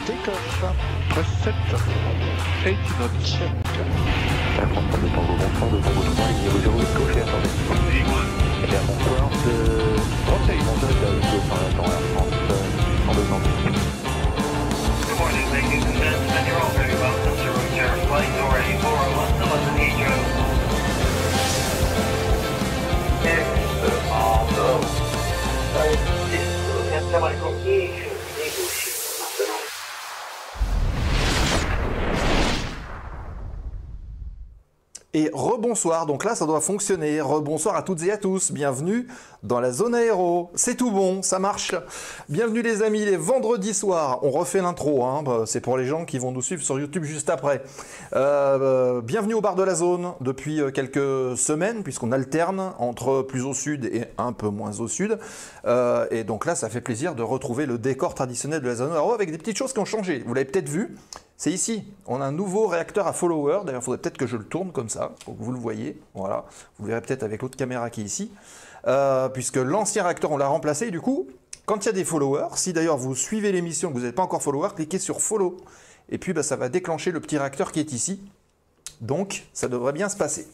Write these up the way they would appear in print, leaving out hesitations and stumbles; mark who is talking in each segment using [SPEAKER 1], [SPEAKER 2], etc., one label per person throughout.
[SPEAKER 1] takeoff. Press 7. 80 knots.
[SPEAKER 2] Air France de Tango, bonsoir de Tango 3, niveau 0 de gauche et attendez. Et bien bonsoir de... Conseil, bonsoir de temps Air France, 102 ans.
[SPEAKER 3] Good morning, ladies and gentlemen. You're all very welcome to route share flight number 8401 to London Heathrow.
[SPEAKER 4] Et rebonsoir, donc là ça doit fonctionner. Rebonsoir à toutes et à tous, bienvenue dans la zone aéro. C'est tout bon, ça marche. Bienvenue les amis, les vendredis soirs, on refait l'intro, hein. C'est pour les gens qui vont nous suivre sur YouTube juste après. Bienvenue au bar de la zone depuis quelques semaines, puisqu'on alterne entre plus au sud et un peu moins au sud. Et donc là ça fait plaisir de retrouver le décor traditionnel de la zone aéro avec des petites choses qui ont changé. Vous l'avez peut-être vu. C'est ici, on a un nouveau réacteur à follower, d'ailleurs il faudrait peut-être que je le tourne comme ça, pour que vous le voyez, voilà, vous le verrez peut-être avec l'autre caméra qui est ici, puisque l'ancien réacteur on l'a remplacé, et du coup, quand il y a des followers, si d'ailleurs vous suivez l'émission, que vous n'êtes pas encore follower, cliquez sur follow, et puis ça va déclencher le petit réacteur qui est ici, donc ça devrait bien se passer.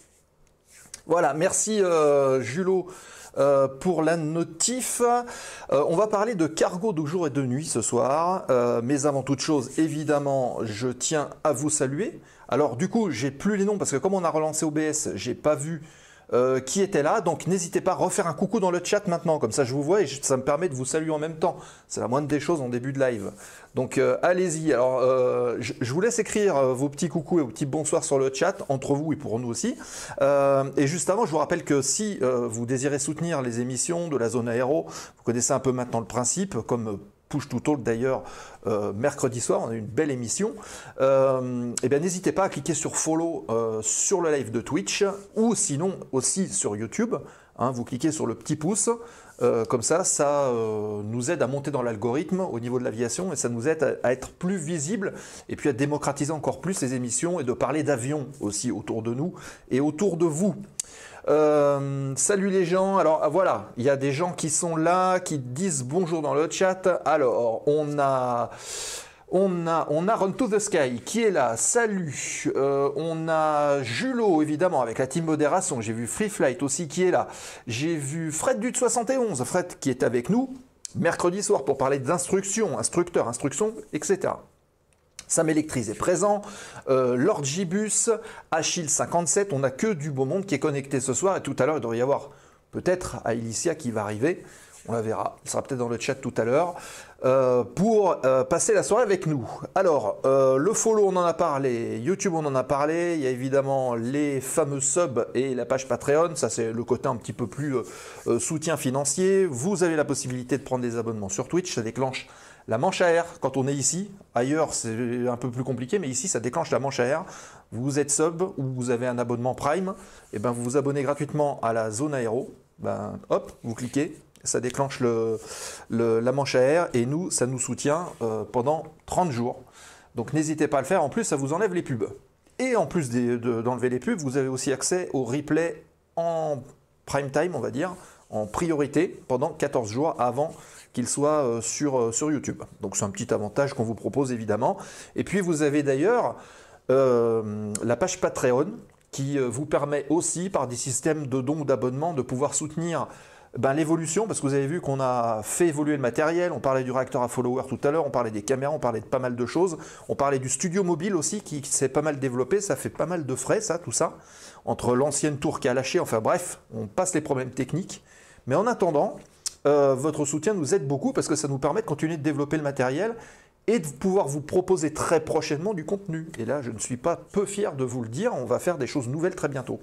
[SPEAKER 4] Voilà, merci Julot. Pour la notif, on va parler de cargo de jour et de nuit ce soir, mais avant toute chose, évidemment, je tiens à vous saluer. Alors du coup, j'ai plus les noms parce que comme on a relancé OBS, j'ai pas vu qui était là, donc n'hésitez pas à refaire un coucou dans le chat maintenant, comme ça je vous vois et ça me permet de vous saluer en même temps. C'est la moindre des choses en début de live. Donc allez-y, alors je vous laisse écrire vos petits coucous et vos petits bonsoirs sur le chat, entre vous et pour nous aussi. Et juste avant, je vous rappelle que si vous désirez soutenir les émissions de la zone aéro, vous connaissez un peu maintenant le principe, comme Push to Talk d'ailleurs, mercredi soir, on a une belle émission. Et bien n'hésitez pas à cliquer sur follow sur le live de Twitch ou sinon aussi sur YouTube. Hein, vous cliquez sur le petit pouce, comme ça nous aide à monter dans l'algorithme au niveau de l'aviation et ça nous aide à être plus visible et puis à démocratiser encore plus les émissions et de parler d'avion aussi autour de nous et autour de vous. Salut les gens, alors voilà, il y a des gens qui sont là, qui disent bonjour dans le chat. Alors, on a Run to the Sky qui est là, salut. On a Julot évidemment avec la team modération, j'ai vu Free Flight aussi qui est là. J'ai vu Fred Dude 71, Fred qui est avec nous mercredi soir pour parler d'instruction, instructeur, instruction, etc. Sam Electriz est présent, Lord Gibus, Achille 57, on n'a que du beau monde qui est connecté ce soir et tout à l'heure il devrait y avoir peut-être Alicia qui va arriver, on la verra, elle sera peut-être dans le chat tout à l'heure, pour passer la soirée avec nous. Alors, le follow on en a parlé, YouTube on en a parlé, il y a évidemment les fameux subs et la page Patreon, ça c'est le côté un petit peu plus soutien financier, vous avez la possibilité de prendre des abonnements sur Twitch, ça déclenche la manche à air quand on est ici, ailleurs c'est un peu plus compliqué, mais ici ça déclenche la manche à air. Vous êtes sub ou vous avez un abonnement Prime, et ben vous vous abonnez gratuitement à la zone aéro, ben hop, vous cliquez, ça déclenche la manche à air et nous, ça nous soutient pendant 30 jours. Donc n'hésitez pas à le faire, en plus ça vous enlève les pubs. Et en plus d'enlever les pubs, vous avez aussi accès au replay en prime time, on va dire, en priorité pendant 14 jours avant qu'il soit sur YouTube. Donc c'est un petit avantage qu'on vous propose évidemment. Et puis vous avez d'ailleurs la page Patreon qui vous permet aussi par des systèmes de dons ou d'abonnement de pouvoir soutenir l'évolution, parce que vous avez vu qu'on a fait évoluer le matériel, on parlait du réacteur à follower tout à l'heure, on parlait des caméras, on parlait de pas mal de choses, on parlait du studio mobile aussi qui s'est pas mal développé, ça fait pas mal de frais ça, tout ça, entre l'ancienne tour qui a lâché, enfin bref, on passe les problèmes techniques, mais en attendant, votre soutien nous aide beaucoup parce que ça nous permet de continuer de développer le matériel et de pouvoir vous proposer très prochainement du contenu. Et là, je ne suis pas peu fier de vous le dire, on va faire des choses nouvelles très bientôt.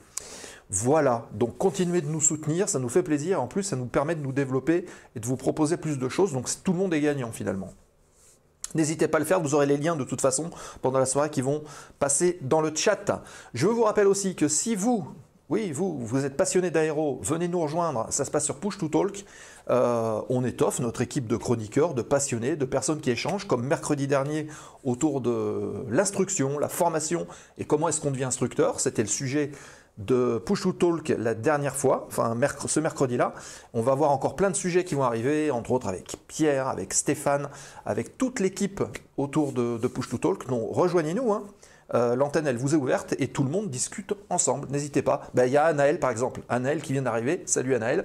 [SPEAKER 4] Voilà, donc continuez de nous soutenir, ça nous fait plaisir, en plus ça nous permet de nous développer et de vous proposer plus de choses, donc tout le monde est gagnant finalement. N'hésitez pas à le faire, vous aurez les liens de toute façon pendant la soirée qui vont passer dans le chat. Je vous rappelle aussi que si vous êtes passionné d'aéro, venez nous rejoindre, ça se passe sur Push to Talk. On étoffe notre équipe de chroniqueurs, de passionnés, de personnes qui échangent, comme mercredi dernier autour de l'instruction, la formation et comment est-ce qu'on devient instructeur. C'était le sujet de Push to Talk la dernière fois, enfin ce mercredi-là. On va voir encore plein de sujets qui vont arriver, entre autres avec Pierre, avec Stéphane, avec toute l'équipe autour de Push to Talk. Donc rejoignez-nous, hein. L'antenne, elle vous est ouverte et tout le monde discute ensemble. N'hésitez pas. Il y a Anaël, par exemple. Anaël qui vient d'arriver. Salut Anaël.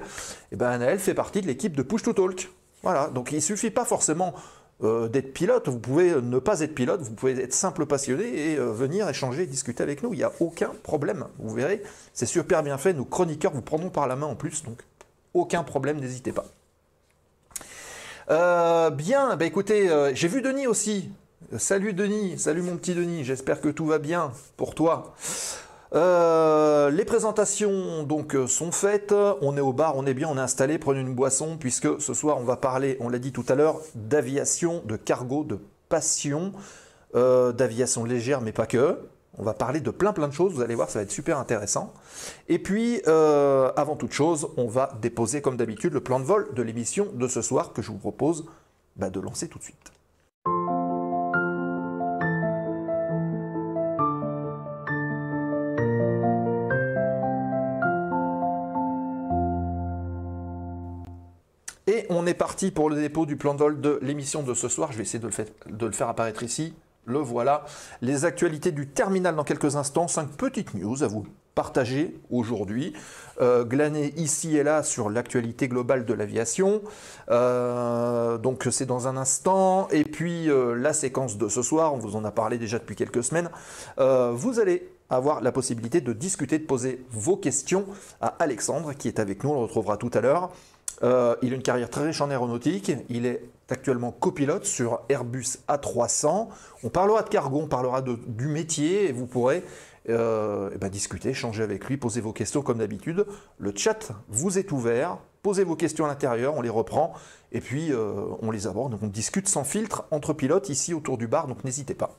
[SPEAKER 4] Et Anaël fait partie de l'équipe de Push to Talk. Voilà. Donc il ne suffit pas forcément d'être pilote. Vous pouvez ne pas être pilote. Vous pouvez être simple passionné et venir échanger, discuter avec nous. Il n'y a aucun problème. Vous verrez, c'est super bien fait. Nos chroniqueurs vous prendront par la main en plus. Donc aucun problème. N'hésitez pas. Bien. Écoutez, j'ai vu Denis aussi. Salut Denis, salut mon petit Denis, j'espère que tout va bien pour toi. Les présentations donc sont faites, on est au bar, on est bien, on est installé, prenez une boisson puisque ce soir on va parler, on l'a dit tout à l'heure, d'aviation, de cargo, de passion, d'aviation légère mais pas que. On va parler de plein de choses, vous allez voir, ça va être super intéressant. Et puis, avant toute chose, on va déposer comme d'habitude le plan de vol de l'émission de ce soir que je vous propose de lancer tout de suite. Et on est parti pour le dépôt du plan de vol de l'émission de ce soir. Je vais essayer de le faire apparaître ici. Le voilà. Les actualités du terminal dans quelques instants. 5 petites news à vous partager aujourd'hui. Glaner ici et là sur l'actualité globale de l'aviation. Donc c'est dans un instant. Et puis la séquence de ce soir, on vous en a parlé déjà depuis quelques semaines. Vous allez avoir la possibilité de discuter, de poser vos questions à Alexandre qui est avec nous. On le retrouvera tout à l'heure. Il a une carrière très riche en aéronautique, il est actuellement copilote sur Airbus A300. On parlera de cargo, on parlera du métier et vous pourrez discuter, échanger avec lui, poser vos questions comme d'habitude. Le chat vous est ouvert, posez vos questions à l'intérieur, on les reprend et puis on les aborde. Donc on discute sans filtre entre pilotes ici autour du bar, donc n'hésitez pas.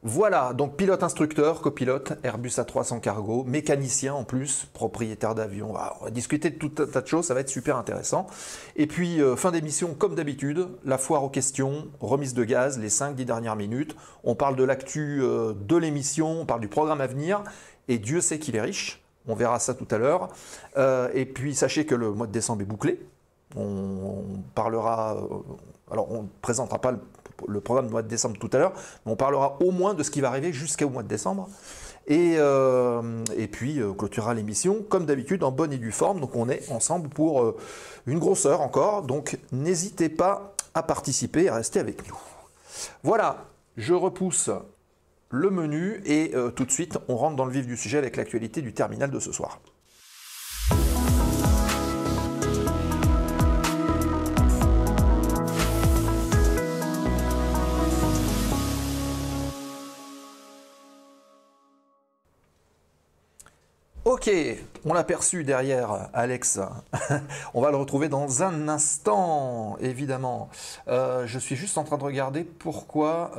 [SPEAKER 4] Voilà, donc pilote instructeur, copilote, Airbus A300 cargo, mécanicien en plus, propriétaire d'avion. On va discuter de tout un tas de choses, ça va être super intéressant. Et puis, fin d'émission, comme d'habitude, la foire aux questions, remise de gaz, les 5-10 dernières minutes. On parle de l'actu de l'émission, on parle du programme à venir, et Dieu sait qu'il est riche. On verra ça tout à l'heure. Et puis, sachez que le mois de décembre est bouclé. On parlera... alors, on ne présentera pas le programme du mois de décembre tout à l'heure, mais on parlera au moins de ce qui va arriver jusqu'au mois de décembre. Et puis, clôturera l'émission, comme d'habitude, en bonne et due forme. Donc, on est ensemble pour une grosse heure encore. Donc, n'hésitez pas à participer et à rester avec nous. Voilà, je repousse le menu et tout de suite, on rentre dans le vif du sujet avec l'actualité du terminal de ce soir. Ok, on l'a perçu derrière Alex, on va le retrouver dans un instant, évidemment. Je suis juste en train de regarder pourquoi,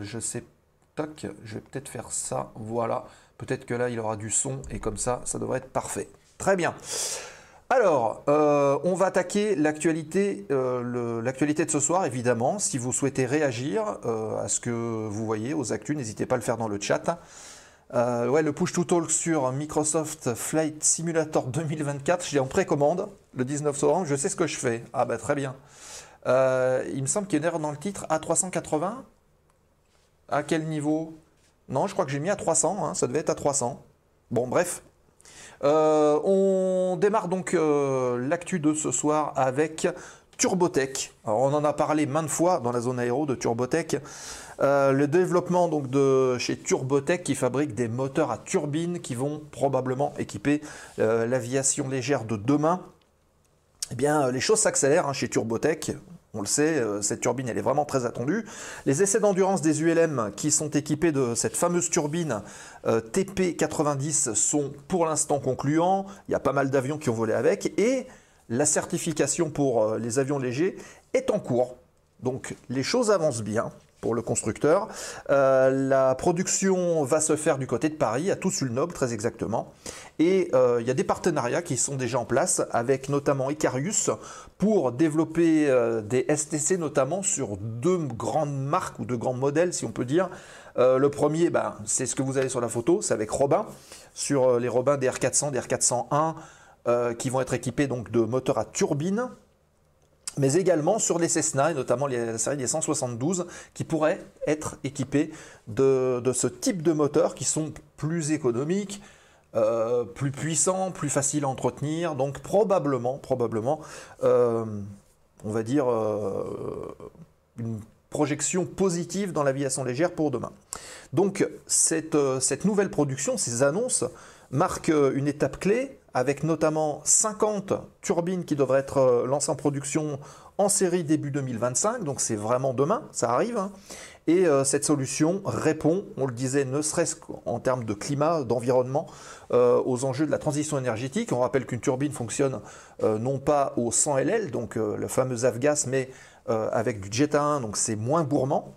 [SPEAKER 4] je sais, toc, je vais peut-être faire ça, voilà. Peut-être que là il aura du son et comme ça, ça devrait être parfait. Très bien. Alors, on va attaquer l'actualité de ce soir, évidemment. Si vous souhaitez réagir à ce que vous voyez, aux actus, n'hésitez pas à le faire dans le chat. Ouais, le Push to Talk sur Microsoft Flight Simulator 2024, je l'ai en précommande le 19 septembre, je sais ce que je fais. Ah bah très bien. Il me semble qu'il y a une erreur dans le titre, A380. À quel niveau? Non, je crois que j'ai mis à 300, hein, ça devait être à 300. Bon, bref. On démarre donc l'actu de ce soir avec Turbotech. Alors, on en a parlé maintes fois dans la zone aéro de Turbotech. Le développement donc de chez Turbotech qui fabrique des moteurs à turbine qui vont probablement équiper l'aviation légère de demain. Eh bien, les choses s'accélèrent chez Turbotech. On le sait, cette turbine elle est vraiment très attendue. Les essais d'endurance des ULM qui sont équipés de cette fameuse turbine TP90 sont pour l'instant concluants. Il y a pas mal d'avions qui ont volé avec et la certification pour les avions légers est en cours. Donc les choses avancent bien pour le constructeur. La production va se faire du côté de Paris, à Tours-sur-le-Noble très exactement. Et il y a des partenariats qui sont déjà en place avec notamment Icarius pour développer des STC notamment sur deux grandes marques ou deux grands modèles si on peut dire Le premier, ben, c'est ce que vous avez sur la photo, c'est avec Robin, sur les Robins DR400, DR401, qui vont être équipés donc, de moteurs à turbine, mais également sur les Cessna, et notamment la série des 172, qui pourraient être équipés de ce type de moteurs qui sont plus économiques, plus puissants, plus faciles à entretenir, donc probablement, on va dire, une projection positive dans l'aviation légère pour demain. Donc cette nouvelle production, ces annonces, marquent une étape clé, avec notamment 50 turbines qui devraient être lancées en production en série début 2025, donc c'est vraiment demain, ça arrive, hein. Et cette solution répond, on le disait, ne serait-ce qu'en termes de climat, d'environnement, aux enjeux de la transition énergétique. On rappelle qu'une turbine fonctionne non pas au 100 ll, donc le fameux avgas, mais avec du Jet A1, donc c'est moins gourmand.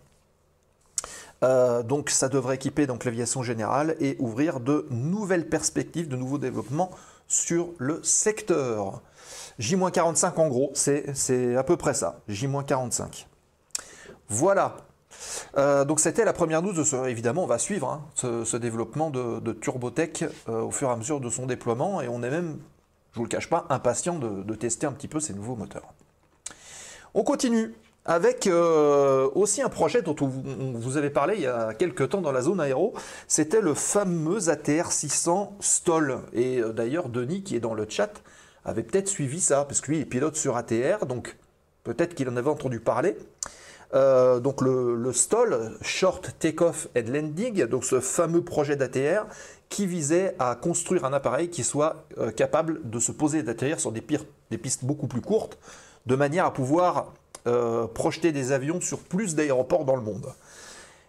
[SPEAKER 4] Donc ça devrait équiper l'aviation générale et ouvrir de nouvelles perspectives, de nouveaux développements sur le secteur. J-45 en gros, c'est à peu près ça, J-45. Voilà. Donc c'était la première news de ce. Évidemment, on va suivre hein, ce développement de Turbotech au fur et à mesure de son déploiement, et on est même, je vous le cache pas, impatient de tester un petit peu ces nouveaux moteurs. On continue avec aussi un projet dont on vous avait parlé il y a quelques temps dans la zone aéro, c'était le fameux ATR 600 STOL. Et d'ailleurs, Denis, qui est dans le chat, avait peut-être suivi ça, parce que lui, il pilote sur ATR, donc peut-être qu'il en avait entendu parler. Donc le STOL, Short Takeoff and Landing, donc ce fameux projet d'ATR qui visait à construire un appareil qui soit capable de se poser et d'atterrir sur des pistes beaucoup plus courtes, de manière à pouvoir projeter des avions sur plus d'aéroports dans le monde.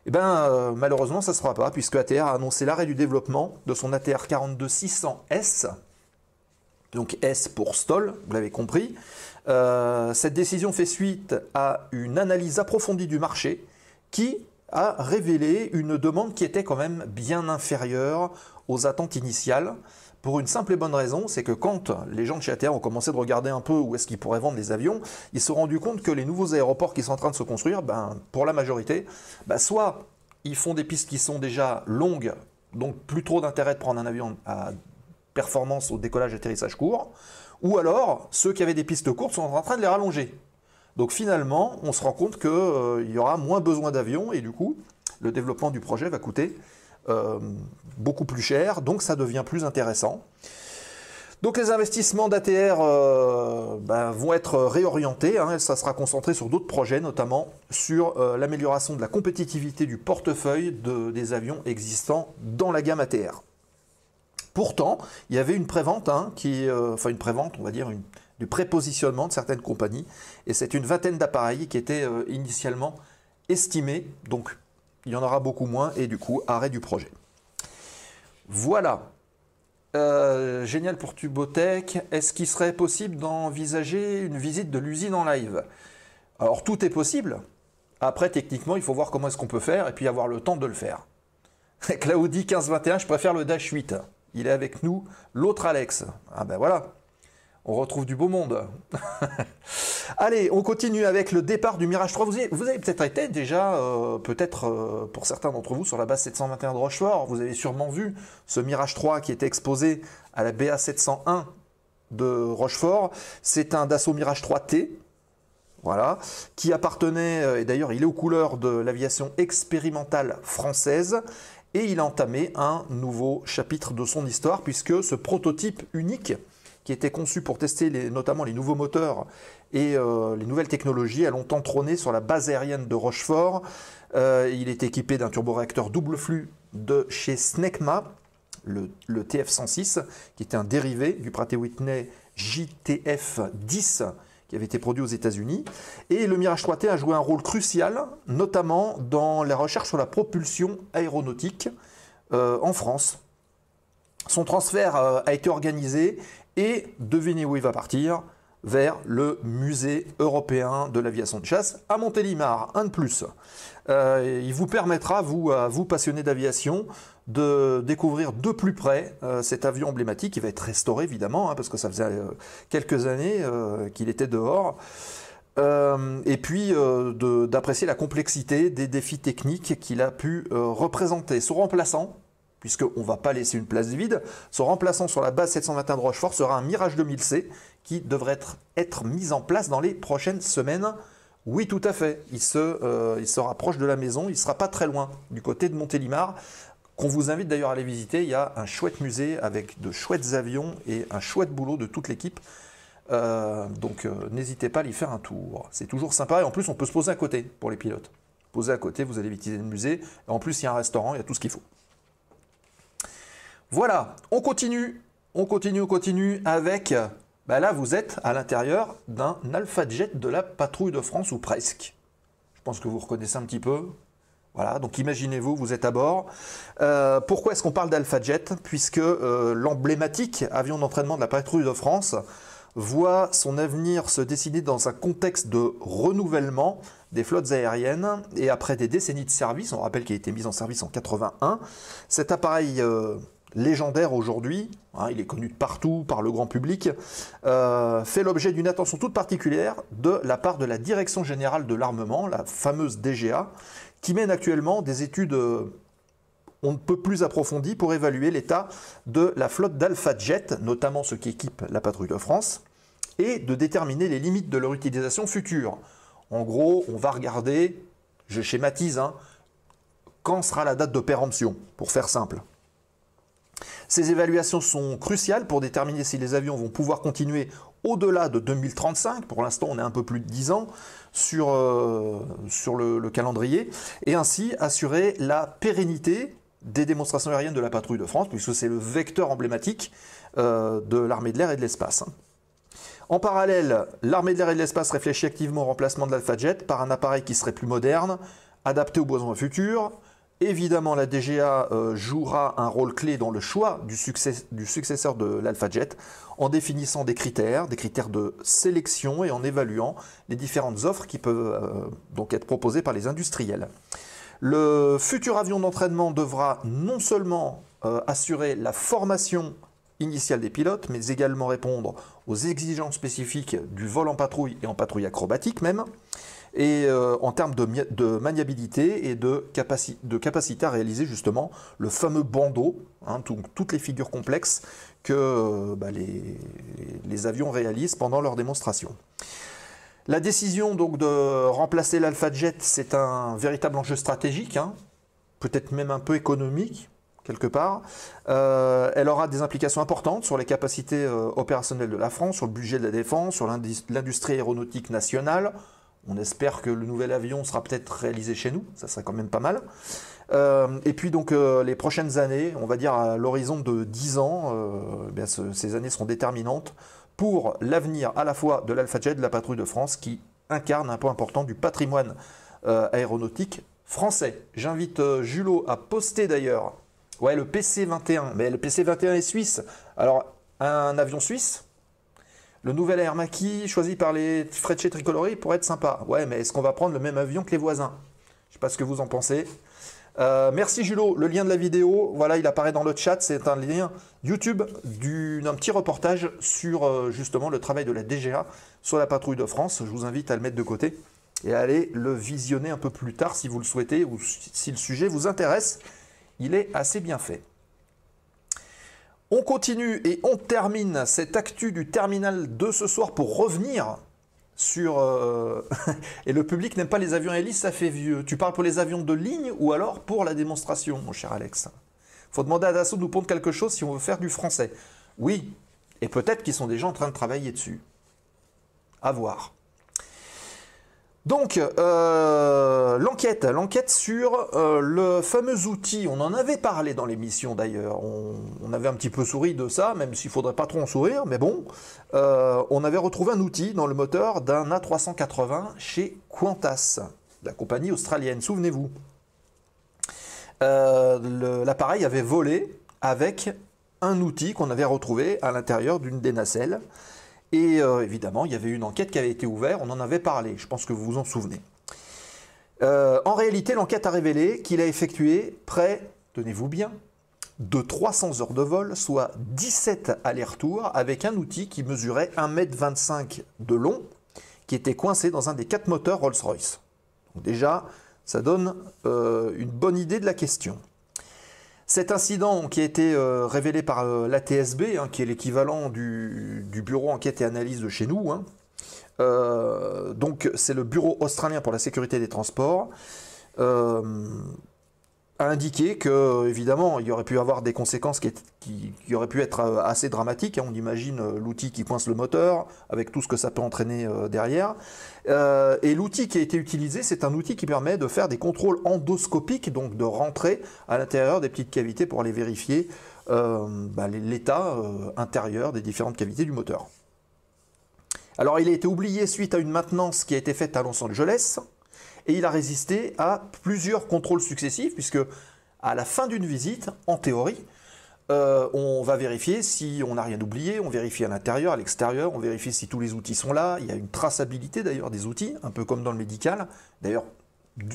[SPEAKER 4] Eh bien, malheureusement, ça ne se fera pas, puisque ATR a annoncé l'arrêt du développement de son ATR 42-600S, donc S pour STOL, vous l'avez compris. Cette décision fait suite à une analyse approfondie du marché qui a révélé une demande qui était quand même bien inférieure aux attentes initiales, pour une simple et bonne raison, c'est que quand les gens de chez ATR ont commencé de regarder un peu où est-ce qu'ils pourraient vendre les avions, ils se sont rendus compte que les nouveaux aéroports qui sont en train de se construire, pour la majorité, soit ils font des pistes qui sont déjà longues, donc plus trop d'intérêt de prendre un avion à performance au décollage et atterrissage court, ou alors ceux qui avaient des pistes courtes sont en train de les rallonger. Donc finalement, on se rend compte qu'il y aura moins besoin d'avions et du coup, le développement du projet va coûter beaucoup plus cher, donc ça devient plus intéressant. Donc les investissements d'ATR vont être réorientés, hein, ça sera concentré sur d'autres projets, notamment sur l'amélioration de la compétitivité du portefeuille des avions existants dans la gamme ATR. Pourtant, il y avait une prévente, hein, une prévente, on va dire, du prépositionnement de certaines compagnies, et c'est une vingtaine d'appareils qui étaient initialement estimés, donc il y en aura beaucoup moins, et du coup, arrêt du projet. Voilà. Génial pour Turbotech. Est-ce qu'il serait possible d'envisager une visite de l'usine en live? Alors, tout est possible. Après, techniquement, il faut voir comment est-ce qu'on peut faire, et puis avoir le temps de le faire. Avec l'Audi 1521, je préfère le Dash 8. Il est avec nous, l'autre Alex. Ah ben voilà, on retrouve du beau monde. Allez, on continue avec le départ du Mirage 3. Vous avez peut-être été déjà, pour certains d'entre vous, sur la base 721 de Rochefort. Vous avez sûrement vu ce Mirage 3 qui était exposé à la BA 701 de Rochefort. C'est un Dassault Mirage 3T, voilà, qui appartenait, et d'ailleurs il est aux couleurs de l'aviation expérimentale française. Et il a entamé un nouveau chapitre de son histoire, puisque ce prototype unique, qui était conçu pour tester notamment les nouveaux moteurs et les nouvelles technologies, a longtemps trôné sur la base aérienne de Rochefort. Il est équipé d'un turboréacteur double flux de chez Snecma, le TF106, qui était un dérivé du Pratt & Whitney JTF10, qui avait été produit aux États-Unis. Et le Mirage 3T a joué un rôle crucial, notamment dans la recherche sur la propulsion aéronautique en France. Son transfert a été organisé et devinez où il va partir, vers le musée européen de l'aviation de chasse à Montélimar, un de plus. Il vous permettra, vous passionnés d'aviation, de découvrir de plus près cet avion emblématique qui va être restauré évidemment, hein, parce que ça faisait quelques années qu'il était dehors. et puis d'apprécier la complexité des défis techniques qu'il a pu représenter. Son remplaçant, puisqu'on ne va pas laisser une place vide, son remplaçant sur la base 721 de Rochefort sera un Mirage 2000C qui devrait être mis en place dans les prochaines semaines. Oui, tout à fait. Il se rapproche de la maison, il ne sera pas très loin du côté de Montélimar, qu'on vous invite d'ailleurs à aller visiter. Il y a un chouette musée avec de chouettes avions et un chouette boulot de toute l'équipe. Donc n'hésitez pas à y faire un tour. C'est toujours sympa et en plus on peut se poser à côté pour les pilotes. Posez à côté, vous allez visiter le musée. Et en plus il y a un restaurant, il y a tout ce qu'il faut. Voilà, on continue avec... Bah là vous êtes à l'intérieur d'un Alpha Jet de la patrouille de France ou presque. Je pense que vous reconnaissez un petit peu. Voilà, donc imaginez-vous, vous êtes à bord. Pourquoi est-ce qu'on parle d'Alpha Jet? Puisque l'emblématique avion d'entraînement de la patrouille de France voit son avenir se dessiner dans un contexte de renouvellement des flottes aériennes et après des décennies de service, on rappelle qu'il a été mis en service en 81, cet appareil légendaire aujourd'hui, hein, il est connu de partout par le grand public, fait l'objet d'une attention toute particulière de la part de la Direction Générale de l'Armement, la fameuse DGA, qui mène actuellement des études on ne peut plus approfondies pour évaluer l'état de la flotte d'Alpha Jet, notamment ceux qui équipent la patrouille de France, et de déterminer les limites de leur utilisation future. En gros, on va regarder, je schématise, hein, quand sera la date de péremption, pour faire simple. Ces évaluations sont cruciales pour déterminer si les avions vont pouvoir continuer au-delà de 2035, pour l'instant on est un peu plus de 10 ans sur le calendrier, et ainsi assurer la pérennité des démonstrations aériennes de la patrouille de France, puisque c'est le vecteur emblématique de l'armée de l'air et de l'espace. En parallèle, l'armée de l'air et de l'espace réfléchit activement au remplacement de l'Alpha Jet par un appareil qui serait plus moderne, adapté aux besoins futurs. Évidemment, la DGA jouera un rôle clé dans le choix du successeur de l'Alpha Jet en définissant des critères de sélection et en évaluant les différentes offres qui peuvent donc être proposées par les industriels. Le futur avion d'entraînement devra non seulement assurer la formation initiale des pilotes, mais également répondre aux exigences spécifiques du vol en patrouille et en patrouille acrobatique même, et en termes de maniabilité et de capacité à réaliser justement le fameux bandeau, hein, toutes les figures complexes que les avions réalisent pendant leur démonstration. La décision donc de remplacer l'Alpha Jet, c'est un véritable enjeu stratégique, hein, peut-être même un peu économique, quelque part. Elle aura des implications importantes sur les capacités opérationnelles de la France, sur le budget de la défense, sur l'industrie aéronautique nationale. On espère que le nouvel avion sera peut-être réalisé chez nous, ça serait quand même pas mal. Et puis donc les prochaines années, on va dire à l'horizon de 10 ans, ces années seront déterminantes pour l'avenir à la fois de l'Alpha Jet, de la patrouille de France, qui incarne un point important du patrimoine aéronautique français. J'invite Julot à poster d'ailleurs, ouais, le PC-21, mais le PC-21 est suisse. Alors, un avion suisse, le nouvel Air Macchi choisi par les Frecce tricolorés pourrait être sympa. Ouais, mais est-ce qu'on va prendre le même avion que les voisins? Je ne sais pas ce que vous en pensez. Merci Julot, le lien de la vidéo, voilà, il apparaît dans le chat, c'est un lien YouTube d'un petit reportage sur justement le travail de la DGA sur la patrouille de France. Je vous invite à le mettre de côté et à aller le visionner un peu plus tard si vous le souhaitez ou si le sujet vous intéresse. Il est assez bien fait. On continue et on termine cette actu du terminal de ce soir pour revenir sur... et le public n'aime pas les avions hélices, ça fait vieux. Tu parles pour les avions de ligne ou alors pour la démonstration, mon cher Alex? Il faut demander à Dassault de nous pondre quelque chose si on veut faire du français. Oui, et peut-être qu'ils sont déjà en train de travailler dessus. À voir. Donc, l'enquête sur le fameux outil, on en avait parlé dans l'émission d'ailleurs, on avait un petit peu souri de ça, même s'il ne faudrait pas trop en sourire, mais bon, on avait retrouvé un outil dans le moteur d'un A380 chez Qantas, la compagnie australienne, souvenez-vous. L'appareil avait volé avec un outil qu'on avait retrouvé à l'intérieur d'une des nacelles. Et évidemment, il y avait une enquête qui avait été ouverte, on en avait parlé, je pense que vous vous en souvenez. En réalité, l'enquête a révélé qu'il a effectué près, tenez-vous bien, de 300 heures de vol, soit 17 allers-retours, avec un outil qui mesurait 1,25 m de long, qui était coincé dans un des 4 moteurs Rolls-Royce. Donc déjà, ça donne une bonne idée de la question. Cet incident qui a été révélé par l'ATSB, qui est l'équivalent du bureau enquête et analyse de chez nous, donc c'est le Bureau australien pour la sécurité des transports, a indiqué que, évidemment, il y aurait pu avoir des conséquences qui auraient pu être assez dramatiques. On imagine l'outil qui coince le moteur, avec tout ce que ça peut entraîner derrière. Et l'outil qui a été utilisé, c'est un outil qui permet de faire des contrôles endoscopiques, donc de rentrer à l'intérieur des petites cavités pour aller vérifier l'état intérieur des différentes cavités du moteur. Alors, il a été oublié suite à une maintenance qui a été faite à Los Angeles. Et il a résisté à plusieurs contrôles successifs, puisque à la fin d'une visite, en théorie, on va vérifier si on n'a rien oublié, on vérifie à l'intérieur, à l'extérieur, on vérifie si tous les outils sont là. Il y a une traçabilité d'ailleurs des outils, un peu comme dans le médical. D'ailleurs,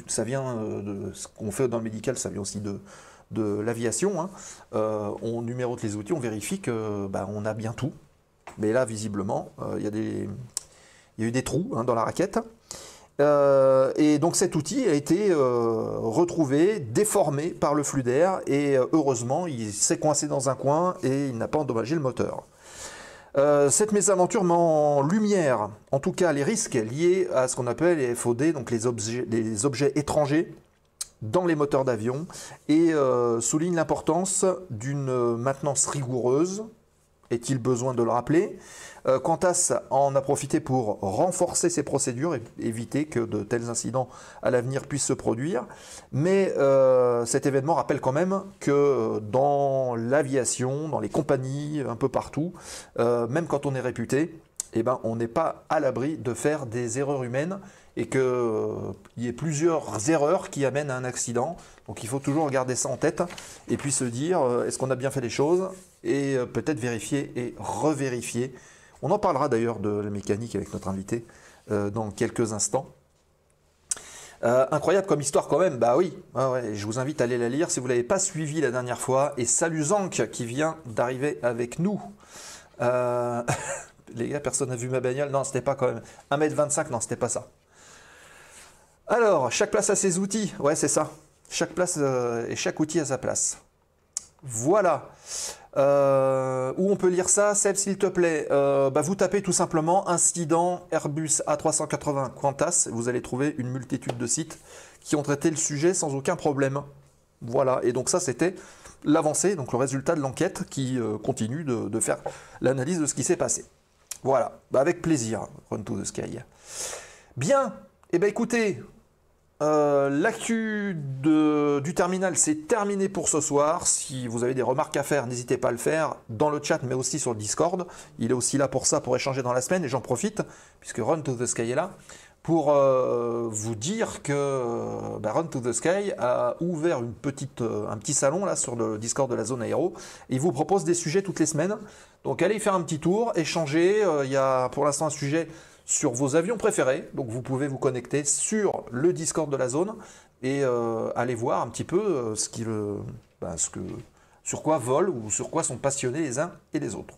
[SPEAKER 4] ça vient de ce qu'on fait dans le médical, ça vient aussi de l'aviation. On numérote les outils, on vérifie que on a bien tout. Mais là, visiblement, il y a eu des trous dans la raquette. Et donc cet outil a été retrouvé, déformé par le flux d'air et heureusement il s'est coincé dans un coin et il n'a pas endommagé le moteur. Cette mésaventure met en lumière en tout cas les risques liés à ce qu'on appelle les FOD, donc les objets étrangers dans les moteurs d'avion et souligne l'importance d'une maintenance rigoureuse. Est-il besoin de le rappeler? Qantas en a profité pour renforcer ses procédures et éviter que de tels incidents à l'avenir puissent se produire. Mais cet événement rappelle quand même que dans l'aviation, dans les compagnies, un peu partout, même quand on est réputé, on n'est pas à l'abri de faire des erreurs humaines et qu'il y ait plusieurs erreurs qui amènent à un accident. Donc il faut toujours garder ça en tête et puis se dire est-ce qu'on a bien fait les choses et peut-être vérifier et revérifier. On en parlera d'ailleurs de la mécanique avec notre invité dans quelques instants. Incroyable comme histoire quand même, bah oui, je vous invite à aller la lire si vous ne l'avez pas suivi la dernière fois. Et salut Zank qui vient d'arriver avec nous. Les gars, personne n'a vu ma bagnole? Non, c'était pas quand même. 1,25 m, non, c'était pas ça. Alors, chaque place a ses outils, ouais c'est ça. Chaque place et chaque outil a sa place. Voilà. Où on peut lire ça, Seb, s'il te plaît. Vous tapez tout simplement incident Airbus A380 Qantas. Vous allez trouver une multitude de sites qui ont traité le sujet sans aucun problème. Voilà. Et donc ça, c'était l'avancée, donc le résultat de l'enquête qui continue de faire l'analyse de ce qui s'est passé. Voilà. Avec plaisir, Run to the Sky. Bien. Écoutez. L'actu du terminal, c'est terminé pour ce soir. Si vous avez des remarques à faire, n'hésitez pas à le faire dans le chat, mais aussi sur le Discord. Il est aussi là pour ça, pour échanger dans la semaine. Et j'en profite, puisque Run to the Sky est là, pour vous dire que Run to the Sky a ouvert un petit salon là sur le Discord de la zone aéro. Et il vous propose des sujets toutes les semaines. Donc allez y faire un petit tour, échanger. Il y a pour l'instant un sujet sur vos avions préférés, donc vous pouvez vous connecter sur le Discord de la zone et aller voir un petit peu sur quoi volent ou sur quoi sont passionnés les uns et les autres.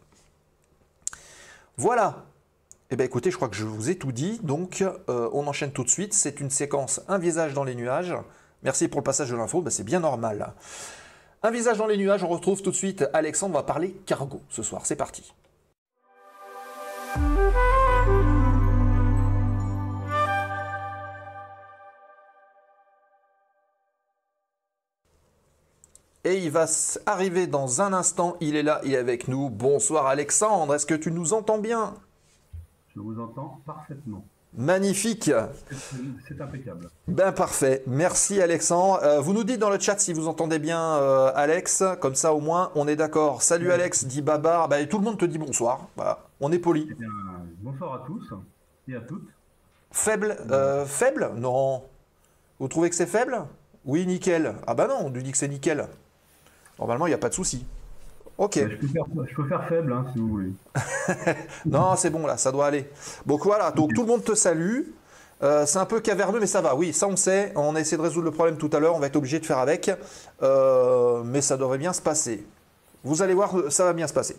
[SPEAKER 4] Voilà. Écoutez, je crois que je vous ai tout dit, donc on enchaîne tout de suite. C'est une séquence Un visage dans les nuages. Merci pour le passage de l'info, c'est bien normal. Un visage dans les nuages, on retrouve tout de suite Alexandre, on va parler cargo ce soir, c'est parti. Et il va arriver dans un instant, il est là, il est avec nous. Bonsoir Alexandre, est-ce que tu nous entends bien?
[SPEAKER 5] Je vous entends parfaitement.
[SPEAKER 4] Magnifique.
[SPEAKER 5] C'est impeccable.
[SPEAKER 4] Parfait, merci Alexandre. Vous nous dites dans le chat si vous entendez bien Alex, comme ça au moins on est d'accord. Salut Alex, dit Babar, tout le monde te dit bonsoir, voilà. On est poli.
[SPEAKER 5] Eh bien, bonsoir à tous et à toutes.
[SPEAKER 4] Faible faible? Non. Vous trouvez que c'est faible? Oui, nickel. Ah non, on lui dit que c'est nickel. Normalement, il n'y a pas de souci. Ok.
[SPEAKER 5] Je peux faire faible, si vous voulez.
[SPEAKER 4] Non, c'est bon, là, ça doit aller. Donc voilà, donc tout le monde te salue. C'est un peu caverneux, mais ça va. Oui, ça on sait. On a essayé de résoudre le problème tout à l'heure. On va être obligé de faire avec. Mais ça devrait bien se passer. Vous allez voir, ça va bien se passer.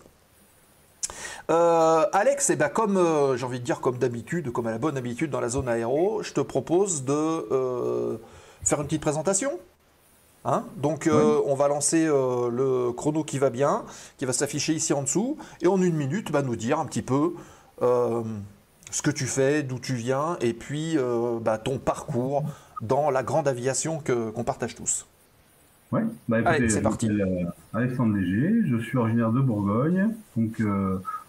[SPEAKER 4] Alex, eh ben, comme j'ai envie de dire comme d'habitude, comme à la bonne habitude dans la zone aéro, je te propose de faire une petite présentation. Hein, donc on va lancer le chrono qui va bien, qui va s'afficher ici en dessous, et en 1 minute, nous dire un petit peu ce que tu fais, d'où tu viens, et puis ton parcours dans la grande aviation qu'on partage tous.
[SPEAKER 5] Oui, écoutez,
[SPEAKER 4] Allez, c'est parti.
[SPEAKER 5] Je m'appelle Alexandre Léger, je suis originaire de Bourgogne, donc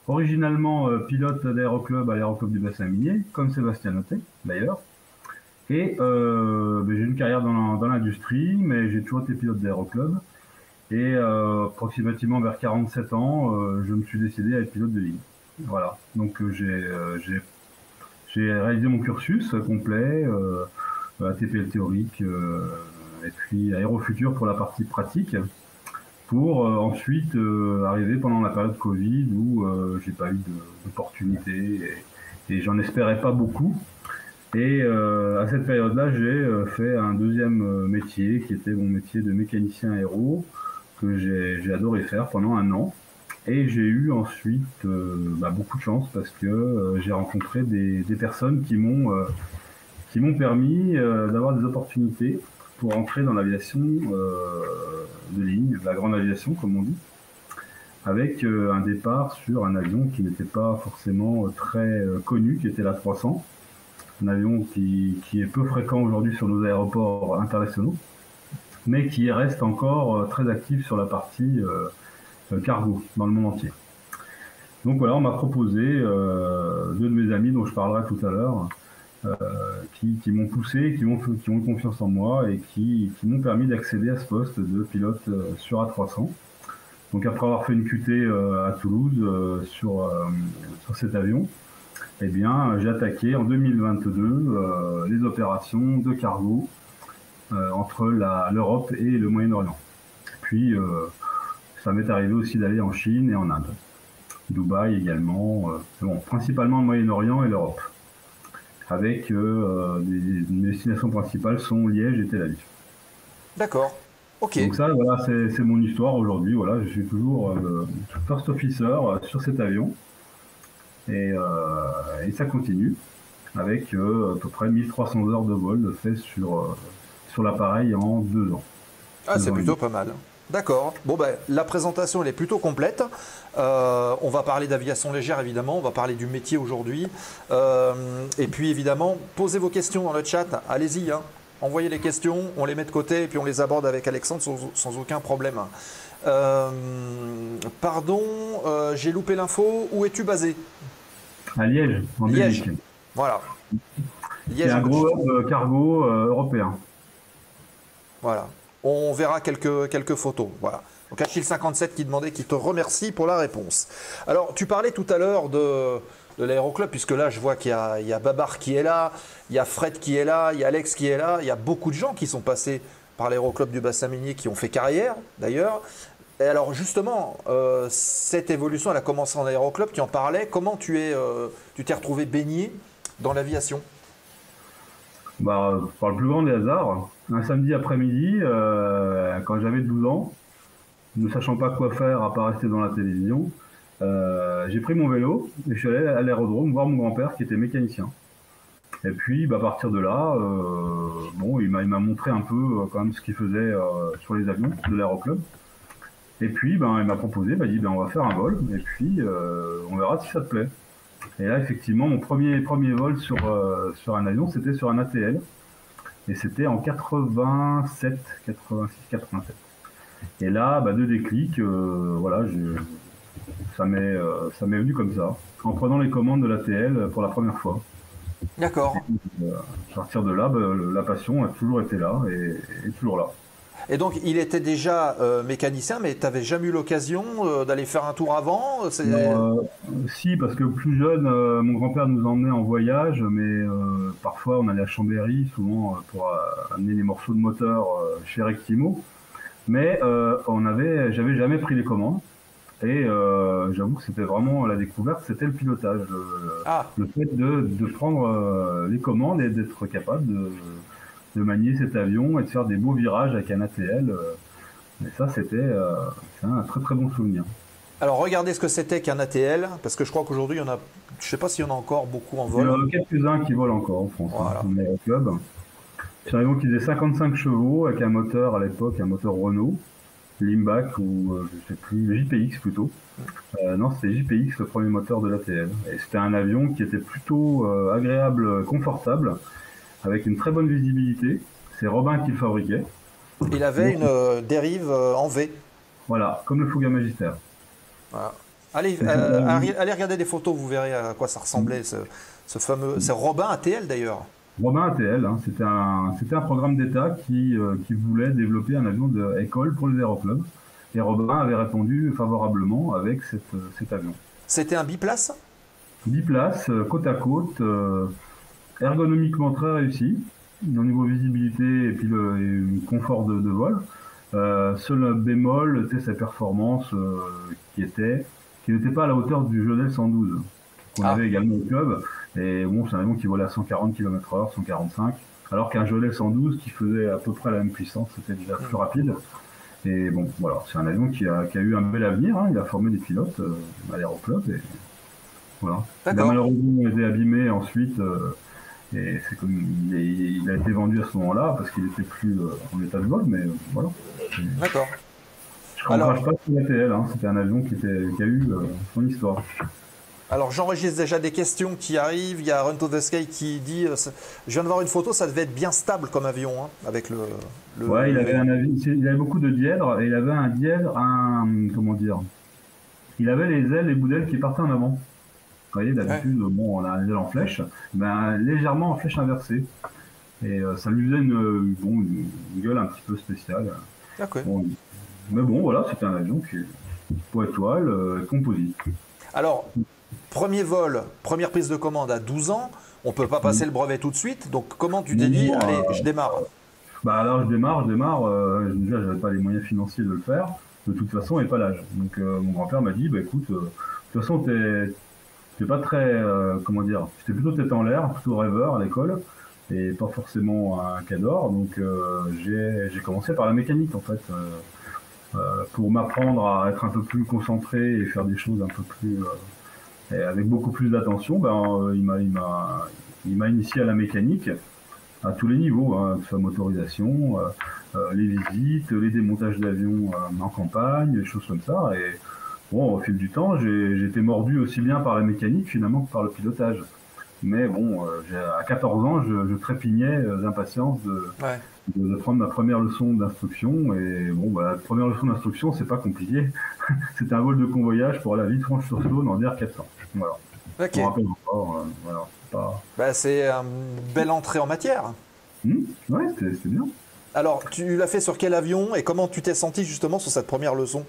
[SPEAKER 5] originalement pilote d'aéroclub à l'aéroclub du Bassin Minier, comme Sébastien Notet d'ailleurs. Et j'ai une carrière dans l'industrie, mais j'ai toujours été pilote d'aéroclub. Et approximativement vers 47 ans, je me suis décidé à être pilote de ligne. Voilà, donc j'ai réalisé mon cursus complet, ATPL théorique, et puis Aérofutur pour la partie pratique, pour ensuite arriver pendant la période Covid où j'ai pas eu d'opportunité et j'en espérais pas beaucoup. Et à cette période-là, j'ai fait un deuxième métier qui était mon métier de mécanicien aéro que j'ai adoré faire pendant 1 an. Et j'ai eu ensuite beaucoup de chance parce que j'ai rencontré des personnes qui m'ont permis d'avoir des opportunités pour entrer dans l'aviation de ligne, la grande aviation comme on dit, avec un départ sur un avion qui n'était pas forcément très connu, qui était l'A300. Un avion qui est peu fréquent aujourd'hui sur nos aéroports internationaux, mais qui reste encore très actif sur la partie cargo dans le monde entier. Donc voilà, on m'a proposé 2 de mes amis dont je parlerai tout à l'heure, qui m'ont poussé, qui ont eu confiance en moi et qui m'ont permis d'accéder à ce poste de pilote sur A300. Donc après avoir fait une QT à Toulouse sur cet avion, eh bien, j'ai attaqué en 2022 les opérations de cargo entre l'Europe et le Moyen-Orient. Puis, ça m'est arrivé aussi d'aller en Chine et en Inde. Dubaï également, principalement le Moyen-Orient et l'Europe. Avec mes destinations principales sont Liège et Tel Aviv.
[SPEAKER 4] D'accord, ok.
[SPEAKER 5] Donc ça, voilà, c'est mon histoire aujourd'hui. Voilà, je suis toujours first officer sur cet avion. Et ça continue avec à peu près 1300 heures de vol fait sur l'appareil en 2 ans.
[SPEAKER 4] Ah, c'est plutôt pas mal. D'accord. Bon, la présentation, elle est plutôt complète. On va parler d'aviation légère, évidemment. On va parler du métier aujourd'hui. Et puis, évidemment, posez vos questions dans le chat. Allez-y, hein. Envoyez les questions. On les met de côté et puis on les aborde avec Alexandre sans aucun problème. Pardon, j'ai loupé l'info. Où es-tu basé ?
[SPEAKER 5] À Liège, en
[SPEAKER 4] Liège.
[SPEAKER 5] Belgique.
[SPEAKER 4] Voilà. Liège.
[SPEAKER 5] C'est un gros hub cargo européen.
[SPEAKER 4] Voilà. On verra quelques photos. Voilà. Donc Achille57 qui te remercie pour la réponse. Alors, tu parlais tout à l'heure de l'aéroclub, puisque là, je vois qu'il y a Babar qui est là, il y a Fred qui est là, il y a Alex qui est là, il y a beaucoup de gens qui sont passés par l'aéroclub du Bassin Minier, qui ont fait carrière, d'ailleurs. Et alors, justement, cette évolution, elle a commencé en aéroclub, tu en parlais. Comment tu t'es retrouvé baigné dans l'aviation ?
[SPEAKER 5] Par le plus grand des hasards, un samedi après-midi, quand j'avais 12 ans, ne sachant pas quoi faire à part rester dans la télévision, j'ai pris mon vélo et je suis allé à l'aérodrome voir mon grand-père qui était mécanicien. Et puis à partir de là, il m'a montré un peu quand même ce qu'il faisait sur les avions de l'aéroclub. Et puis il m'a proposé, il m'a dit on va faire un vol et puis on verra si ça te plaît. Et là effectivement mon premier vol sur un avion, c'était sur un ATL. Et c'était en 86, 87. Et là, 2 déclics, ça m'est venu comme ça, en prenant les commandes de l'ATL pour la première fois.
[SPEAKER 4] D'accord.
[SPEAKER 5] À partir de là, la passion a toujours été là et toujours là.
[SPEAKER 4] Et donc, il était déjà mécanicien, mais tu n'avais jamais eu l'occasion d'aller faire un tour avant ?
[SPEAKER 5] Si, parce que plus jeune, mon grand-père nous emmenait en voyage, mais parfois on allait à Chambéry, souvent pour amener les morceaux de moteur chez Rectimo. Mais j'avais jamais pris les commandes. Et j'avoue que c'était vraiment la découverte, c'était le pilotage. Le fait de prendre les commandes et d'être capable de manier cet avion et de faire des beaux virages avec un ATL. Mais ça, c'était un très très bon souvenir.
[SPEAKER 4] Alors regardez ce que c'était qu'un ATL, parce que je crois qu'aujourd'hui, il y en a, je ne sais pas s'il y en a encore beaucoup en
[SPEAKER 5] Il y en
[SPEAKER 4] vol.
[SPEAKER 5] a quelques-uns qui volent encore en France,
[SPEAKER 4] Voilà.
[SPEAKER 5] dans les clubs. C'est un avion qui faisait 55 chevaux avec un moteur à l'époque, un moteur Renault, Limbach ou je sais plus, JPX plutôt. Non, c'était JPX le premier moteur de l'ATL. Et c'était un avion qui était plutôt agréable, confortable, avec une très bonne visibilité. C'est Robin qui le fabriquait.
[SPEAKER 4] Il avait une dérive en V.
[SPEAKER 5] Voilà, comme le Fouga Magister.
[SPEAKER 4] Voilà. Allez regarder des photos, vous verrez à quoi ça ressemblait, ce fameux... C'est Robin ATL d'ailleurs.
[SPEAKER 5] Robin ATL, hein, c'était un programme d'État qui voulait développer un avion d'école pour les aéroclubs. Et Robin avait répondu favorablement avec cet avion.
[SPEAKER 4] C'était un biplace?
[SPEAKER 5] Biplace, côte à côte, ergonomiquement très réussi, au niveau visibilité et puis le confort de vol. Seul bémol était sa performance qui n'était pas à la hauteur du Jodel 112 qu'on avait également au club. Et bon, c'est un avion qui volait à 140 km/h, 145, alors qu'un Jodel 112 qui faisait à peu près la même puissance, c'était déjà plus rapide. Et bon, voilà, c'est un avion qui a eu un bel avenir, hein. Il a formé des pilotes à l'aéroclub. Et voilà. Il a malheureusement été abîmé ensuite. Et c'est comme il a été vendu à ce moment-là parce qu'il était plus en état de vol, mais voilà.
[SPEAKER 4] D'accord.
[SPEAKER 5] Je ne pas sur l'ATL, hein. C'était un avion qui a eu son histoire.
[SPEAKER 4] Alors j'enregistre déjà des questions qui arrivent. Il y a Run to the Sky qui dit je viens de voir une photo, ça devait être bien stable comme avion, hein, avec le
[SPEAKER 5] ouais, il avait beaucoup de dièdres et il avait un dièdre, comment dire, il avait les ailes, les bouts d'ailes qui partaient en avant. Vous voyez, d'habitude, bon, on a les ailes en flèche, ben, légèrement en flèche inversée. Et ça lui faisait une gueule un petit peu spéciale. Bon, mais bon, voilà, c'était un avion qui est pour étoile, composite.
[SPEAKER 4] Alors, premier vol, première prise de commande à 12 ans, on ne peut pas passer le brevet tout de suite, donc comment tu t'es dit, allez, je démarre?
[SPEAKER 5] Bah alors je démarre, déjà j'avais pas les moyens financiers de le faire, de toute façon, et pas l'âge. Donc mon grand-père m'a dit, bah écoute, de toute façon t'es pas très, comment dire, j'étais plutôt tête en l'air, plutôt rêveur à l'école, et pas forcément un cador, donc j'ai commencé par la mécanique en fait, pour m'apprendre à être un peu plus concentré et faire des choses un peu plus, et avec beaucoup plus d'attention, ben, il m'a initié à la mécanique, à tous les niveaux, hein, que ce soit motorisation, les visites, les démontages d'avions en campagne, des choses comme ça. Et bon, au fil du temps, j'ai été mordu aussi bien par la mécanique finalement que par le pilotage. Mais bon, à 14 ans, je trépignais d'impatience de prendre ma première leçon d'instruction. Et bon, bah, la première leçon d'instruction, c'est pas compliqué. C'était un vol de convoyage pour aller à Villefranche-sur-Saône en DR400. Voilà.
[SPEAKER 4] Ok.
[SPEAKER 5] Je me rappelle encore, voilà.
[SPEAKER 4] Bah, c'est une belle entrée en matière.
[SPEAKER 5] Ouais, c'était bien.
[SPEAKER 4] Alors, tu l'as fait sur quel avion et comment tu t'es senti justement sur cette première leçon?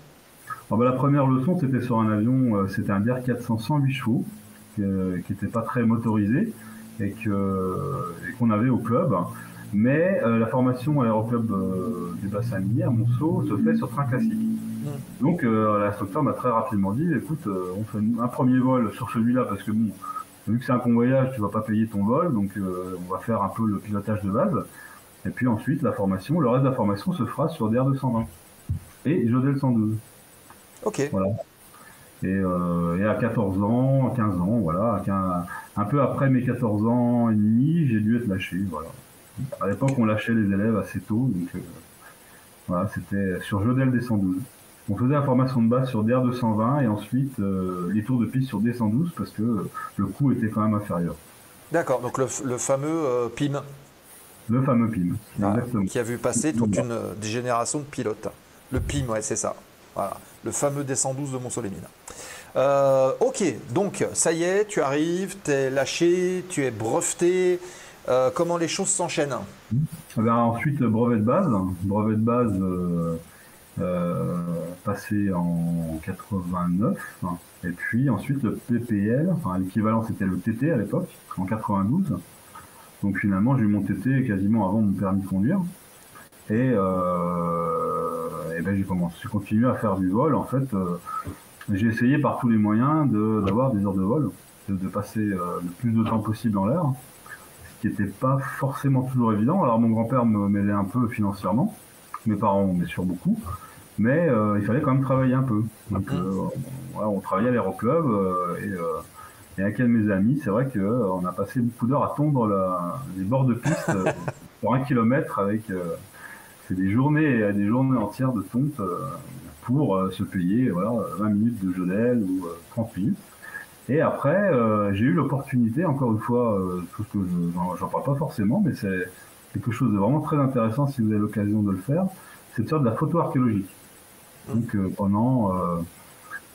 [SPEAKER 5] La première leçon, c'était sur un avion, c'était un DR400 108 chevaux, qui n'était pas très motorisé et qu'on avait au club. Mais la formation à l'aéroclub du bassin minier à Monceau se fait sur train classique. Donc l'instructeur m'a très rapidement dit, écoute, on fait un premier vol sur celui-là parce que bon, vu que c'est un convoyage, tu vas pas payer ton vol, donc on va faire un peu le pilotage de base. Et puis ensuite, le reste de la formation se fera sur DR220 et Jodel 112.
[SPEAKER 4] Ok.
[SPEAKER 5] Voilà. Et à 14 ans, 15 ans, voilà, un peu après mes 14 ans et demi, j'ai dû être lâché. Voilà. À l'époque, on lâchait les élèves assez tôt, donc voilà, c'était sur Jodel D112. On faisait la formation de base sur DR220 et ensuite les tours de piste sur D112 parce que le coût était quand même inférieur.
[SPEAKER 4] D'accord, donc le fameux PIM.
[SPEAKER 5] Le fameux PIM, exactement.
[SPEAKER 4] Qui a vu passer toute des générations de pilotes. Le PIM, ouais, c'est ça. Voilà, le fameux D112 de Montceau-les-Mines. Ok, donc ça y est, tu arrives, tu es lâché, tu es breveté. Comment les choses s'enchaînent?
[SPEAKER 5] Ensuite, brevet de base. Brevet de base passé en 89. Et puis ensuite le PPL, enfin l'équivalent c'était le TT à l'époque, en 92. Donc finalement j'ai eu mon TT quasiment avant mon permis de conduire. Et ben j'ai continué à faire du vol. En fait, j'ai essayé par tous les moyens d'avoir des heures de vol, de passer le plus de temps possible en l'air, ce qui n'était pas forcément toujours évident. Alors mon grand-père m'aidait un peu financièrement, mes parents bien sûr beaucoup, mais il fallait quand même travailler un peu. Donc voilà, on travaillait à l'aéroclub et avec un de mes amis, c'est vrai qu'on a passé beaucoup d'heures à tondre les bords de piste pour 1 kilomètre avec c'est des journées entières de tonte pour se payer voilà, 20 minutes de Jodel ou 30 minutes. Et après, j'ai eu l'opportunité, encore une fois, tout ce que j'en parle pas forcément, mais c'est quelque chose de vraiment très intéressant si vous avez l'occasion de le faire, c'est de faire de la photo archéologique. Donc pendant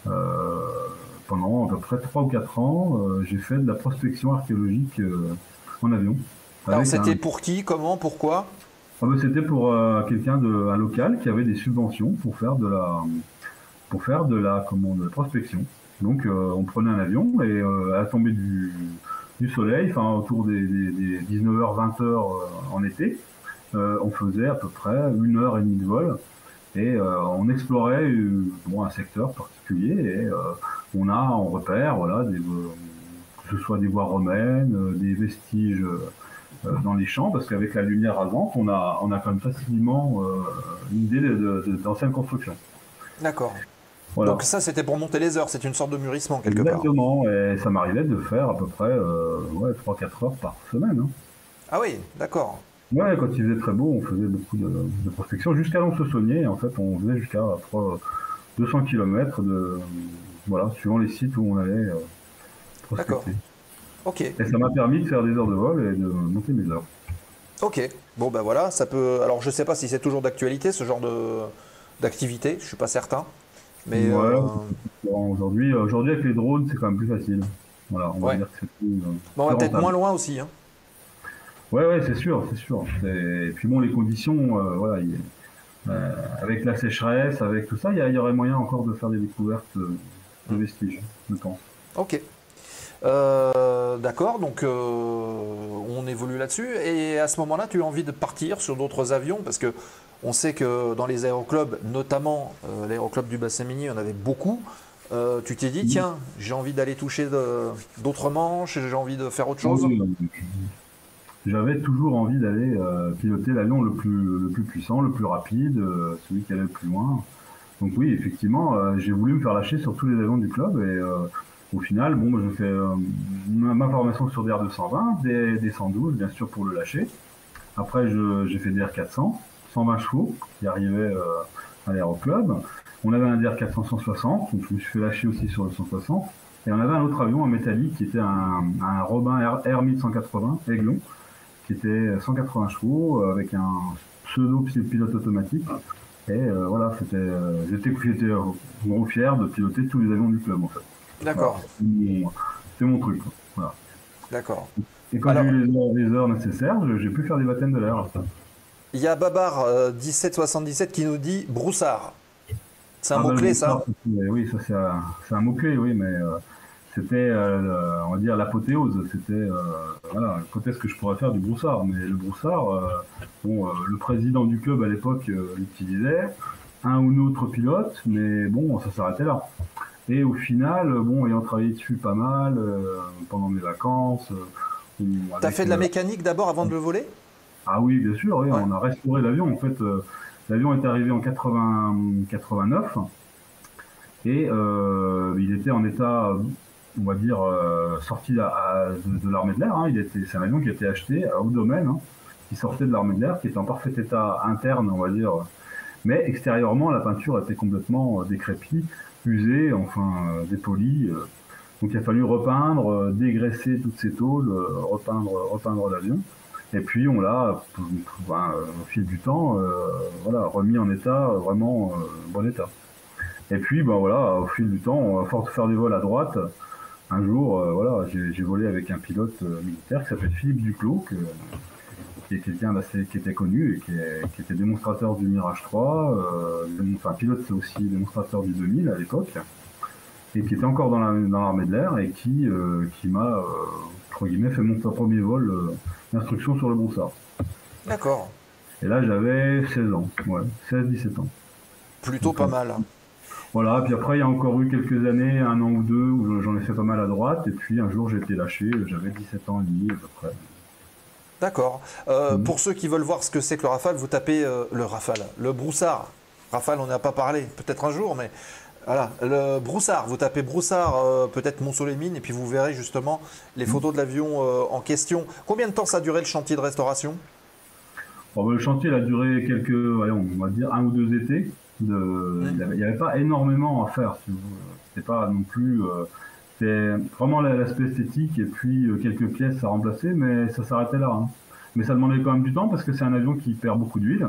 [SPEAKER 5] à peu près 3 ou 4 ans, j'ai fait de la prospection archéologique en avion.
[SPEAKER 4] Alors c'était pour qui, comment, pourquoi?
[SPEAKER 5] C'était pour un local qui avait des subventions pour faire de la prospection. Donc on prenait un avion et à la tombée du soleil, enfin autour des 19h, 20h en été, on faisait à peu près 1h30 de vol et on explorait un secteur particulier et on repère voilà, que ce soit des voies romaines, des vestiges dans les champs, parce qu'avec la lumière rasante, on a quand même facilement une idée d'anciennes constructions.
[SPEAKER 4] D'accord.
[SPEAKER 5] Voilà.
[SPEAKER 4] Donc ça, c'était pour monter les heures, c'est une sorte de mûrissement quelque part.
[SPEAKER 5] Exactement, et ça m'arrivait de faire à peu près 3-4 heures par semaine. Hein.
[SPEAKER 4] Ah oui, d'accord.
[SPEAKER 5] Ouais, quand il faisait très beau, on faisait beaucoup de prospection, jusqu'à Lons-le-Saunier, en fait, on faisait jusqu'à 200 km suivant les sites où on allait prospecter.
[SPEAKER 4] D'accord. Ok.
[SPEAKER 5] Et ça m'a permis de faire des heures de vol et de monter mes heures.
[SPEAKER 4] Ok. Bon ben voilà, ça peut. Alors je sais pas si c'est toujours d'actualité ce genre d'activité, je suis pas certain. Mais
[SPEAKER 5] aujourd'hui avec les drones, c'est quand même plus facile. Voilà, on va dire que c'est plus.
[SPEAKER 4] On va peut-être moins loin aussi. Hein.
[SPEAKER 5] Ouais, c'est sûr. Et puis bon, les conditions, avec la sécheresse, avec tout ça, il y aurait moyen encore de faire des découvertes de vestiges, je pense.
[SPEAKER 4] Ok. D'accord, donc on évolue là-dessus. Et à ce moment-là, tu as envie de partir sur d'autres avions parce que on sait que dans les aéroclubs, notamment l'aéroclub du bassin minier, il y en avait beaucoup. Tu t'es dit, tiens, j'ai envie d'aller toucher d'autres manches, j'ai envie de faire autre chose.
[SPEAKER 5] J'avais toujours envie d'aller piloter l'avion le plus puissant, le plus rapide, celui qui allait le plus loin. Donc oui, effectivement, j'ai voulu me faire lâcher sur tous les avions du club et au final, je fais ma formation sur des R220, des 112, bien sûr, pour le lâcher. Après, j'ai fait des R400, 120 chevaux, qui arrivaient à l'aéroclub. On avait un DR400 160, donc je me suis fait lâcher aussi sur le 160. Et on avait un autre avion, un métallique, qui était un Robin R1180 Aiglon, qui était 180 chevaux, avec un pseudo-pilote automatique. Et voilà, j'étais gros fier de piloter tous les avions du club, en fait.
[SPEAKER 4] D'accord.
[SPEAKER 5] Voilà, c'est mon truc. Voilà.
[SPEAKER 4] D'accord.
[SPEAKER 5] Et quand j'ai eu les heures nécessaires, j'ai pu faire des baptêmes de l'air.
[SPEAKER 4] Il y a Babar 1777 qui nous dit broussard. C'est un mot-clé, ça?
[SPEAKER 5] Oui, ça c'est un mot-clé, oui, mais c'était, on va dire, l'apothéose. C'était, peut-être ce que je pourrais faire du broussard. Mais le broussard, le président du club à l'époque l'utilisait, un ou autre pilote, mais bon, ça s'arrêtait là. Et au final, ayant travaillé dessus pas mal pendant mes vacances.
[SPEAKER 4] T'as fait de la mécanique d'abord avant de le voler?
[SPEAKER 5] Ah oui, bien sûr, oui, ouais. On a restauré l'avion. En fait, l'avion est arrivé en 89 et il était en état, on va dire, sorti de l'armée de l'air. Hein. C'est un avion qui a été acheté à haut domaine, qui sortait de l'armée de l'air, qui était en parfait état interne, on va dire. Mais extérieurement, la peinture était complètement décrépite, usée, dépolie. Donc il a fallu repeindre, dégraisser toutes ces tôles, repeindre l'avion. Et puis on l'a, au fil du temps, remis en état, vraiment bon état. Et puis au fil du temps, à force de faire des vols à droite, un jour, j'ai volé avec un pilote militaire qui s'appelle Philippe Duclos, qui est quelqu'un qui était connu et qui était démonstrateur du Mirage 3, pilote c'est aussi démonstrateur du 2000 à l'époque, et qui était encore dans l'armée de l'air et qui m'a, entre guillemets, fait mon premier vol d'instruction sur le broussard.
[SPEAKER 4] D'accord.
[SPEAKER 5] Et là j'avais 16 ans, 16-17 ans.
[SPEAKER 4] Plutôt pas mal.
[SPEAKER 5] Voilà, puis après il y a encore eu quelques années, 1 an ou 2, où j'en ai fait pas mal à droite, et puis un jour j'ai été lâché, j'avais 17 ans et demi à peu près.
[SPEAKER 4] D'accord. Pour ceux qui veulent voir ce que c'est que le Rafale, vous tapez le Rafale, le broussard. Rafale, on n'a pas parlé, peut-être un jour, mais voilà. Le Broussard, vous tapez Broussard, peut-être Mont-Soleil-Mines, et puis vous verrez justement les photos de l'avion en question. Combien de temps ça a duré le chantier de restauration?
[SPEAKER 5] Bon, le chantier il a duré quelques, allez, on va dire 1 ou 2 étés. Il n'y avait pas énormément à faire. Si c'était pas non plus. C'était vraiment l'aspect esthétique et puis quelques pièces à remplacer, mais ça s'arrêtait là. Hein. Mais ça demandait quand même du temps parce que c'est un avion qui perd beaucoup d'huile.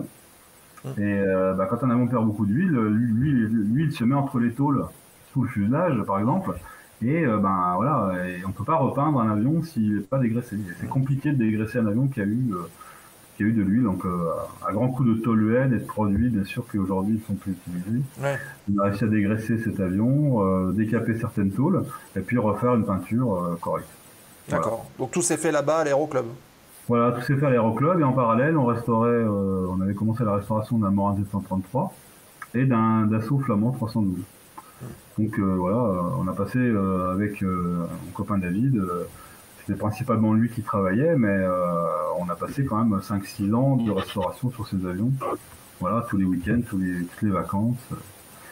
[SPEAKER 5] Et quand un avion perd beaucoup d'huile, lui, il se met entre les tôles sous le fuselage, par exemple. Et voilà, et on peut pas repeindre un avion s'il n'est pas dégraissé. C'est compliqué de dégraisser un avion qui a eu de l'huile, donc à grand coup de toluène et de produits, bien sûr qu'aujourd'hui ils sont plus utilisés. Ouais. On a réussi à dégraisser cet avion, décaper certaines tôles, et puis refaire une peinture correcte.
[SPEAKER 4] D'accord. Voilà. Donc tout s'est fait là-bas à l'aéroclub.
[SPEAKER 5] Voilà, tout s'est fait à l'aéroclub, et en parallèle, on avait commencé la restauration d'un Morin 733 et d'un Dassault Flamand 312. Donc voilà, on a passé avec mon copain David. C'était principalement lui qui travaillait, mais on a passé quand même 5-6 ans de restauration sur ces avions. Voilà, tous les week-ends, toutes les vacances.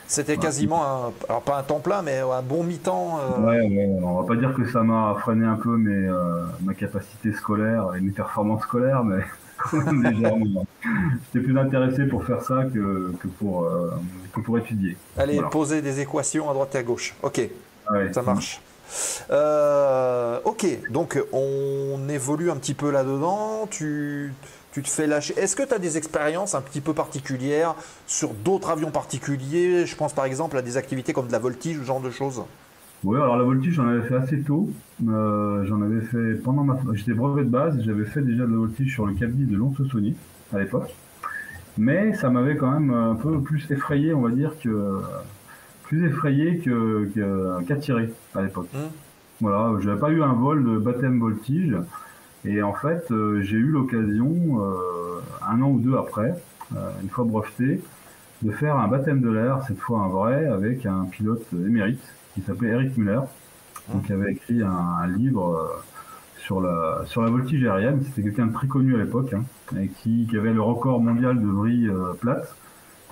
[SPEAKER 4] C'était quasiment, alors pas un temps plein, mais un bon mi-temps.
[SPEAKER 5] Ouais, on va pas dire que ça m'a freiné un peu ma capacité scolaire et mes performances scolaires, mais légèrement. J'étais plus intéressé pour faire ça que pour étudier.
[SPEAKER 4] Allez, voilà. Poser des équations à droite et à gauche. Ok, ouais, ça marche. Ok, donc on évolue un petit peu là-dedans, tu te fais lâcher. Est-ce que tu as des expériences un petit peu particulières sur d'autres avions particuliers? Je pense par exemple à des activités comme de la voltige ou ce genre de choses.
[SPEAKER 5] Oui, alors la voltige, j'en avais fait assez tôt. J'en avais fait pendant j'étais brevet de base, j'avais fait déjà de la voltige sur le cabine de Lons-Saunier à l'époque. Mais ça m'avait quand même un peu plus effrayé, on va dire, qu'attiré à l'époque. Voilà, je n'avais pas eu un vol de baptême voltige, et en fait, j'ai eu l'occasion, 1 an ou 2 après, une fois breveté, de faire un baptême de l'air, cette fois un vrai, avec un pilote émérite qui s'appelait Eric Muller, donc qui avait écrit un livre sur la voltige aérienne. C'était quelqu'un de très connu à l'époque, hein, et qui avait le record mondial de vrille plate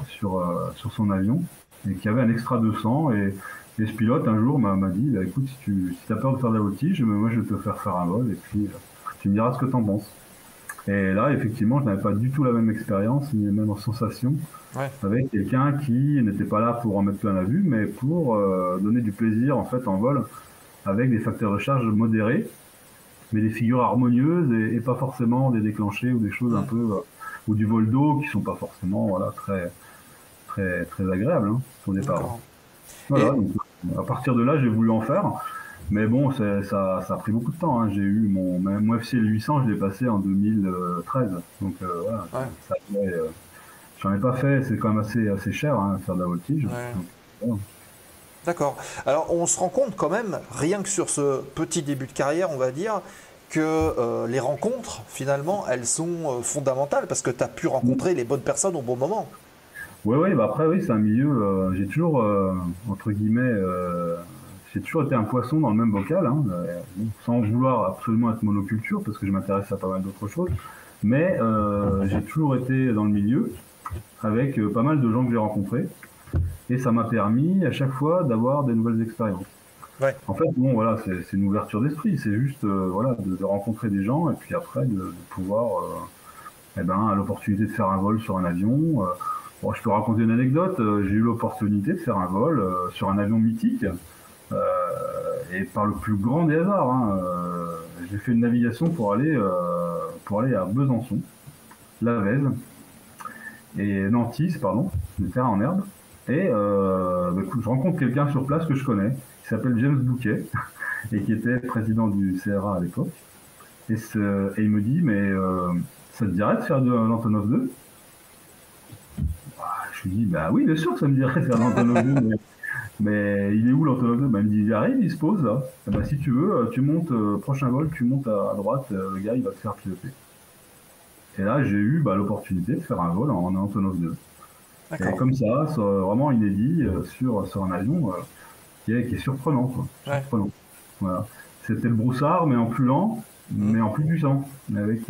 [SPEAKER 5] sur son avion, et qui avait un extra 200, et ce pilote un jour m'a dit écoute, si tu as peur de faire de la voltige, moi je vais te faire un vol, et puis tu me diras ce que tu en penses. Et là effectivement je n'avais pas du tout la même expérience ni la même sensation, ouais, avec quelqu'un qui n'était pas là pour en mettre plein la vue, mais pour donner du plaisir en fait en vol, avec des facteurs de charge modérés, mais des figures harmonieuses, et pas forcément des déclenchés ou des choses un peu ou du vol d'eau qui sont pas forcément très agréable, hein, au départ. Voilà, donc, à partir de là, j'ai voulu en faire, mais bon, ça a pris beaucoup de temps. Hein. J'ai eu mon FCL 800, je l'ai passé en 2013, donc voilà, ouais. J'en ai pas fait, c'est quand même assez cher, hein, faire de la voltige. Ouais. Donc, voilà.
[SPEAKER 4] D'accord. Alors, on se rend compte quand même, rien que sur ce petit début de carrière, on va dire, que les rencontres, finalement, elles sont fondamentales, parce que tu as pu rencontrer les bonnes personnes au bon moment.
[SPEAKER 5] Oui, après, oui, c'est un milieu, j'ai toujours, entre guillemets, j'ai toujours été un poisson dans le même bocal, hein, sans vouloir absolument être monoculture, parce que je m'intéresse à pas mal d'autres choses, mais j'ai toujours été dans le milieu, avec pas mal de gens que j'ai rencontrés, et ça m'a permis à chaque fois d'avoir des nouvelles expériences. Ouais. En fait, bon, voilà, c'est une ouverture d'esprit, c'est juste voilà, de rencontrer des gens, et puis après de pouvoir, à l'opportunité de faire un vol sur un avion. Bon, je peux raconter une anecdote. J'ai eu l'opportunité de faire un vol sur un avion mythique, et par le plus grand des hasards, hein, j'ai fait une navigation pour aller à Besançon, Lavez et Nantis, pardon, des terrains en herbe. Et je rencontre quelqu'un sur place que je connais, qui s'appelle James Bouquet, et qui était président du CRA à l'époque. Et il me dit, mais ça te dirait de faire de l'Antonov 2 ? Je lui dis, bah oui, bien sûr que ça me dirait de faire l'Antonov 2, mais il est où l'Antonov 2 ? Il me dit, il arrive, il se pose là. Et si tu veux, tu montes, prochain vol, tu montes à droite, le gars il va te faire piloter. Et là, j'ai eu l'opportunité de faire un vol en Antonov 2. Et comme ça, vraiment inédit sur un avion qui est surprenant, quoi. Ouais. Surprenant. Voilà. C'était le Broussard, mais en plus lent, mais en plus puissant, avec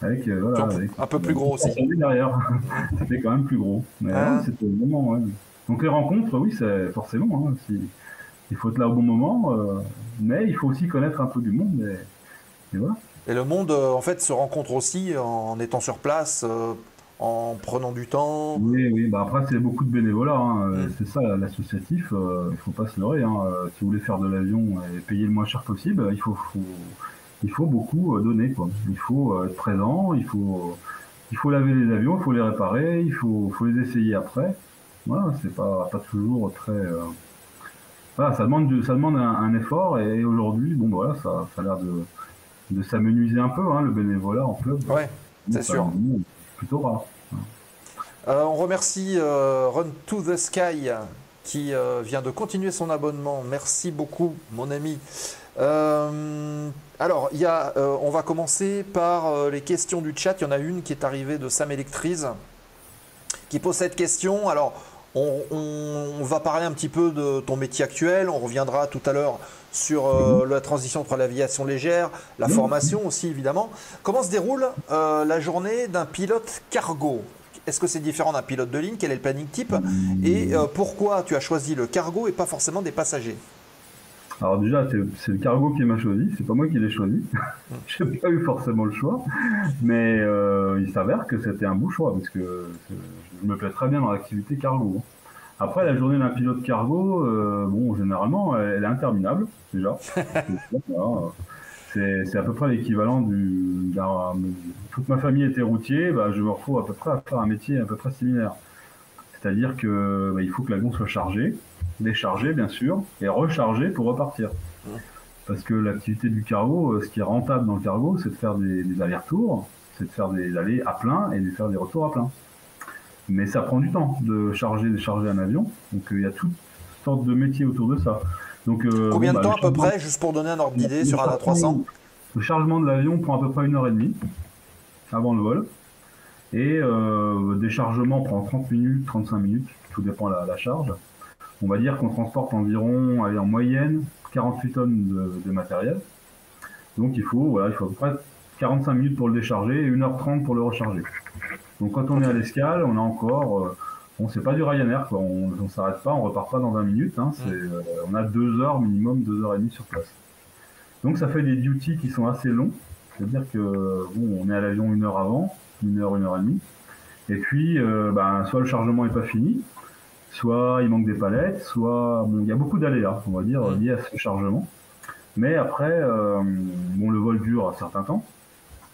[SPEAKER 5] avec, voilà, avec
[SPEAKER 4] un peu plus gros aussi.
[SPEAKER 5] Derrière, c'était quand même plus gros. Mais ouais, c'était vraiment, ouais. Donc les rencontres, oui, c'est forcément, hein, il faut être là au bon moment, mais il faut aussi connaître un peu du monde. Et voilà.
[SPEAKER 4] Et le monde, en fait, se rencontre aussi en étant sur place, en prenant du temps.
[SPEAKER 5] Oui, oui. Bah après, c'est beaucoup de bénévolat. Hein. C'est ça, l'associatif. Il faut pas se leurrer. Hein. Si vous voulez faire de l'avion et payer le moins cher possible, il faut beaucoup donner, quoi. Il faut être présent. Il faut laver les avions. Il faut les réparer. Il faut les essayer après. Voilà, c'est pas toujours très. Voilà, ça demande un effort. Et aujourd'hui, bon, voilà, ça a l'air de s'amenuiser un peu, hein, le bénévolat en club.
[SPEAKER 4] Ouais, c'est sûr.
[SPEAKER 5] Plutôt rare.
[SPEAKER 4] On remercie Run to the Sky qui vient de continuer son abonnement. Merci beaucoup, mon ami. Alors, on va commencer par les questions du chat. Il y en a une qui est arrivée de Sam Electriz qui pose cette question. Alors, on va parler un petit peu de ton métier actuel. On reviendra tout à l'heure sur la transition entre l'aviation légère, la formation aussi évidemment. Comment se déroule la journée d'un pilote cargo? Est-ce que c'est différent d'un pilote de ligne? Quel est le planning type? Et pourquoi tu as choisi le cargo et pas forcément des passagers?
[SPEAKER 5] Alors déjà, c'est le cargo qui m'a choisi, c'est pas moi qui l'ai choisi. J'ai pas eu forcément le choix, mais il s'avère que c'était un bon choix parce que je me plais très bien dans l'activité cargo. Après, la journée d'un pilote cargo, bon, généralement, elle est interminable, déjà. C'est à peu près l'équivalent toute ma famille était routier, bah, je me retrouve à peu près à faire un métier à peu près similaire. C'est-à-dire que bah, il faut que l'avion soit chargé, déchargé bien sûr, et rechargé pour repartir. Parce que l'activité du cargo, ce qui est rentable dans le cargo, c'est de faire des allers-retours, c'est de faire des allées à plein et de faire des retours à plein. Mais ça prend du temps de charger, décharger un avion. Donc il y a toutes sortes de métiers autour de ça. Donc,
[SPEAKER 4] combien de temps à peu près, juste pour donner un ordre d'idée sur un A300?
[SPEAKER 5] Le chargement de l'avion prend à peu près 1h30 avant le vol. Et déchargement prend 30 minutes, 35 minutes, tout dépend de la charge. On va dire qu'on transporte environ, en moyenne, 48 tonnes de matériel. Donc il faut à peu près 45 minutes pour le décharger et 1h30 pour le recharger. Donc quand on est à l'escale, on a encore... bon, c'est pas du Ryanair, quoi. On s'arrête pas, on repart pas dans 20 minutes. Hein. On a 2 heures minimum, 2h30 sur place. Donc ça fait des duties qui sont assez longs. C'est-à-dire que bon, on est à l'avion 1 heure avant, 1 heure, 1h30. Et puis, soit le chargement est pas fini, soit il manque des palettes, soit... Bon, il y a beaucoup d'aléas, on va dire, liés à ce chargement. Mais après, bon, le vol dure un certain temps.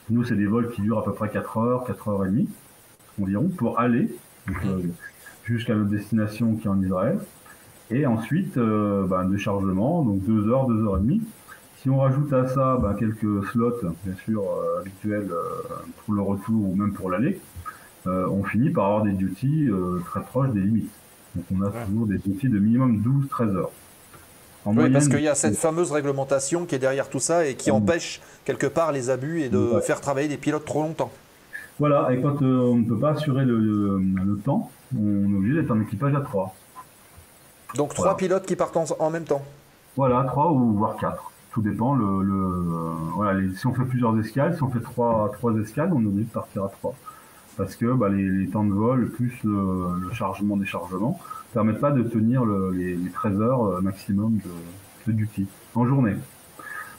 [SPEAKER 5] Nous, c'est des vols qui durent à peu près 4 heures, 4h30 environ, pour aller jusqu'à notre destination qui est en Israël. Et ensuite, déchargement, donc 2 heures, 2h30. Si on rajoute à ça quelques slots, bien sûr, habituels pour le retour ou même pour l'aller, on finit par avoir des duties très proches des limites. Donc on a toujours des duties de minimum 12-13 heures.
[SPEAKER 4] Oui, parce qu'il y a cette fameuse réglementation qui est derrière tout ça et qui empêche quelque part les abus et de faire travailler des pilotes trop longtemps.
[SPEAKER 5] Voilà, et quand on ne peut pas assurer le temps, on est obligé d'être en équipage à 3.
[SPEAKER 4] Donc 3 pilotes qui partent en même temps? Voilà,
[SPEAKER 5] 3 ou voire 4. Tout dépend. Si on fait plusieurs escales, si on fait 3 escales, on est obligé de partir à 3. Parce que les temps de vol, plus le chargement, déchargement, ne permettent pas de tenir les 13 heures maximum de duty en journée.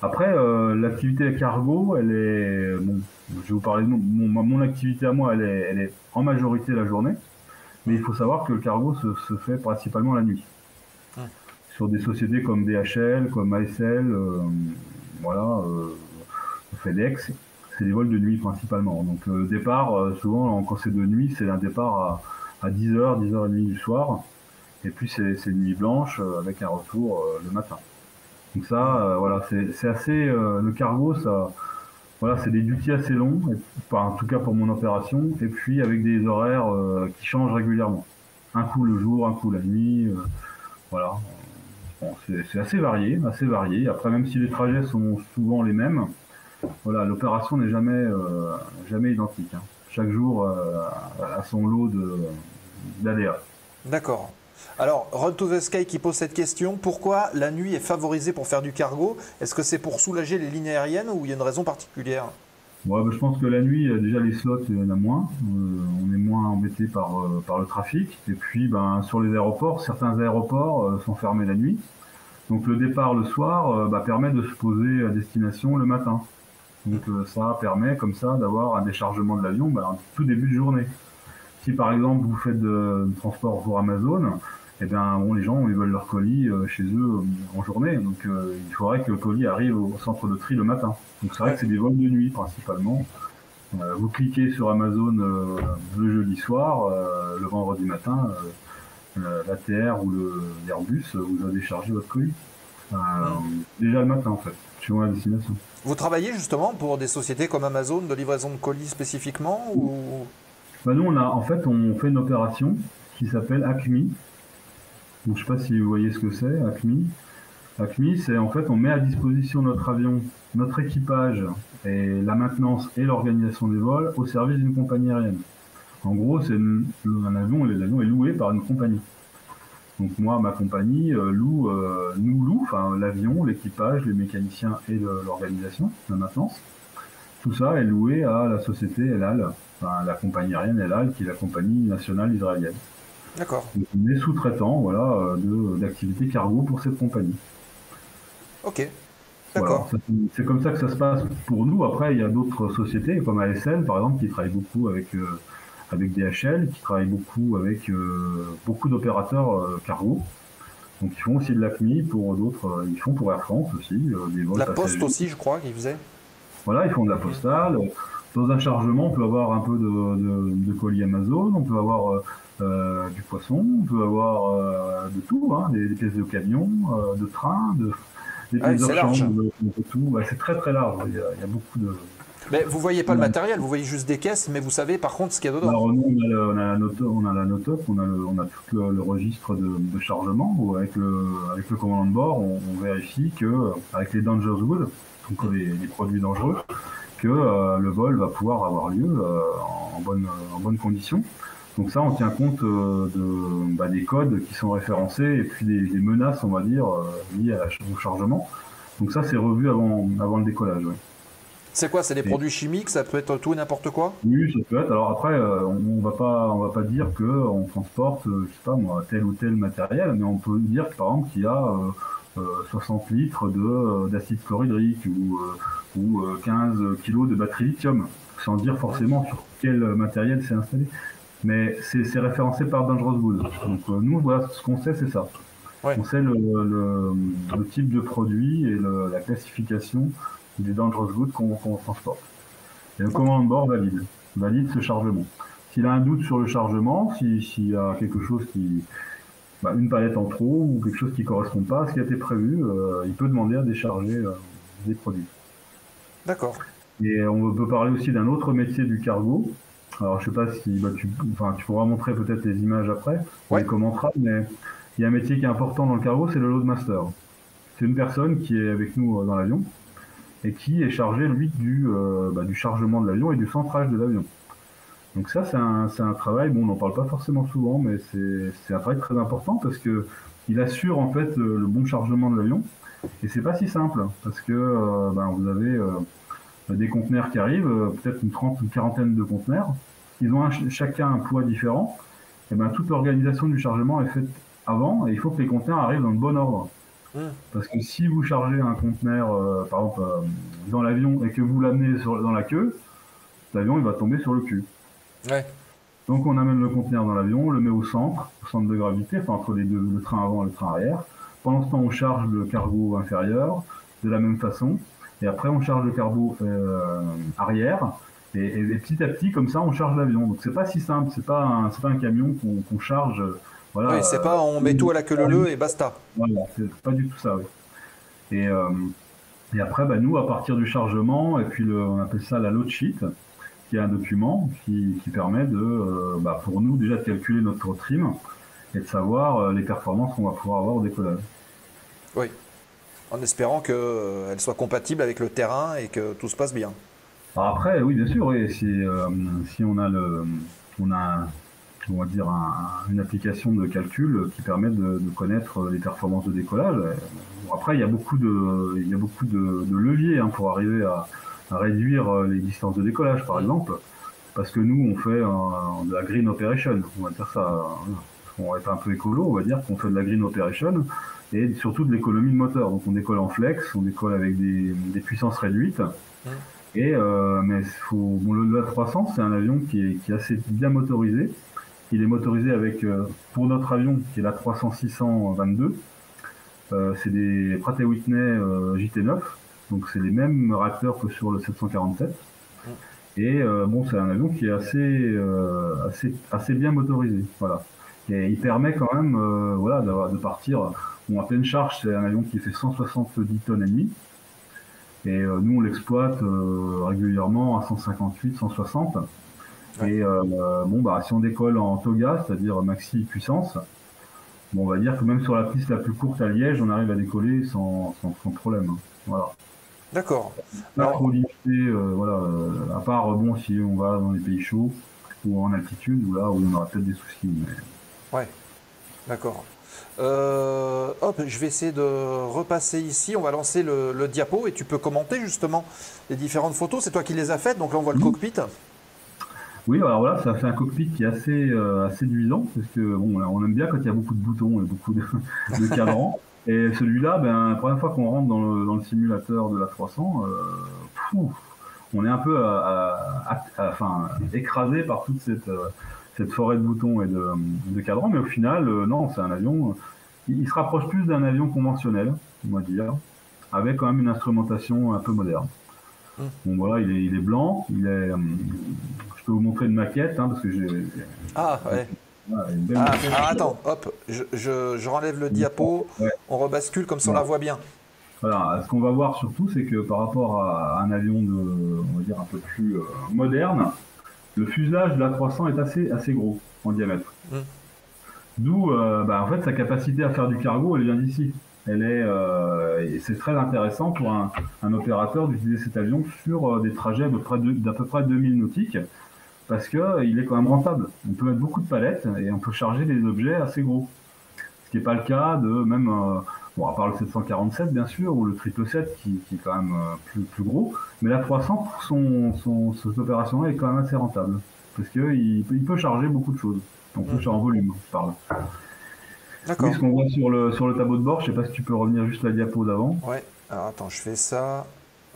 [SPEAKER 5] Après, l'activité cargo, elle est... Bon, je vais vous parler de mon activité à moi, elle est en majorité la journée. Mais il faut savoir que le cargo se fait principalement la nuit. Sur des sociétés comme DHL, comme ASL, FedEx, c'est des vols de nuit principalement. Donc le départ, souvent quand c'est de nuit, c'est un départ à 10h, 10h30 du soir. Et puis c'est une nuit blanche avec un retour le matin. Donc ça, c'est assez... le cargo, c'est des duties assez longs, en tout cas pour mon opération, et puis avec des horaires qui changent régulièrement. Un coup le jour, un coup la nuit, voilà. Bon, c'est assez varié. Après, même si les trajets sont souvent les mêmes, voilà, l'opération n'est jamais identique. Hein. Chaque jour a son lot d'aléas.
[SPEAKER 4] D'accord. Alors, Run to the Sky qui pose cette question, pourquoi la nuit est favorisée pour faire du cargo? Est-ce que c'est pour soulager les lignes aériennes ou il y a une raison particulière?
[SPEAKER 5] Ouais, je pense que la nuit, déjà les slots, il y en a moins. On est moins embêté par le trafic. Et puis, sur les aéroports, certains aéroports sont fermés la nuit. Donc le départ le soir permet de se poser à destination le matin. Donc ça permet comme ça d'avoir un déchargement de l'avion en tout début de journée. Si par exemple vous faites du transport pour Amazon, eh bien les gens ils veulent leur colis chez eux en journée. Donc il faudrait que le colis arrive au centre de tri le matin. Donc c'est vrai que c'est des vols de nuit principalement. Vous cliquez sur Amazon le jeudi soir, le vendredi matin, l'ATR ou l'Airbus vous a déchargé votre colis. Déjà le matin en fait, suivant la destination.
[SPEAKER 4] Vous travaillez justement pour des sociétés comme Amazon de livraison de colis spécifiquement ou...
[SPEAKER 5] Nous on fait une opération qui s'appelle ACMI. Donc, je ne sais pas si vous voyez ce que c'est, ACMI. ACMI, c'est en fait on met à disposition notre avion, notre équipage et la maintenance et l'organisation des vols au service d'une compagnie aérienne. En gros, c'est l'avion est loué par une compagnie. Donc moi, ma compagnie nous loue l'avion, l'équipage, les mécaniciens et l'organisation, la maintenance. Tout ça est loué à la société El Al, la compagnie aérienne El Al, qui est la compagnie nationale israélienne.
[SPEAKER 4] D'accord.
[SPEAKER 5] Donc, on est sous-traitant d'activités cargo pour cette compagnie.
[SPEAKER 4] Ok, d'accord.
[SPEAKER 5] Voilà, c'est comme ça que ça se passe pour nous. Après, il y a d'autres sociétés comme ASL, par exemple, qui travaillent beaucoup avec DHL, qui travaillent beaucoup avec beaucoup d'opérateurs cargo. Donc ils font aussi de l'ACMI pour d'autres, ils font pour Air France aussi, des vols
[SPEAKER 4] La
[SPEAKER 5] passagers.
[SPEAKER 4] Poste aussi, je crois, qu'ils faisaient.
[SPEAKER 5] Voilà, ils font de la postale. Dans un chargement, on peut avoir un peu de colis Amazon, on peut avoir du poisson, on peut avoir de tout, des pièces de camion, de train, des pièces de rechange, de tout. Ouais, c'est très très large, il y a beaucoup de...
[SPEAKER 4] Mais vous voyez pas le matériel, vous voyez juste des caisses, mais vous savez par contre ce qu'il y a dedans.
[SPEAKER 5] Alors nous, on a la NOTOP, on a tout le registre de chargement, où avec le commandant de bord, on vérifie que avec les dangerous goods, donc les produits dangereux, que le vol va pouvoir avoir lieu en bonnes conditions. Donc ça, on tient compte des codes qui sont référencés et puis des menaces, on va dire, liées au chargement. Donc ça, c'est revu avant le décollage. Ouais.
[SPEAKER 4] C'est quoi? C'est des produits chimiques? Ça peut être tout et n'importe quoi?
[SPEAKER 5] Oui, ça peut être. Alors après, on va pas dire qu'on transporte, je sais pas moi, tel ou tel matériel, mais on peut dire que, par exemple qu'il y a 60 litres d'acide chlorhydrique ou 15 kilos de batterie lithium, sans dire forcément sur quel matériel c'est installé. Mais c'est référencé par Dangerous Goods. Donc nous, voilà, ce qu'on sait, c'est ça. Ouais. On sait le type de produit et la classification des Dangerous Goods qu'on transporte. Et le commandant de bord valide ce chargement. S'il a un doute sur le chargement, s'il y a quelque chose une palette en trop ou quelque chose qui ne correspond pas à ce qui a été prévu, il peut demander à décharger des produits.
[SPEAKER 4] D'accord.
[SPEAKER 5] Et on peut parler aussi d'un autre métier du cargo. Alors je ne sais pas si tu pourras montrer peut-être les images après, on les commentera, mais il y a un métier qui est important dans le cargo, c'est le loadmaster. C'est une personne qui est avec nous dans l'avion et qui est chargé, lui, du chargement de l'avion et du centrage de l'avion. Donc ça, c'est un travail, on n'en parle pas forcément souvent, mais c'est un travail très important parce qu'il assure en fait le bon chargement de l'avion. Et c'est pas si simple, parce que vous avez des conteneurs qui arrivent, peut-être une quarantaine de conteneurs. Ils ont chacun un poids différent. Et toute l'organisation du chargement est faite avant, et il faut que les conteneurs arrivent dans le bon ordre. Parce que si vous chargez un conteneur, par exemple, dans l'avion, et que vous l'amenez dans la queue, l'avion il va tomber sur le cul.
[SPEAKER 4] Ouais.
[SPEAKER 5] Donc on amène le conteneur dans l'avion, on le met au centre de gravité, entre les deux, le train avant et le train arrière. Pendant ce temps, on charge le cargo inférieur de la même façon, et après on charge le cargo arrière, et petit à petit, comme ça, on charge l'avion. Donc c'est pas si simple, c'est pas un camion qu'on charge. Voilà,
[SPEAKER 4] oui, c'est pas on met tout à la queue leu et basta.
[SPEAKER 5] Voilà, c'est pas du tout ça. Oui. Et après, nous, à partir du chargement, et puis on appelle ça la load sheet, qui est un document qui permet pour nous déjà de calculer notre trim et de savoir les performances qu'on va pouvoir avoir au décollage.
[SPEAKER 4] Oui, en espérant qu'elle soit compatible avec le terrain et que tout se passe bien.
[SPEAKER 5] Alors après, oui, bien sûr, oui, si on a on va dire une application de calcul qui permet de connaître les performances de décollage. Après, il y a beaucoup de leviers pour arriver réduire les distances de décollage, par exemple, parce que nous, on fait de la green operation, on va dire ça, on va être un peu écolo, on va dire qu'on fait de la green operation, et surtout de l'économie de moteur. Donc on décolle en flex, on décolle avec des puissances réduites, et mais bon, le A300, c'est un avion qui est assez bien motorisé. Il est motorisé avec, pour notre avion, qui est l'A300-622, c'est des Pratt & Whitney JT9, donc c'est les mêmes réacteurs que sur le 747. Et bon, c'est un avion qui est assez bien motorisé, voilà. Et il permet quand même, voilà, de partir. Bon, à pleine charge, c'est un avion qui fait 170 tonnes et demie. Et nous, on l'exploite régulièrement à 158, 160. Et bon, bah, si on décolle en TOGA, c'est-à-dire maxi puissance, bon, on va dire que même sur la piste la plus courte à Liège, on arrive à décoller sans problème. Hein. Voilà.
[SPEAKER 4] D'accord.
[SPEAKER 5] Pas trop limité, voilà, à part bon, si on va dans les pays chauds ou en altitude, où là où on aura peut-être des soucis. Mais...
[SPEAKER 4] Ouais, d'accord. Hop, je vais essayer de repasser ici. On va lancer le diapo et tu peux commenter justement les différentes photos. C'est toi qui les as faites, donc là on voit le cockpit.
[SPEAKER 5] Oui, alors voilà, ça fait un cockpit qui est assez séduisant, parce que bon, on aime bien quand il y a beaucoup de boutons et beaucoup de cadrans. Et celui-là, ben, la première fois qu'on rentre dans le simulateur de l'A300, on est un peu enfin, écrasé par toute cette forêt de boutons et de cadrans, mais au final, non, c'est un avion, il se rapproche plus d'un avion conventionnel, on va dire, avec quand même une instrumentation un peu moderne. Bon voilà, il est blanc, je peux vous montrer une maquette, hein, parce que j'ai...
[SPEAKER 4] Ah, ouais. Alors attends, hop, je renlève le diapo, on rebascule comme ça on la voit bien.
[SPEAKER 5] Voilà, ce qu'on va voir surtout, c'est que par rapport à un avion on va dire un peu plus moderne, le fuselage de l'A300 est assez gros en diamètre. D'où, en fait, sa capacité à faire du cargo, elle vient d'ici. Et c'est très intéressant pour un opérateur d'utiliser cet avion sur des trajets d'à peu près 2000 nautiques. Parce qu'il est quand même rentable. On peut mettre beaucoup de palettes et on peut charger des objets assez gros. Ce qui n'est pas le cas de même, bon, à part le 747 bien sûr, ou le 777 qui est quand même plus gros, mais la 300 pour cette opération-là est quand même assez rentable. Parce qu'il peut charger beaucoup de choses. On peut charger en volume, je parle.
[SPEAKER 4] D'accord.
[SPEAKER 5] Oui, ce qu'on voit sur le tableau de bord, je ne sais pas si tu peux revenir juste la diapo d'avant.
[SPEAKER 4] Ouais, alors attends, je fais ça,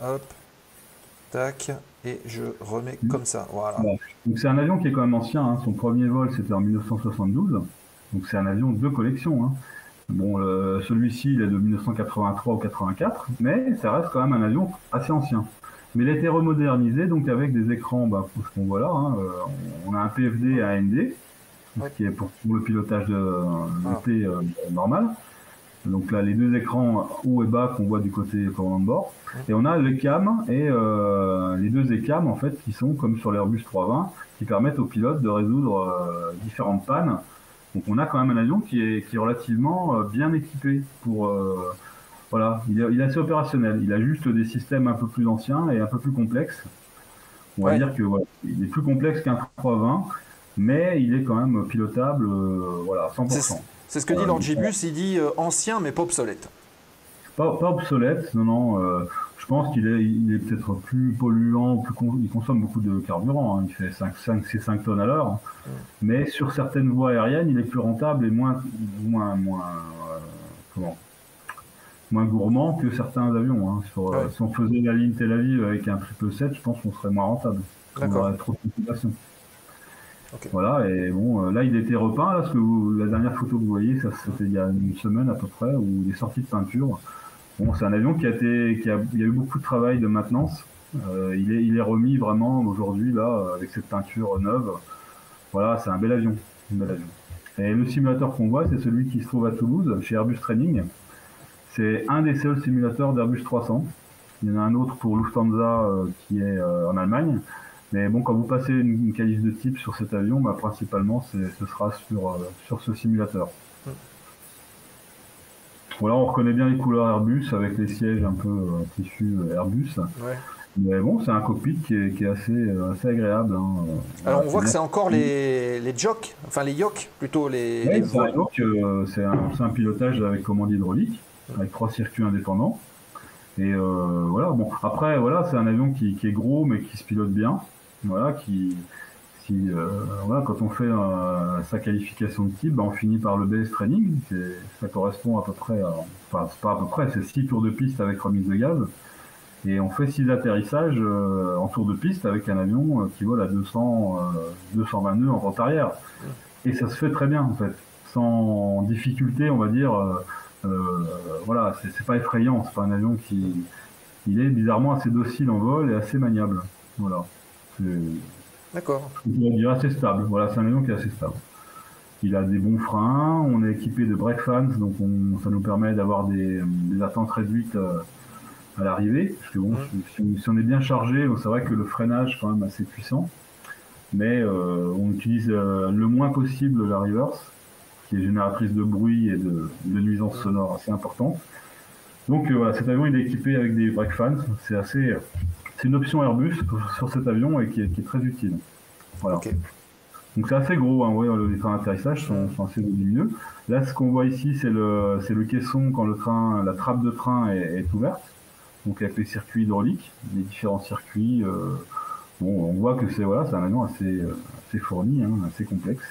[SPEAKER 4] hop, tac. Et je remets comme ça, voilà.
[SPEAKER 5] Bon. Donc c'est un avion qui est quand même ancien, hein. Son premier vol c'était en 1972, donc c'est un avion de collection. Hein. Bon, celui-ci il est de 1983 ou 84, mais ça reste quand même un avion assez ancien. Mais il a été remodernisé donc avec des écrans, ce qu'on voit là, hein. On a un PFD et un AND, qui est pour le pilotage de T normal. Donc là, les deux écrans haut et bas qu'on voit du côté commandant de bord. Et on a les cams et les deux ECAM en fait qui sont comme sur l'Airbus 320 qui permettent aux pilotes de résoudre différentes pannes. Donc on a quand même un avion qui est relativement bien équipé pour voilà, il est assez opérationnel. Il a juste des systèmes un peu plus anciens et un peu plus complexes. On va dire que voilà, il est plus complexe qu'un 320, mais il est quand même pilotable voilà, 100%.
[SPEAKER 4] C'est ce que dit Longibus, il dit ancien mais pas obsolète.
[SPEAKER 5] Pas obsolète, non. Je pense qu'il est peut-être plus polluant, il consomme beaucoup de carburant, hein, il fait 5 tonnes à l'heure. Mais sur certaines voies aériennes, il est plus rentable et moins gourmand que certains avions. Hein. Si on faisait la ligne Tel Aviv avec un 777, je pense qu'on serait moins rentable. On aurait trop de population. Okay. Voilà, et bon, là il était repeint, là, parce que la dernière photo que vous voyez, ça c'était il y a une semaine à peu près, où il est sorti de peinture. Bon, c'est un avion il y a eu beaucoup de travail de maintenance. Il est remis vraiment aujourd'hui, là, avec cette peinture neuve. Voilà, c'est un bel avion. Et le simulateur qu'on voit, c'est celui qui se trouve à Toulouse, chez Airbus Training. C'est un des seuls simulateurs d'Airbus 300. Il y en a un autre pour Lufthansa qui est en Allemagne. Mais bon, quand vous passez une qualif de type sur cet avion, principalement, ce sera sur ce simulateur. Voilà, on reconnaît bien les couleurs Airbus avec les sièges un peu tissu Airbus. Ouais. Mais bon, c'est un cockpit qui est assez agréable. Hein.
[SPEAKER 4] Alors on voit que c'est encore les jocks, enfin les yoks plutôt. Les
[SPEAKER 5] c'est un yoke, c'est un pilotage avec commande hydraulique, avec 3 circuits indépendants. Et voilà, bon, après, voilà, c'est un avion qui est gros, mais qui se pilote bien. Voilà, voilà, quand on fait sa qualification de type, on finit par le base training. Ça correspond à peu près, enfin, c'est pas à peu près, c'est 6 tours de piste avec remise de gaz. Et on fait 6 atterrissages en tour de piste avec un avion qui vole à 220 nœuds en vente arrière. Et ça se fait très bien, en fait, sans difficulté, on va dire. Voilà, c'est pas effrayant, c'est pas un avion il est bizarrement assez docile en vol et assez maniable. Voilà.
[SPEAKER 4] D'accord.
[SPEAKER 5] On va dire assez stable. Voilà, c'est un avion qui est assez stable. Il a des bons freins, on est équipé de brake fans, donc ça nous permet d'avoir des attentes réduites à l'arrivée. Parce que bon, si on est bien chargé, c'est vrai que le freinage est quand même assez puissant. Mais on utilise le moins possible la reverse, qui est génératrice de bruit et de nuisances sonores assez importantes. Donc voilà, cet avion il est équipé avec des brake fans. C'est une option Airbus sur cet avion et qui est très utile. Voilà.
[SPEAKER 4] Okay.
[SPEAKER 5] Donc c'est assez gros, hein, ouais, les trains d'atterrissage sont assez volumineux. Là, ce qu'on voit ici, c'est le caisson quand la trappe de train est ouverte, donc avec les circuits hydrauliques, les différents circuits. Bon, on voit que c'est un avion assez fourni, hein, assez complexe.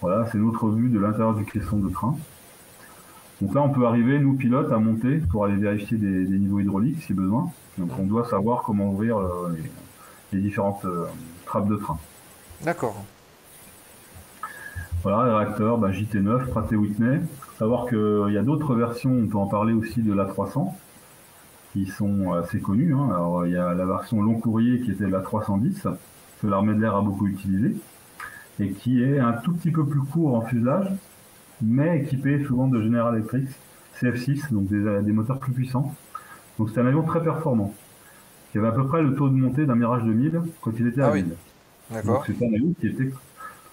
[SPEAKER 5] Voilà, c'est notre vue de l'intérieur du caisson de train. Donc là, on peut arriver, nous pilotes, à monter pour aller vérifier des niveaux hydrauliques si besoin. Donc on doit savoir comment ouvrir les différentes trappes de train.
[SPEAKER 4] D'accord.
[SPEAKER 5] Voilà, les réacteurs, JT9, Pratt & Whitney. Savoir qu'il y a d'autres versions, on peut en parler aussi de l'A300, qui sont assez connues. Hein. Alors il y a la version long courrier qui était l'A310, que l'armée de l'air a beaucoup utilisée, et qui est un tout petit peu plus court en fuselage, mais équipé souvent de General Electric CF6, donc des moteurs plus puissants. Donc c'est un avion très performant, qui avait à peu près le taux de montée d'un Mirage 2000 quand il était à vide.
[SPEAKER 4] D'accord.
[SPEAKER 5] Donc c'est un avion qui était...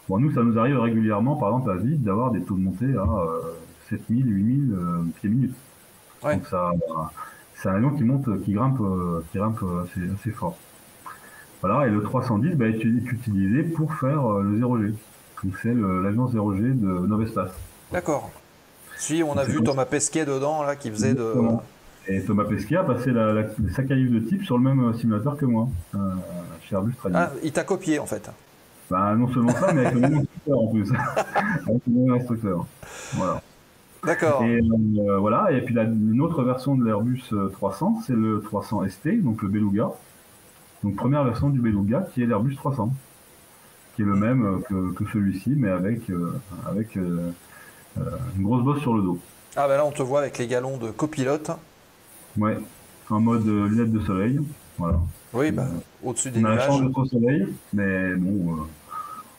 [SPEAKER 5] Bon, nous, ça nous arrive régulièrement, par exemple, à vide, d'avoir des taux de montée à 7000, 8000 pieds minutes.
[SPEAKER 4] Ouais.
[SPEAKER 5] Donc c'est un avion qui grimpe assez fort. Voilà, et le 310 est utilisé pour faire le 0G. Donc c'est l'avion 0G de Novespace.
[SPEAKER 4] D'accord. Si, on a vu Thomas Pesquet dedans, là, qui faisait de...
[SPEAKER 5] Et Thomas Pesquet a passé sa qualif de type sur le même simulateur que moi, chez Airbus Trading.
[SPEAKER 4] Ah, il t'a copié, en fait.
[SPEAKER 5] Non seulement ça, mais avec le même instructeur en plus. Avec le même instructeur. Voilà.
[SPEAKER 4] D'accord.
[SPEAKER 5] Et voilà, et puis une autre version de l'Airbus 300, c'est le 300 ST, donc le Beluga. Donc première version du Beluga, qui est l'Airbus 300, qui est le même que celui-ci, mais avec une grosse bosse sur le dos. Ah
[SPEAKER 4] là, on te voit avec les galons de copilote.
[SPEAKER 5] Ouais, en mode lunettes de soleil, voilà.
[SPEAKER 4] Oui, au-dessus des
[SPEAKER 5] nuages. On a la chance d'être au soleil, mais bon,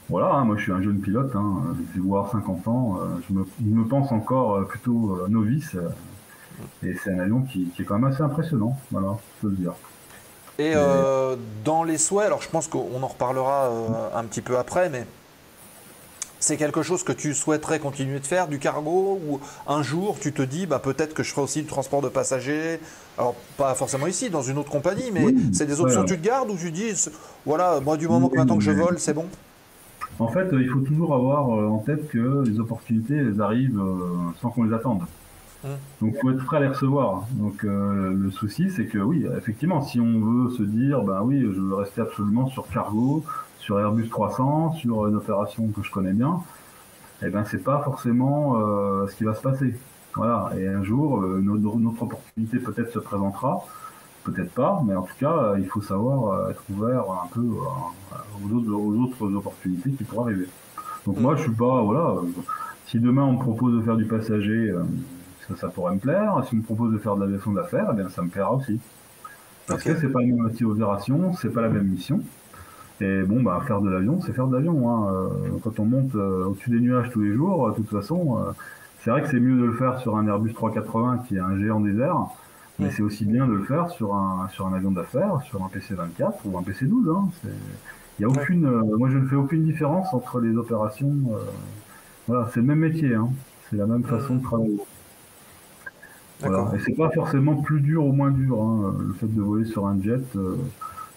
[SPEAKER 5] voilà, hein, moi je suis un jeune pilote, hein, je vais voir 50 ans, je me pense encore plutôt novice, et c'est un avion qui est quand même assez impressionnant, voilà, je peux le dire.
[SPEAKER 4] Et dans les souhaits, alors je pense qu'on en reparlera un petit peu après, mais c'est quelque chose que tu souhaiterais continuer de faire, du cargo, ou un jour tu te dis peut-être que je ferai aussi du transport de passagers, alors pas forcément ici, dans une autre compagnie, mais oui, c'est des options que tu te gardes ou tu dis, voilà, moi du moment que maintenant que je vole, c'est bon?
[SPEAKER 5] En fait, il faut toujours avoir en tête que les opportunités, elles arrivent sans qu'on les attende. Donc il faut être prêt à les recevoir. Donc le souci, c'est que oui, effectivement, si on veut se dire, oui, je veux rester absolument sur cargo, sur Airbus 300, sur une opération que je connais bien, c'est pas forcément ce qui va se passer. Voilà. Et un jour, notre opportunité peut-être se présentera, peut-être pas, mais en tout cas, il faut savoir être ouvert un peu aux autres opportunités qui pourraient arriver. Donc moi, je suis pas, voilà, si demain on me propose de faire du passager, ça pourrait me plaire. Si on me propose de faire de l'aviation d'affaires, ça me plaira aussi. Parce que c'est pas la même opération, c'est pas la même mission. Et bon, faire de l'avion, c'est faire de l'avion. Hein. Quand on monte au-dessus des nuages tous les jours, de toute façon, c'est vrai que c'est mieux de le faire sur un Airbus 380 qui est un géant des airs, mais c'est aussi bien de le faire sur un avion d'affaires, sur un PC-24 ou un PC-12. Hein. Y a aucune, moi, je ne fais aucune différence entre les opérations. Voilà, c'est le même métier, hein. C'est la même façon de travailler. Voilà. Et c'est pas forcément plus dur ou moins dur, hein. Le fait de voler sur un jet,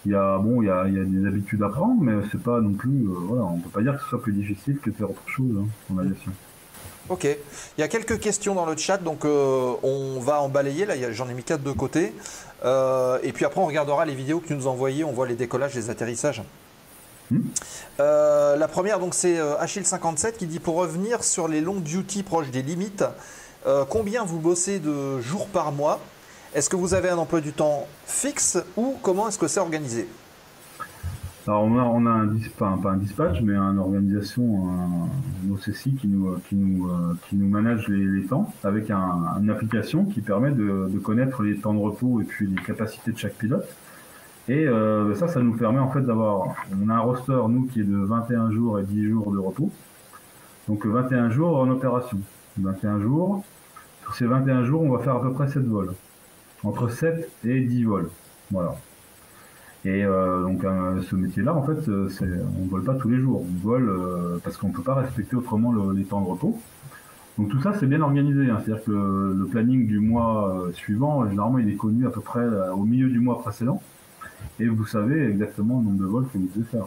[SPEAKER 5] il y a des habitudes à prendre, mais c'est pas non plus, voilà, on peut pas dire que ce soit plus difficile que de faire autre chose, hein, en aviation.
[SPEAKER 4] Ok. Il y a quelques questions dans le chat, donc on va en balayer. Là, j'en ai mis 4 de côté. Et puis après, on regardera les vidéos que tu nous as envoyées. On voit les décollages, les atterrissages. La première, donc, c'est Achille57 qui dit: pour revenir sur les longs duty proches des limites, combien vous bossez de jours par mois? Est-ce que vous avez un emploi du temps fixe ou comment est-ce que c'est organisé?
[SPEAKER 5] Alors on a pas un dispatch, mais une organisation, un OCC qui nous manage les temps avec une application qui permet de connaître les temps de repos et puis les capacités de chaque pilote. Et ça nous permet en fait on a un roster, nous, qui est de 21 jours et 10 jours de repos. Donc 21 jours en opération. 21 jours, sur ces 21 jours, on va faire à peu près 7 vols. Entre 7 et 10 vols. Voilà. Et donc ce métier-là, en fait, on ne vole pas tous les jours. On vole parce qu'on ne peut pas respecter autrement les temps de repos. Donc tout ça, c'est bien organisé. Hein. C'est-à-dire que le planning du mois suivant, généralement, il est connu à peu près au milieu du mois précédent. Et vous savez exactement le nombre de vols que vous devez faire.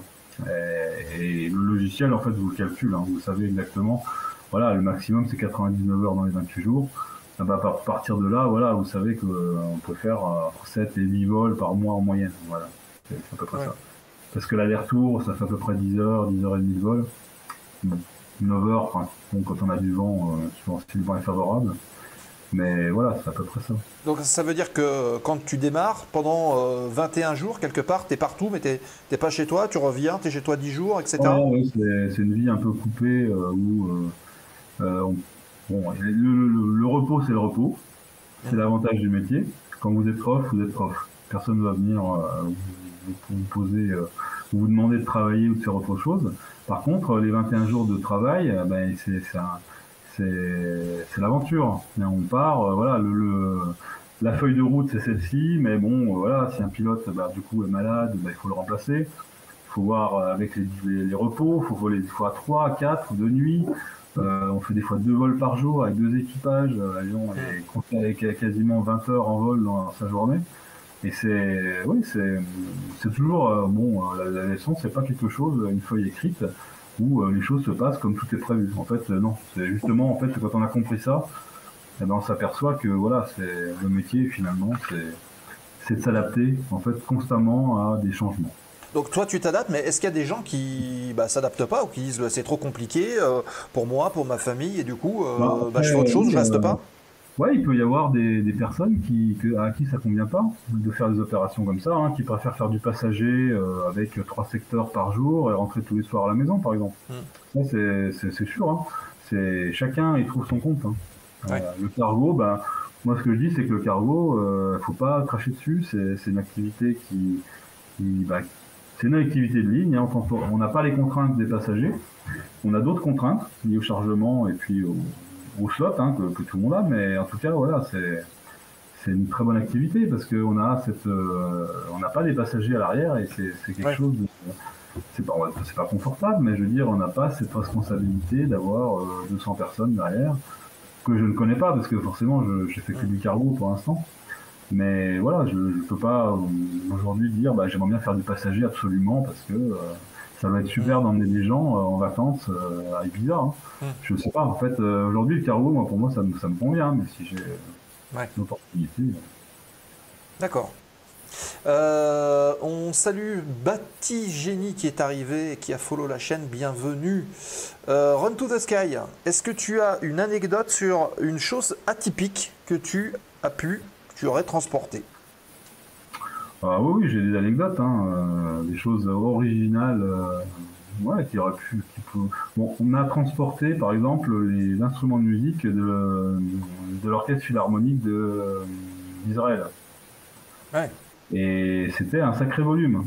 [SPEAKER 5] Et le logiciel, en fait, vous le calcule. Hein. Vous savez exactement, voilà, le maximum, c'est 99 heures dans les 28 jours. À partir de là, voilà, vous savez qu'on peut faire entre 7 et 10 vols par mois en moyenne. Voilà. C'est à peu près ça. Parce que l'aller-retour, ça fait à peu près 10 heures et demie de vol. Bon, 9 heures, enfin, bon, quand on a du vent, si le vent est favorable. Mais voilà, c'est à peu près ça.
[SPEAKER 4] Donc ça veut dire que quand tu démarres, pendant 21 jours, quelque part, tu es partout, mais tu n'es pas chez toi, tu reviens, tu es chez toi 10 jours, etc.
[SPEAKER 5] Oui, c'est une vie un peu coupée où le repos, c'est le repos. C'est l'avantage du métier. Quand vous êtes off, vous êtes off. Personne ne va venir vous poser, vous demander de travailler ou de faire autre chose. Par contre, les 21 jours de travail, c'est l'aventure. On part, voilà, la feuille de route, c'est celle-ci, mais bon, voilà, si un pilote, du coup, est malade, il faut le remplacer. Il faut voir avec les repos, il faut voler des fois 3, 4, de nuit. On fait des fois 2 vols par jour avec 2 équipages. L'avion est quasiment 20 heures en vol dans sa journée. Et c'est toujours la leçon, c'est pas quelque chose, une feuille écrite où les choses se passent comme tout est prévu. En fait, non. C'est justement, en fait, quand on a compris ça, on s'aperçoit que voilà, c'est le métier finalement, c'est de s'adapter en fait constamment à des changements.
[SPEAKER 4] Donc toi tu t'adaptes, mais est-ce qu'il y a des gens qui s'adaptent pas ou qui disent c'est trop compliqué pour moi, pour ma famille, et du coup je fais autre chose, je reste pas?
[SPEAKER 5] Ouais, il peut y avoir des personnes à qui ça convient pas de faire des opérations comme ça, hein, qui préfèrent faire du passager avec 3 secteurs par jour et rentrer tous les soirs à la maison, par exemple. Ça, c'est sûr. Hein. Chacun il trouve son compte. Hein.
[SPEAKER 4] Ouais.
[SPEAKER 5] Le cargo, moi ce que je dis, c'est que le cargo, faut pas cracher dessus. C'est une activité c'est une activité de ligne. Hein. On n'a pas les contraintes des passagers. On a d'autres contraintes liées au chargement et puis au slot, hein, que tout le monde a, mais en tout cas, voilà, c'est une très bonne activité parce qu'on a on n'a pas des passagers à l'arrière et c'est quelque chose de, c'est pas confortable, mais je veux dire, on n'a pas cette responsabilité d'avoir 200 personnes derrière que je ne connais pas parce que forcément, j'ai fait que du cargo pour l'instant. Mais voilà, je ne peux pas aujourd'hui dire j'aimerais bien faire du passager absolument parce que ça va être super d'emmener des gens en vacances à Ibiza. Hein. Je ne sais pas, en fait, aujourd'hui, le cargo, pour moi, ça me convient, mais si j'ai une opportunité...
[SPEAKER 4] D'accord. On salue Batigénie qui est arrivé et qui a follow la chaîne, bienvenue. Run to the Sky, est-ce que tu as une anecdote sur une chose atypique que tu aurais transportée?
[SPEAKER 5] Oui, j'ai des anecdotes, hein, des choses originales qui auraient pu... Bon, on a transporté, par exemple, les instruments de musique de l'orchestre philharmonique d'Israël. Ouais. Et c'était un sacré volume,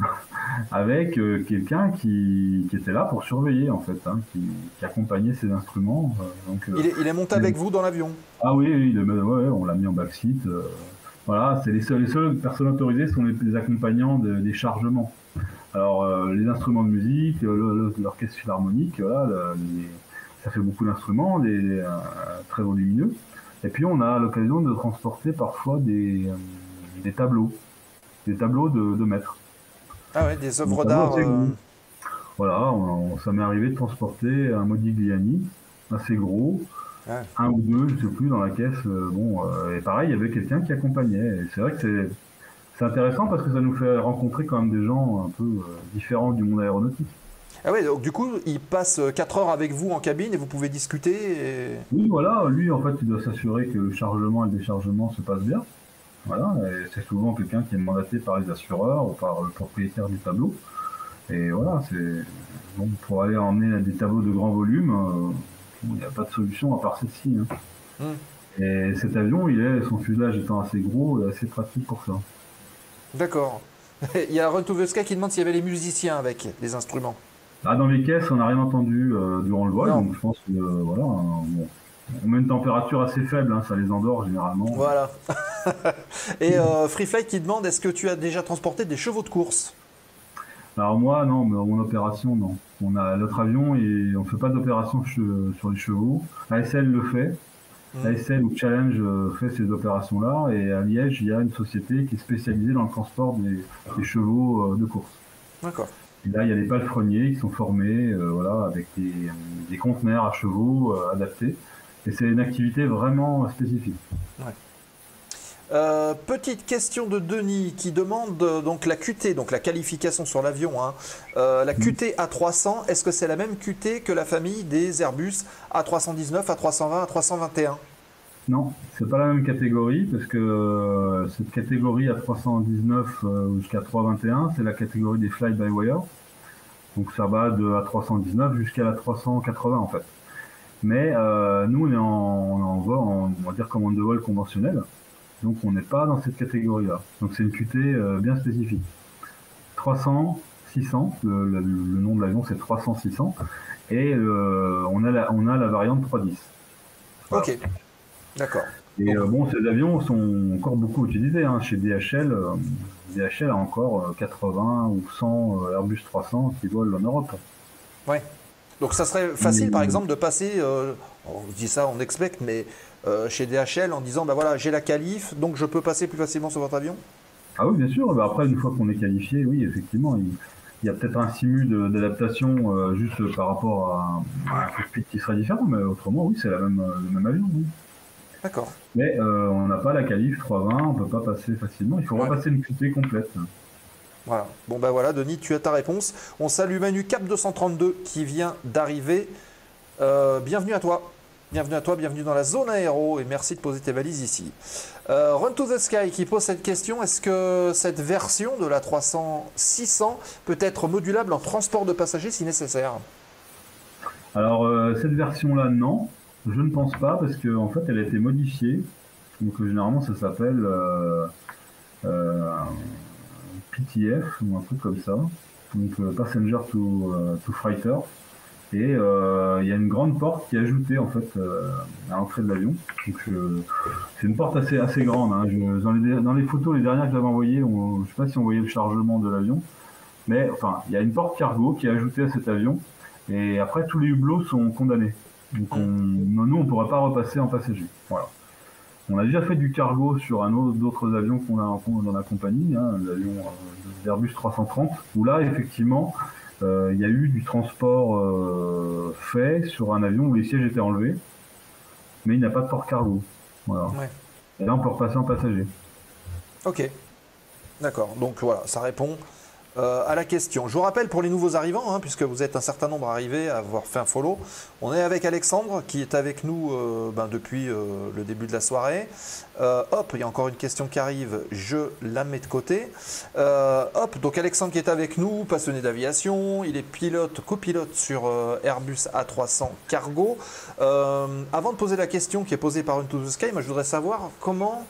[SPEAKER 5] avec quelqu'un qui était là pour surveiller, en fait, hein, qui accompagnait ces instruments. Donc,
[SPEAKER 4] il est monté avec vous dans l'avion?
[SPEAKER 5] Ah oui, on l'a mis en backseat. Voilà, c'est les seules personnes autorisées sont les accompagnants des chargements. Alors, les instruments de musique, l'orchestre philharmonique, voilà, ça fait beaucoup d'instruments, très volumineux. Et puis, on a l'occasion de transporter parfois des tableaux. Des tableaux de maîtres.
[SPEAKER 4] Ah ouais, des œuvres d'art.
[SPEAKER 5] Voilà, ça m'est arrivé de transporter un Modigliani, assez gros,
[SPEAKER 4] Ouais.
[SPEAKER 5] un ou deux, je sais plus, dans la caisse. Et pareil, il y avait quelqu'un qui accompagnait. Et c'est vrai que c'est intéressant parce que ça nous fait rencontrer quand même des gens un peu différents du monde aéronautique.
[SPEAKER 4] Ah ouais, donc du coup, il passe 4 heures avec vous en cabine et vous pouvez discuter.
[SPEAKER 5] Oui, voilà, lui, en fait, il doit s'assurer que le chargement et le déchargement se passent bien. Voilà, et c'est souvent quelqu'un qui est mandaté par les assureurs ou par le propriétaire du tableau. Et voilà, bon, pour aller emmener des tableaux de grand volume, il n'y a pas de solution à part celle-ci. Hein. Et cet avion, son fuselage étant assez gros et assez pratique pour ça.
[SPEAKER 4] D'accord. Il y a Run to the Sky qui demande s'il y avait les musiciens avec les instruments.
[SPEAKER 5] Dans les caisses, on n'a rien entendu durant le vol,
[SPEAKER 4] Non.
[SPEAKER 5] donc je pense que voilà, bon, on met une température assez faible, hein, ça les endort généralement.
[SPEAKER 4] Voilà. Et Free Flight qui demande est-ce que tu as déjà transporté des chevaux de course?
[SPEAKER 5] Alors moi, non, mais mon opération, non. On a notre avion et on ne fait pas d'opération sur les chevaux. ASL le fait. ASL ou Challenge fait ces opérations-là. Et à Liège, il y a une société qui est spécialisée dans le transport des chevaux de course.
[SPEAKER 4] D'accord.
[SPEAKER 5] Et là, il y a des palefreniers qui sont formés voilà, avec des conteneurs à chevaux adaptés. Et c'est une activité vraiment spécifique.
[SPEAKER 4] Ouais. Petite question de Denis qui demande donc la QT, donc la qualification sur l'avion. Hein. La QT A300, est-ce que c'est la même QT que la famille des Airbus A319, A320, A321?
[SPEAKER 5] Non, c'est pas la même catégorie parce que cette catégorie A319 jusqu'à A321, c'est la catégorie des fly-by-wire. Donc ça va de A319 jusqu'à l'A380 en fait. Mais nous, on est en vol, on va dire commande de vol conventionnelle. Donc on n'est pas dans cette catégorie-là. Donc c'est une QT bien spécifique. 300, 600, le nom de l'avion c'est 300-600. Et on a la variante 310. Voilà.
[SPEAKER 4] Ok, d'accord.
[SPEAKER 5] Et bon, ces avions sont encore beaucoup utilisés. Hein. Chez DHL, DHL a encore 80 ou 100 Airbus 300 qui volent en Europe.
[SPEAKER 4] Ouais. Donc ça serait facile par exemple de passer, on dit ça on expecte, mais chez DHL en disant bah voilà j'ai la qualif donc je peux passer plus facilement sur votre avion?
[SPEAKER 5] Ah oui bien sûr, bah, après une fois qu'on est qualifié, oui effectivement, il y a peut-être un simu d'adaptation juste par rapport à un cockpit qui serait différent, mais autrement oui c'est le même avion. Oui.
[SPEAKER 4] D'accord.
[SPEAKER 5] Mais on n'a pas la qualif 320, on ne peut pas passer facilement, il faut repasser une QT complète.
[SPEAKER 4] Voilà. Bon ben voilà, Denis, tu as ta réponse. On salue Manu Cap 232 qui vient d'arriver. Bienvenue à toi. Bienvenue à toi, bienvenue dans la zone aéro et merci de poser tes valises ici. Run to the Sky qui pose cette question, est-ce que cette version de la 300-600 peut être modulable en transport de passagers si nécessaire?
[SPEAKER 5] Alors cette version-là, non, je ne pense pas parce qu'en fait elle a été modifiée. Donc généralement ça s'appelle PTF ou un truc comme ça, donc Passenger to Freighter. Et il y a une grande porte qui est ajoutée en fait à l'entrée de l'avion. Donc c'est une porte assez grande. Hein. Dans les photos, les dernières que j'avais envoyées, je ne sais pas si on voyait le chargement de l'avion, mais enfin il y a une porte cargo qui est ajoutée à cet avion. Et après tous les hublots sont condamnés. Donc nous on ne pourra pas repasser en passager. Voilà. On a déjà fait du cargo sur d'autres avions qu'on a dans la compagnie, hein, l'avion d'Airbus 330, où là effectivement il y a eu du transport fait sur un avion où les sièges étaient enlevés, mais il n'y a pas de port cargo. Voilà. Ouais. Et là on peut repasser en passager.
[SPEAKER 4] Ok, d'accord, donc voilà, ça répond à la question. Je vous rappelle pour les nouveaux arrivants, hein, puisque vous êtes un certain nombre arrivés à avoir fait un follow, on est avec Alexandre qui est avec nous depuis le début de la soirée. Hop, il y a encore une question qui arrive, je la mets de côté. Hop, donc Alexandre qui est avec nous, passionné d'aviation, il est copilote sur Airbus A300 Cargo. Avant de poser la question qui est posée par Run to the Sky, moi je voudrais savoir comment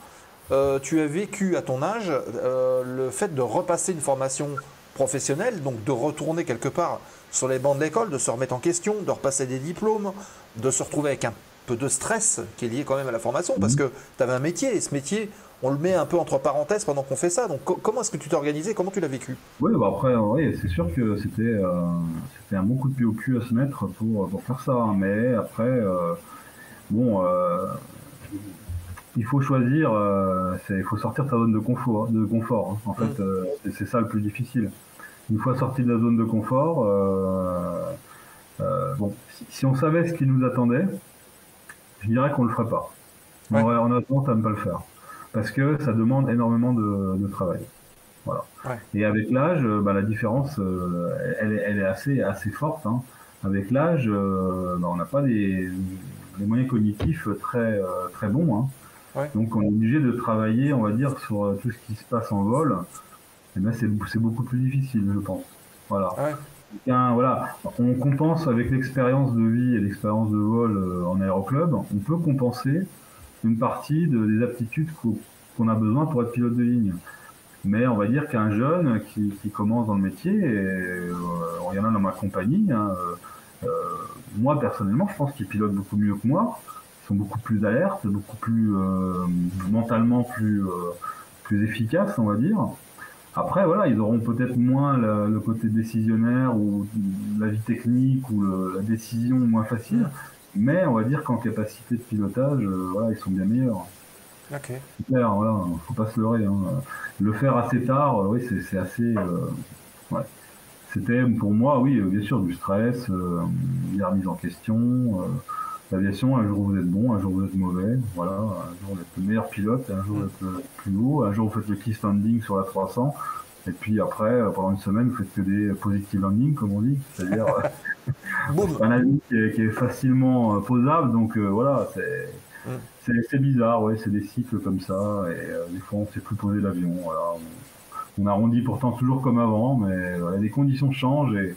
[SPEAKER 4] tu as vécu à ton âge le fait de repasser une formation professionnelle, donc de retourner quelque part sur les bancs de l'école, de se remettre en question, de repasser des diplômes, de se retrouver avec un peu de stress qui est lié quand même à la formation, parce que tu avais un métier, et ce métier, on le met un peu entre parenthèses pendant qu'on fait ça. Donc comment est-ce que tu t'es organisé? Comment tu l'as vécu?
[SPEAKER 5] Oui, bah après, oui, c'est sûr que c'était un bon coup de pied au cul à se mettre pour faire ça. Hein. Mais après, il faut choisir, il faut sortir de sa zone de confort. Hein. En fait, c'est ça le plus difficile. Une fois sorti de la zone de confort, si on savait ce qui nous attendait, je dirais qu'on le ferait pas.
[SPEAKER 4] Ouais.
[SPEAKER 5] On a tendance à ne pas le faire. Parce que ça demande énormément de travail. Voilà.
[SPEAKER 4] Ouais.
[SPEAKER 5] Et avec l'âge, la différence, elle est assez forte. Hein. Avec l'âge, on n'a pas les moyens cognitifs très bons. Hein.
[SPEAKER 4] Ouais.
[SPEAKER 5] Donc on est obligé de travailler, on va dire, sur tout ce qui se passe en vol. Et ben c'est beaucoup plus difficile, je pense. Voilà.
[SPEAKER 4] Ouais.
[SPEAKER 5] Voilà. On compense avec l'expérience de vie et l'expérience de vol en aéroclub. On peut compenser une partie des aptitudes qu'on a besoin pour être pilote de ligne. Mais on va dire qu'un jeune qui commence dans le métier, et il y en a dans ma compagnie, hein, moi personnellement, je pense qu'ils pilotent beaucoup mieux que moi. Ils sont beaucoup plus alertes, beaucoup plus mentalement plus efficaces, on va dire. Après, voilà, ils auront peut-être moins le côté décisionnaire ou la vie technique ou la décision moins facile. Mais on va dire qu'en capacité de pilotage, voilà, ils sont bien meilleurs.
[SPEAKER 4] Ok.
[SPEAKER 5] C'est clair, voilà, faut pas se leurrer. Hein. Le faire assez tard, oui, c'est assez. Ouais. C'était pour moi, oui, bien sûr, du stress, la remise en question. L'aviation, un jour vous êtes bon, un jour vous êtes mauvais. Voilà, un jour vous êtes le meilleur pilote, un jour vous êtes le plus haut, un jour vous faites le key standing sur la 300. Et puis après, pendant une semaine, vous faites que des positive landing, comme on dit, c'est-à-dire un avion qui est facilement posable. Donc voilà, c'est bizarre, ouais, c'est des cycles comme ça. Et des fois, on ne sait plus poser l'avion. Voilà. On arrondit pourtant toujours comme avant, mais voilà, les conditions changent. Et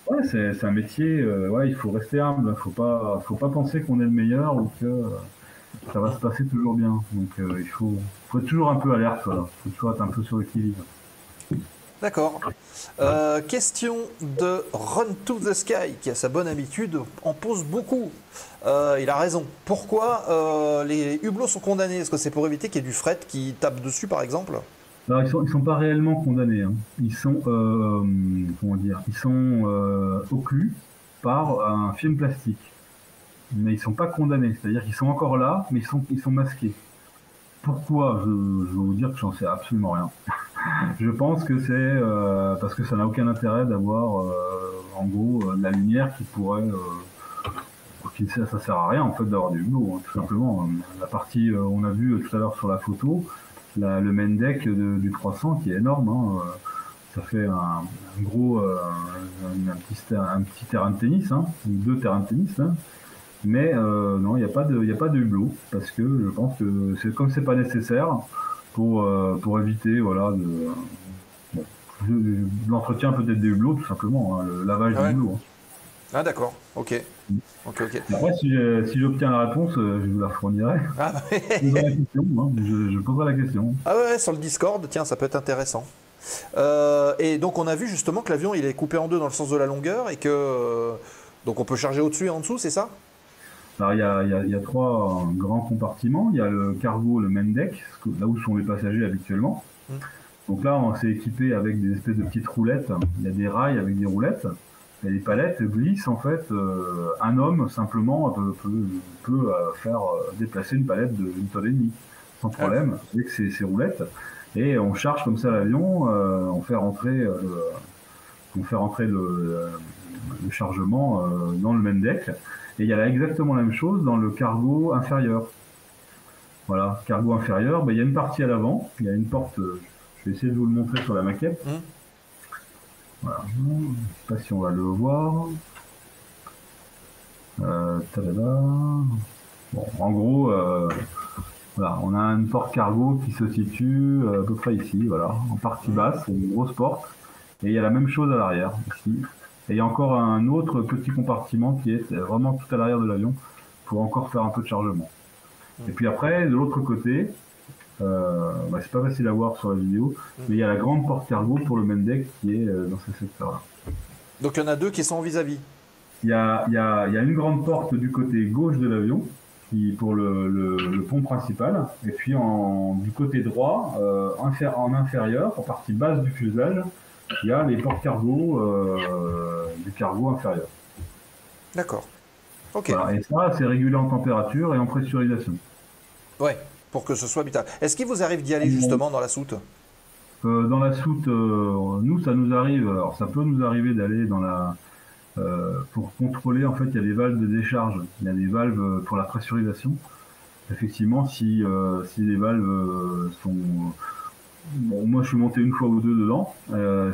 [SPEAKER 5] ouais, c'est un métier. Ouais, il faut rester humble. Faut pas penser qu'on est le meilleur ou que ça va se passer toujours bien. Donc il faut être toujours un peu alerte. Voilà. Il faut toujours être un peu sur l'équilibre.
[SPEAKER 4] D'accord. Question de Run to the Sky, qui a sa bonne habitude, en pose beaucoup. Il a raison. Pourquoi les hublots sont condamnés? Est-ce que c'est pour éviter qu'il y ait du fret qui tape dessus, par exemple?
[SPEAKER 5] Alors, ils sont pas réellement condamnés. Hein. Ils sont, comment dire, ils sont occlus par un film plastique. Mais ils sont pas condamnés. C'est-à-dire qu'ils sont encore là, mais ils sont masqués. Pourquoi? Je vais vous dire que j'en sais absolument rien. Je pense que c'est parce que ça n'a aucun intérêt d'avoir, en gros, de la lumière qui pourrait... ça sert à rien, en fait, d'avoir du hublot, hein, tout simplement. La partie, on a vu tout à l'heure sur la photo, le main deck du 300 qui est énorme. Hein, ça fait un petit terrain de tennis, hein, ou 2 terrains de tennis. Hein. Mais non, il n'y a pas de hublot, parce que je pense que comme c'est pas nécessaire pour éviter, voilà, l'entretien peut-être des hublots, tout simplement, hein, le lavage des hublots. Hein.
[SPEAKER 4] Ah d'accord, ok.
[SPEAKER 5] Après, si j'obtiens la réponse, je vous la fournirai.
[SPEAKER 4] Ah,
[SPEAKER 5] je poserai la question.
[SPEAKER 4] Ah ouais, sur le Discord, tiens, ça peut être intéressant. Et donc on a vu justement que l'avion il est coupé en deux dans le sens de la longueur et que donc on peut charger au-dessus et en dessous, c'est ça?
[SPEAKER 5] Alors il y a 3 grands compartiments. Il y a le cargo, le main deck, là où sont les passagers habituellement. Donc là, on s'est équipé avec des espèces de petites roulettes. Il y a des rails avec des roulettes. Et les palettes glissent en fait. Un homme simplement peut faire déplacer une palette de 1,5 tonne sans problème avec ces roulettes. Et on charge comme ça l'avion. On fait rentrer le chargement dans le main deck. Et il y a là exactement la même chose dans le cargo inférieur. Voilà, cargo inférieur, il y a une partie à l'avant, il y a une porte, je vais essayer de vous le montrer sur la maquette. Voilà, je ne sais pas si on va le voir. Bon, en gros, voilà, on a une porte cargo qui se situe à peu près ici, voilà, en partie basse, une grosse porte. Et il y a la même chose à l'arrière, ici. Et il y a encore un autre petit compartiment qui est vraiment tout à l'arrière de l'avion pour encore faire un peu de chargement. Et puis après, de l'autre côté, c'est pas facile à voir sur la vidéo, mais il y a la grande porte cargo pour le main deck qui est dans ce secteur-là.
[SPEAKER 4] Donc il y en a 2 qui sont vis-à-vis.
[SPEAKER 5] Il y a une grande porte du côté gauche de l'avion pour le pont principal, et puis du côté droit, en inférieur, en partie basse du fuselage, il y a les portes cargo du cargo inférieur. D'accord. Ok. Voilà, et ça, c'est régulé en température et en pressurisation.
[SPEAKER 4] Ouais, pour que ce soit habitable. Est-ce qu'il vous arrive d'y aller justement dans la soute?
[SPEAKER 5] Dans la soute, nous, ça nous arrive. Alors, ça peut nous arriver d'aller dans pour contrôler, en fait, il y a des valves de décharge, il y a des valves pour la pressurisation. Effectivement, si les valves sont... Bon, moi, je suis monté une fois ou deux dedans.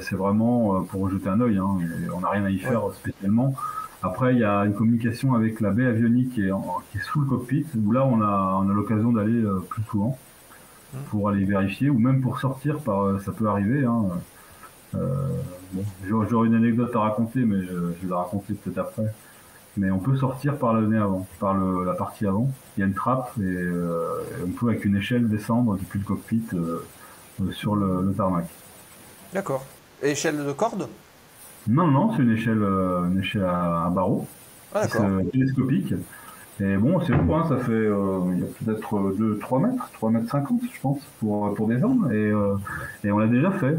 [SPEAKER 5] C'est vraiment pour jeter un œil. Hein, on n'a rien à y faire spécialement. Après, il y a une communication avec la baie avionique qui est sous le cockpit, où là, on a l'occasion d'aller plus souvent pour aller vérifier, ou même pour sortir, ça peut arriver. Hein. Bon, j'aurais une anecdote à raconter, mais je vais la raconter peut-être après. Mais on peut sortir par le nez avant, la partie avant. Il y a une trappe et on peut avec une échelle descendre depuis le cockpit sur le tarmac.
[SPEAKER 4] D'accord. Et échelle de corde?
[SPEAKER 5] Non, c'est une échelle à barreaux.
[SPEAKER 4] Ah, d'accord.
[SPEAKER 5] Télescopique. Et bon, c'est haut, hein, ça fait il y a peut-être 3 mètres, 3 mètres 50, je pense, pour descendre. Et on l'a déjà fait.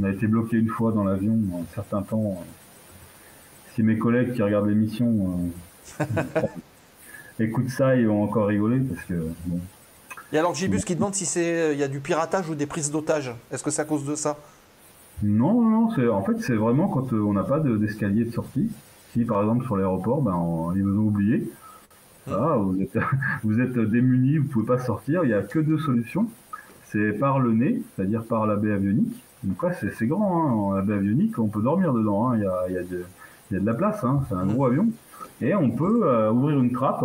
[SPEAKER 5] On a été bloqué une fois dans l'avion un certain temps. Si mes collègues qui regardent l'émission écoutent ça, ils vont encore rigoler parce que bon.
[SPEAKER 4] Et alors Gibus qui demande si il y a du piratage ou des prises d'otages. Est-ce que c'est à cause de ça?
[SPEAKER 5] Non, en fait c'est vraiment quand on n'a pas d'escalier de sortie. Si par exemple sur l'aéroport, ils vous ont oublié. Voilà, vous êtes démunis, vous pouvez pas sortir. Il y a que 2 solutions. C'est par le nez, c'est-à-dire par la baie avionique. Donc là c'est grand, hein. La baie avionique, on peut dormir dedans. Hein. Il y a de la place, hein. C'est un gros avion. Et on peut ouvrir une trappe.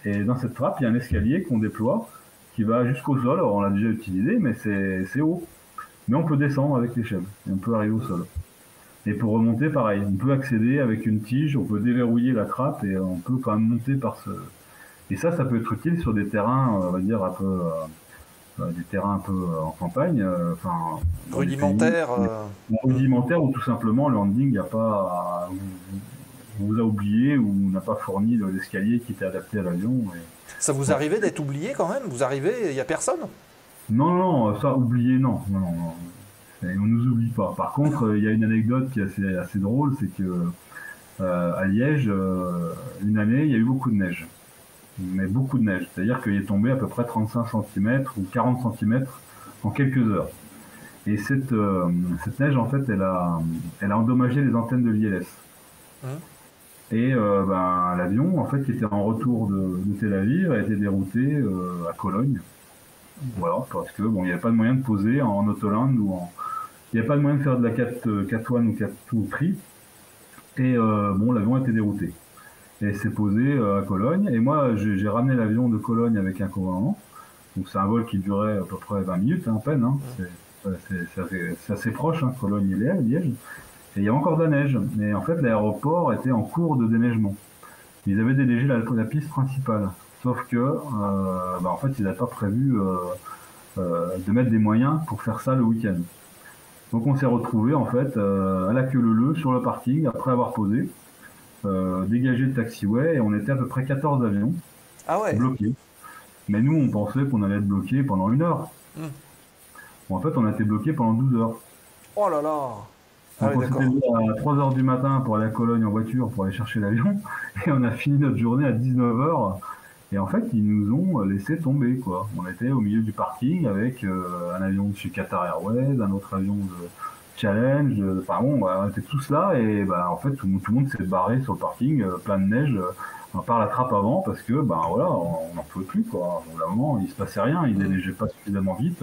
[SPEAKER 5] Et dans cette trappe, il y a un escalier qu'on déploie qui va jusqu'au sol. Alors, on l'a déjà utilisé, mais c'est haut. Mais on peut descendre avec l'échelle et on peut arriver au sol. Et pour remonter, pareil, on peut accéder avec une tige, on peut déverrouiller la trappe et on peut quand même monter par ce... Et ça peut être utile sur des terrains, on va dire, un peu... des terrains un peu en campagne,
[SPEAKER 4] rudimentaires.
[SPEAKER 5] Rudimentaires, ou tout simplement le handling, il n'y a pas... On vous a oublié ou n'a pas fourni l'escalier qui était adapté à l'avion.
[SPEAKER 4] Ça vous arrivait d'être oublié quand même? Vous arrivez, il n'y a personne?
[SPEAKER 5] Non, ça, oublié, non. On ne nous oublie pas. Par contre, il y a une anecdote qui est assez drôle, c'est que à Liège, une année, il y a eu beaucoup de neige. Mais beaucoup de neige. C'est-à-dire qu'il est tombé à peu près 35 cm ou 40 cm en quelques heures. Et cette neige, en fait, elle a endommagé les antennes de l'ILS. Et l'avion, en fait, qui était en retour de Tel Aviv, a été dérouté à Cologne. Voilà, parce que bon, il n'y avait pas de moyen de poser en Autoland il n'y avait pas de moyen de faire de la Cat 1 ou Cat 2 Free. Et l'avion a été dérouté. Et c'est posé à Cologne. Et moi, j'ai ramené l'avion de Cologne avec un commandant. Donc c'est un vol qui durait à peu près 20 minutes, hein, à peine. Hein. C'est assez proche, hein, Cologne et Liège. Et il y a encore de la neige. Et en fait, l'aéroport était en cours de déneigement. Ils avaient déneigé la piste principale. Sauf que, en fait, ils n'avaient pas prévu de mettre des moyens pour faire ça le week-end. Donc on s'est retrouvé en fait à la queue leu sur le parking après avoir posé, dégagé le taxiway, et on était à peu près 14 avions bloqués. Mais nous, on pensait qu'on allait être bloqués pendant 1 heure. Bon, en fait, on a été bloqués pendant 12 heures.
[SPEAKER 4] Oh là là!
[SPEAKER 5] Donc on s'était levé à 3h du matin pour aller à Cologne en voiture pour aller chercher l'avion, et on a fini notre journée à 19h. Et en fait, ils nous ont laissé tomber, quoi. On était au milieu du parking avec un avion de chez Qatar Airways, un autre avion de Challenge. On était tous là, et en fait, tout le monde s'est barré sur le parking, plein de neige, par la trappe avant, parce que, on n'en pouvait plus, quoi. Au moment, il se passait rien, ils déneigeaient pas suffisamment vite.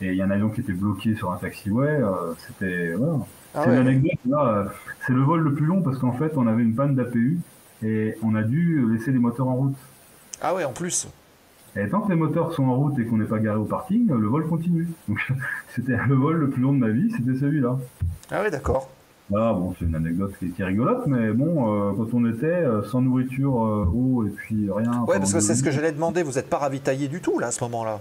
[SPEAKER 5] Et il y a un avion qui était bloqué sur un taxiway, c'était... Voilà. C'est une anecdote, là, c'est le vol le plus long, parce qu'en fait, on avait une panne d'APU, et on a dû laisser les moteurs en route.
[SPEAKER 4] Ah ouais, en plus.
[SPEAKER 5] Et tant que les moteurs sont en route et qu'on n'est pas garé au parking, le vol continue. Donc c'était le vol le plus long de ma vie, c'était celui-là.
[SPEAKER 4] Ah ouais, d'accord.
[SPEAKER 5] Voilà, bon, c'est une anecdote qui est rigolote, mais bon, quand on était sans nourriture, eau et puis rien...
[SPEAKER 4] Ouais, parce que c'est ce que j'allais demander, vous n'êtes pas ravitaillé du tout, là, à ce moment-là.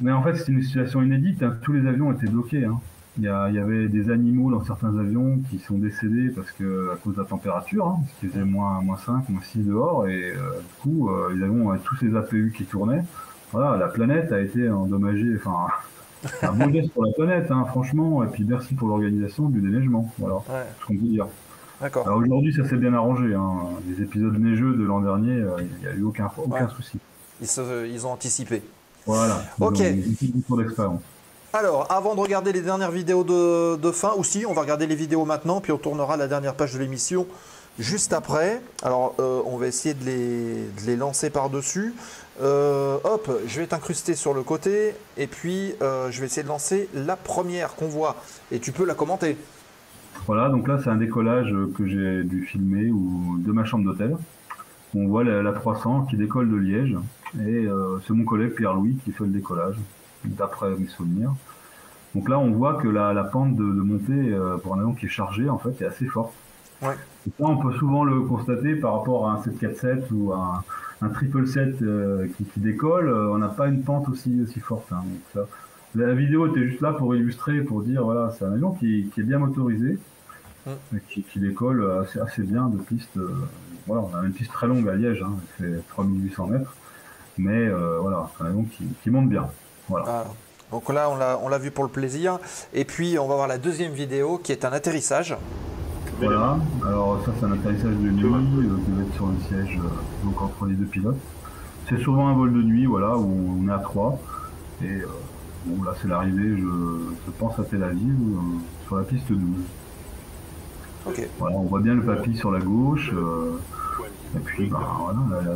[SPEAKER 5] Mais en fait, c'est une situation inédite, hein. Tous les avions étaient bloqués, hein. Il y avait des animaux dans certains avions qui sont décédés parce que à cause de la température, hein, parce qu'il faisait moins 5, moins 6 dehors, et du coup, les avions avec tous ces APU qui tournaient, voilà, la planète a été endommagée, enfin, un beau geste pour la planète, hein, franchement, et puis merci pour l'organisation du déneigement, voilà, ce qu'on peut dire.
[SPEAKER 4] D'accord.
[SPEAKER 5] Alors aujourd'hui, ça s'est bien arrangé, hein. Les épisodes neigeux de l'an dernier, il n'y a eu aucun souci.
[SPEAKER 4] Ils ont anticipé.
[SPEAKER 5] Voilà.
[SPEAKER 4] Ok.
[SPEAKER 5] Une tour d'expérience.
[SPEAKER 4] Alors, avant de regarder les dernières vidéos de fin, ou si, on va regarder les vidéos maintenant, puis on tournera la dernière page de l'émission juste après. Alors, on va essayer de les lancer par-dessus. Hop, je vais t'incruster sur le côté et puis je vais essayer de lancer la première qu'on voit. Et tu peux la commenter.
[SPEAKER 5] Voilà, donc là c'est un décollage que j'ai dû filmer de ma chambre d'hôtel. On voit la 300 qui décolle de Liège et c'est mon collègue Pierre-Louis qui fait le décollage, d'après mes souvenirs. Donc là on voit que la pente de montée pour un avion qui est chargé en fait est assez forte.
[SPEAKER 4] Ouais.
[SPEAKER 5] Et ça on peut souvent le constater par rapport à un 747 ou un 777 qui décolle, on n'a pas une pente aussi forte. Hein. Donc ça, la vidéo était juste là pour illustrer, pour dire voilà, c'est un avion qui est bien motorisé, qui décolle assez bien de piste. Voilà, on a une piste très longue à Liège, hein, elle fait 3800 mètres, mais voilà, c'est un avion qui monte bien. Voilà.
[SPEAKER 4] Ah. Donc là, on l'a vu pour le plaisir. Et puis, on va voir la deuxième vidéo qui est un atterrissage.
[SPEAKER 5] Voilà, alors ça c'est un atterrissage de nuit, qui va être sur le siège, donc entre les deux pilotes. C'est souvent un vol de nuit, voilà, où on est à 3. Et bon, là c'est l'arrivée, je pense à Tel Aviv, sur la piste 12.
[SPEAKER 4] Ok.
[SPEAKER 5] Voilà, on voit bien le papy sur la gauche. Et puis voilà,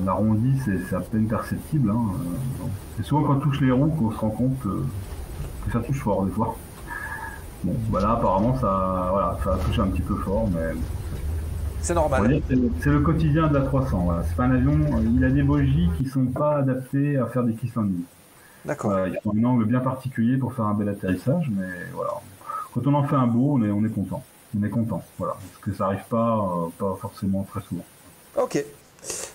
[SPEAKER 5] l'arrondi c'est à peine perceptible. Hein. C'est souvent quand on touche les ronds qu'on se rend compte que ça touche fort des fois. Bon, bah là apparemment ça a touché un petit peu fort, mais
[SPEAKER 4] c'est normal.
[SPEAKER 5] C'est le quotidien de la 300. Voilà. C'est pas un avion, il a des bogies qui sont pas adaptées à faire des kiss landing.
[SPEAKER 4] D'accord.
[SPEAKER 5] Voilà, il faut un angle bien particulier pour faire un bel atterrissage, mais voilà. Quand on en fait un beau, on est content. On est content, voilà, parce que ça arrive pas forcément très souvent.
[SPEAKER 4] Ok.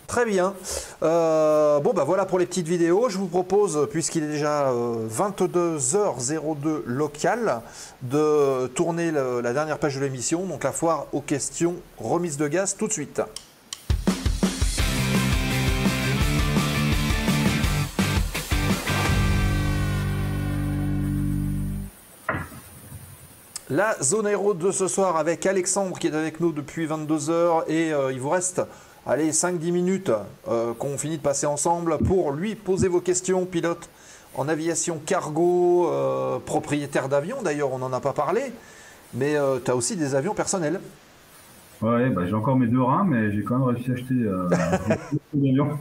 [SPEAKER 4] Très bien. Bon, bah voilà pour les petites vidéos. Je vous propose, puisqu'il est déjà 22h02 local, de tourner la dernière page de l'émission, donc la foire aux questions remise de gaz tout de suite. La zone aéro de ce soir avec Alexandre qui est avec nous depuis 22h et il vous reste... Allez, 5-10 minutes qu'on finit de passer ensemble pour lui poser vos questions, pilote en aviation cargo, propriétaire d'avion, d'ailleurs on n'en a pas parlé, mais tu as aussi des avions personnels.
[SPEAKER 5] Ouais, bah, j'ai encore mes 2 reins, mais j'ai quand même réussi à acheter des avions.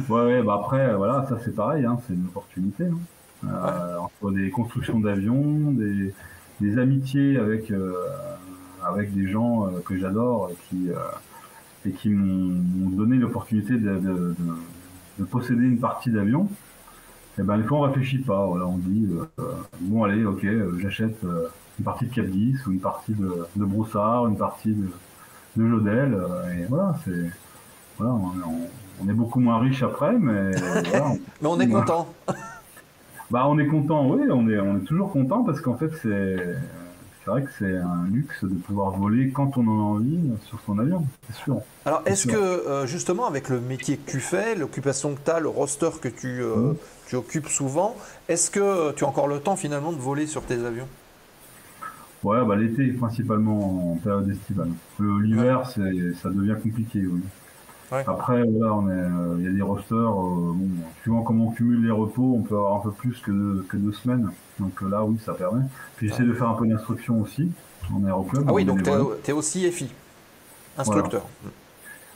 [SPEAKER 5] Ouais, bah après, voilà, ça c'est pareil, hein, c'est une opportunité. Hein. Entre des constructions d'avions, des amitiés avec des gens que j'adore et qui m'ont donné l'opportunité de posséder une partie d'avion, et ben des fois on réfléchit pas, voilà, on dit bon allez, ok, j'achète une partie de Cap 10 ou une partie de Broussard, une partie de Jodel, et voilà, on est beaucoup moins riche après, mais voilà,
[SPEAKER 4] mais on est content.
[SPEAKER 5] Bah on est content, oui, on est toujours content parce qu'en fait c'est vrai que c'est un luxe de pouvoir voler quand on en a envie sur son avion, c'est sûr.
[SPEAKER 4] Alors, est-ce que, justement, avec le métier que tu fais, l'occupation que tu as, le roster que tu occupes souvent, est-ce que tu as encore le temps, finalement, de voler sur tes avions? Ouais,
[SPEAKER 5] bah l'été, principalement en période estivale. L'hiver, ça devient compliqué, oui. Ouais. Après, voilà, il y a des rosters, bon, suivant comment on cumule les repos, on peut avoir un peu plus que 2 semaines. Donc là, oui, ça permet. Puis j'essaie de faire un peu d'instruction aussi, en aéroclub.
[SPEAKER 4] Ah oui, donc tu es aussi FI, instructeur.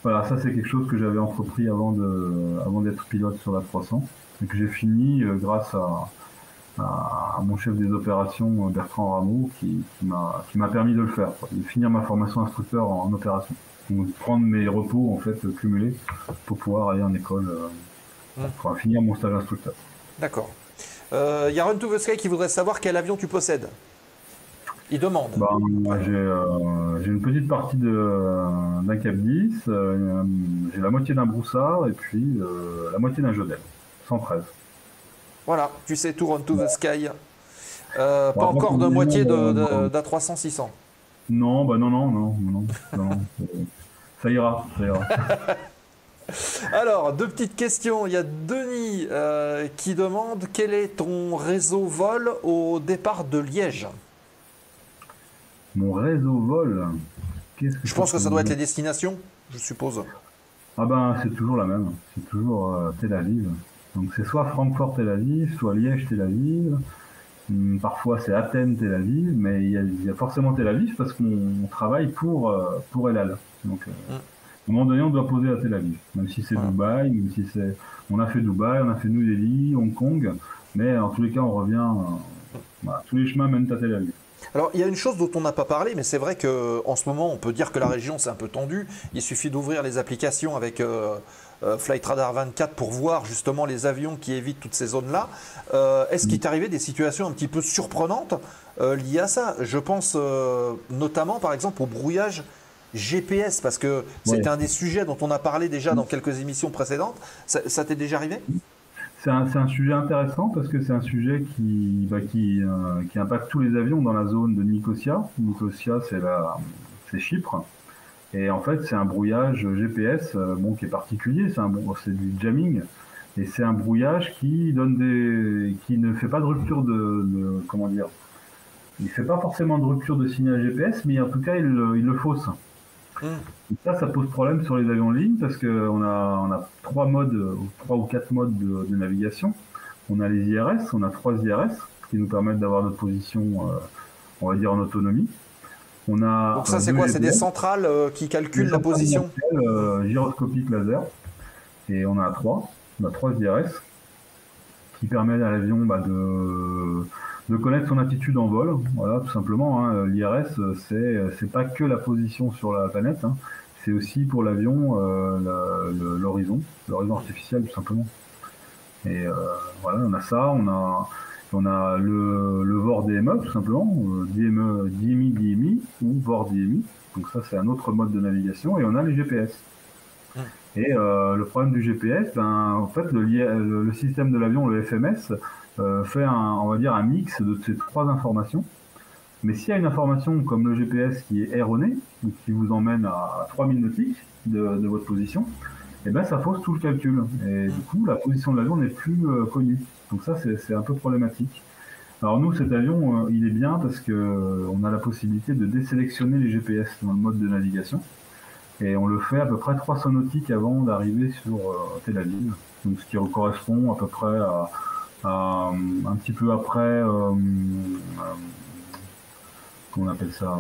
[SPEAKER 5] Voilà, ça c'est quelque chose que j'avais entrepris avant d'être pilote sur la 300, et que j'ai fini grâce à mon chef des opérations, Bertrand Rameau, qui m'a permis de le faire, de finir ma formation instructeur en opération. Donc, prendre mes repos en fait cumulés pour pouvoir aller en école pour finir mon stage instructeur.
[SPEAKER 4] D'accord. Il y a Run to the Sky qui voudrait savoir quel avion tu possèdes. Il demande.
[SPEAKER 5] Bah, j'ai une petite partie d'un Cap 10, j'ai la moitié d'un Broussard et puis la moitié d'un Jodel, 113.
[SPEAKER 4] Voilà, tu sais tout, Run to the Sky. Pas encore de moitié d'A300-600.
[SPEAKER 5] Non, bah non. Ça ira.
[SPEAKER 4] Alors, 2 petites questions. Il y a Denis qui demande quel est ton réseau vol au départ de Liège?
[SPEAKER 5] Mon réseau vol,
[SPEAKER 4] je pense que ça doit être les destinations, je suppose.
[SPEAKER 5] Ah ben, c'est toujours la même. C'est toujours Tel Aviv. Donc c'est soit Francfort Tel Aviv, soit Liège Tel Aviv, Parfois c'est Athènes, Tel Aviv, mais il y a forcément Tel Aviv parce qu'on travaille pour El Al. Donc à un moment donné, on doit poser à Tel Aviv, même si c'est Dubaï, même si c'est... On a fait Dubaï, on a fait New Delhi, Hong Kong, mais en tous les cas, on revient... Voilà, tous les chemins mènent à Tel Aviv.
[SPEAKER 4] Alors, il y a une chose dont on n'a pas parlé, mais c'est vrai qu'en ce moment, on peut dire que la région, c'est un peu tendu. Il suffit d'ouvrir les applications avec Flight Radar 24 pour voir justement les avions qui évitent toutes ces zones-là. Est-ce qu'il t'est arrivé des situations un petit peu surprenantes liées à ça? Je pense notamment, par exemple, au brouillage GPS, parce que c'était un des sujets dont on a parlé déjà dans quelques émissions précédentes. Ça t'est déjà arrivé?
[SPEAKER 5] C'est un sujet intéressant parce que c'est un sujet qui impacte tous les avions dans la zone de Nicosia. Nicosia, c'est Chypre. Et en fait, c'est un brouillage GPS qui est particulier. C'est du jamming. Et c'est un brouillage qui ne fait pas de rupture comment dire. Il fait pas forcément de rupture de signal GPS, mais en tout cas, il le fausse. Et ça pose problème sur les avions de ligne parce qu'on a 3 ou 4 modes de navigation. On a les IRS, on a 3 IRS qui nous permettent d'avoir notre position, on va dire, en autonomie. On a
[SPEAKER 4] donc ça c'est quoi? C'est des centrales qui calculent la position
[SPEAKER 5] gyroscopique laser. Et on a 3 IRS qui permettent à l'avion de connaître son attitude en vol, voilà, tout simplement. Hein. L'IRS, c'est pas que la position sur la planète, hein. C'est aussi pour l'avion l'horizon artificiel, tout simplement. Et voilà, on a ça, on a le VOR DME, tout simplement, DMI ou VOR DMI. Donc ça, c'est un autre mode de navigation, et on a les GPS. Et le problème du GPS, en fait, le système de l'avion, le FMS, fait on va dire un mix de ces 3 informations. Mais s'il y a une information comme le GPS qui est erronée, ou qui vous emmène à 3000 nautiques de votre position, et ça fausse tout le calcul. Et du coup, la position de l'avion n'est plus connue. Donc ça, c'est un peu problématique. Alors nous, cet avion, il est bien parce qu'on a la possibilité de désélectionner les GPS dans le mode de navigation. Et on le fait à peu près 300 nautiques avant d'arriver sur Tel Aviv. Donc ce qui correspond à peu près à un petit peu après, comment on appelle ça,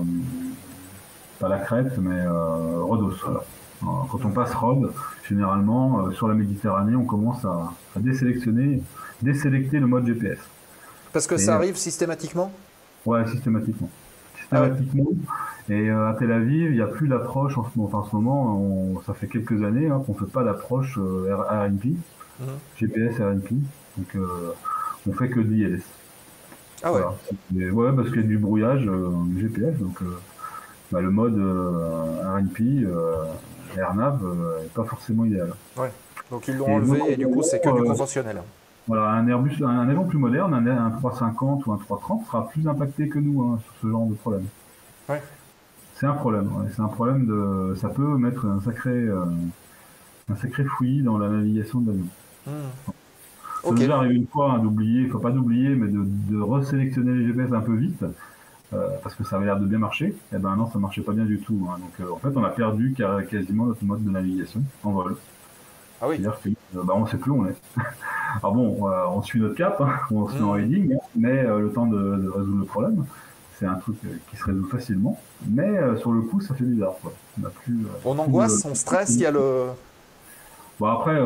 [SPEAKER 5] pas la Crète, mais Rhodos. Voilà. Quand on passe Rhodes, généralement, sur la Méditerranée, on commence à désélecter le mode GPS.
[SPEAKER 4] Parce que ça arrive systématiquement? Ouais,
[SPEAKER 5] systématiquement. Et à Tel Aviv, il n'y a plus d'approche en ce moment. Ça fait quelques années qu'on ne fait pas d'approche RNP, GPS RNP. Donc on fait que de l'ILS.
[SPEAKER 4] Ah ouais.
[SPEAKER 5] Voilà. Ouais, parce qu'il y a du brouillage GPS. Donc le mode RNP, AirNav, n'est pas forcément idéal.
[SPEAKER 4] Ouais. Donc ils l'ont enlevé et du coup c'est que du conventionnel.
[SPEAKER 5] Voilà, un avion plus moderne, un 350 ou un 330 sera plus impacté que nous sur ce genre de problème.
[SPEAKER 4] Ouais.
[SPEAKER 5] C'est un problème. Ouais. C'est un problème ça peut mettre un sacré fouillis dans la navigation de l'avion. C'est déjà arrivé une fois d'oublier, faut pas d'oublier, mais de resélectionner les GPS un peu vite, parce que ça avait l'air de bien marcher. Et non, ça marchait pas bien du tout. Hein. Donc en fait, on a perdu quasiment notre mode de navigation en vol.
[SPEAKER 4] Ah oui.
[SPEAKER 5] C'est-à-dire que on sait plus où on est. Alors bon, on suit notre cap, hein, on se met en heading, mais le temps de résoudre le problème, c'est un truc qui se résout facilement. Mais sur le coup, ça fait bizarre. Quoi.
[SPEAKER 4] On angoisse, on stresse, il y a le...
[SPEAKER 5] Bon après,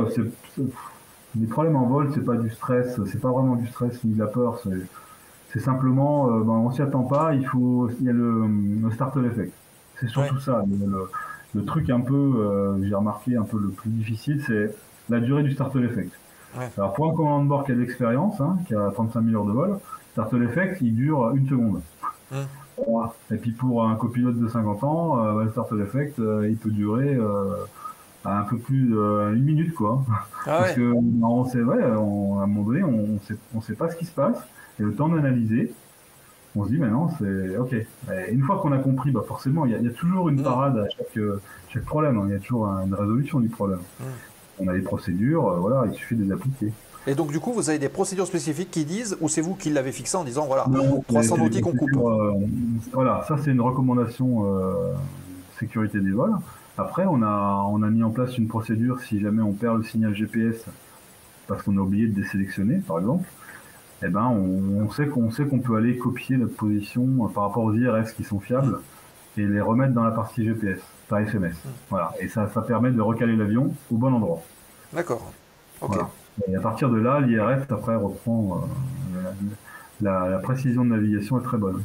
[SPEAKER 5] les problèmes en vol, c'est pas du stress, c'est pas vraiment du stress ni de la peur, c'est simplement, on s'y attend pas, il y a le startle effect. C'est surtout ça, le truc un peu, j'ai remarqué un peu le plus difficile, c'est la durée du startle effect. Ouais. Alors pour un commandant de bord qui a de l'expérience, qui a 35 000 heures de vol, startle effect, il dure 1 seconde. Voilà. Et puis pour un copilote de 50 ans, le startle effect, il peut durer un peu plus d'1 minute, quoi. Parce que à un moment donné, on sait pas ce qui se passe, et le temps d'analyser, on se dit maintenant c'est ok. Et une fois qu'on a compris, forcément, il y a toujours une parade à chaque problème, il y a toujours une résolution du problème. On a des procédures, il suffit de les appliquer.
[SPEAKER 4] Et donc du coup, vous avez des procédures spécifiques qui disent, ou c'est vous qui l'avez fixé en disant, voilà, 300 nautiques on coupe?
[SPEAKER 5] Voilà, ça c'est une recommandation sécurité des vols. Après, on a mis en place une procédure si jamais on perd le signal GPS parce qu'on a oublié de désélectionner, par exemple. eh ben, on sait qu'on peut aller copier notre position par rapport aux IRS qui sont fiables et les remettre dans la partie GPS par SMS. Voilà. Et ça permet de recaler l'avion au bon endroit.
[SPEAKER 4] D'accord. Ok.
[SPEAKER 5] Voilà. Et à partir de là, l'IRS après reprend la précision de navigation est très bonne.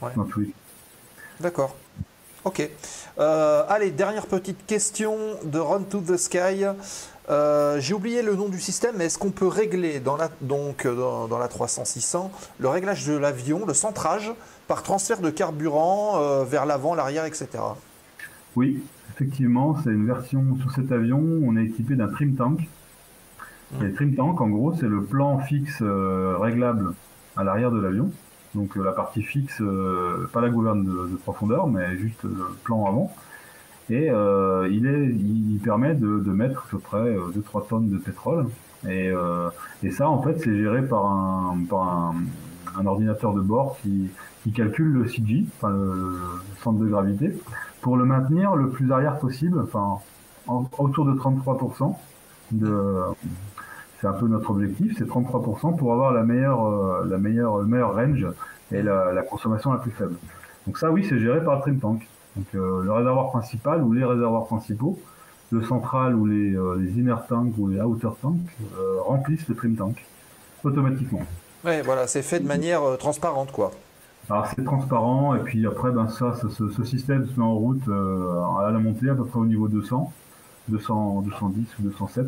[SPEAKER 4] Ouais.
[SPEAKER 5] Dans tous les cas.
[SPEAKER 4] D'accord. Ok. Allez, dernière petite question de Run to the Sky. J'ai oublié le nom du système, mais est-ce qu'on peut régler dans la 300-600 le réglage de l'avion, le centrage, par transfert de carburant vers l'avant, l'arrière, etc.
[SPEAKER 5] Oui, effectivement, c'est une version sur cet avion. On est équipé d'un trim tank. Et le trim tank, en gros, c'est le plan fixe réglable à l'arrière de l'avion. Donc la partie fixe, pas la gouverne de profondeur, mais juste le plan avant. Et il permet de mettre à peu près 2-3 tonnes de pétrole. Et ça, en fait, c'est géré par un ordinateur de bord qui calcule le CG, enfin le centre de gravité, pour le maintenir le plus arrière possible, enfin autour de 33%. C'est un peu notre objectif, c'est 33% pour avoir le meilleur range et la consommation la plus faible. Donc ça, oui, c'est géré par le trim tank. Donc le réservoir principal ou les réservoirs principaux, le central ou les inner tanks ou les outer tanks remplissent le trim tank automatiquement.
[SPEAKER 4] Ouais, voilà, c'est fait de manière transparente, quoi.
[SPEAKER 5] Alors c'est transparent et puis après, ce système se met en route à la montée à peu près au niveau 210 ou 207,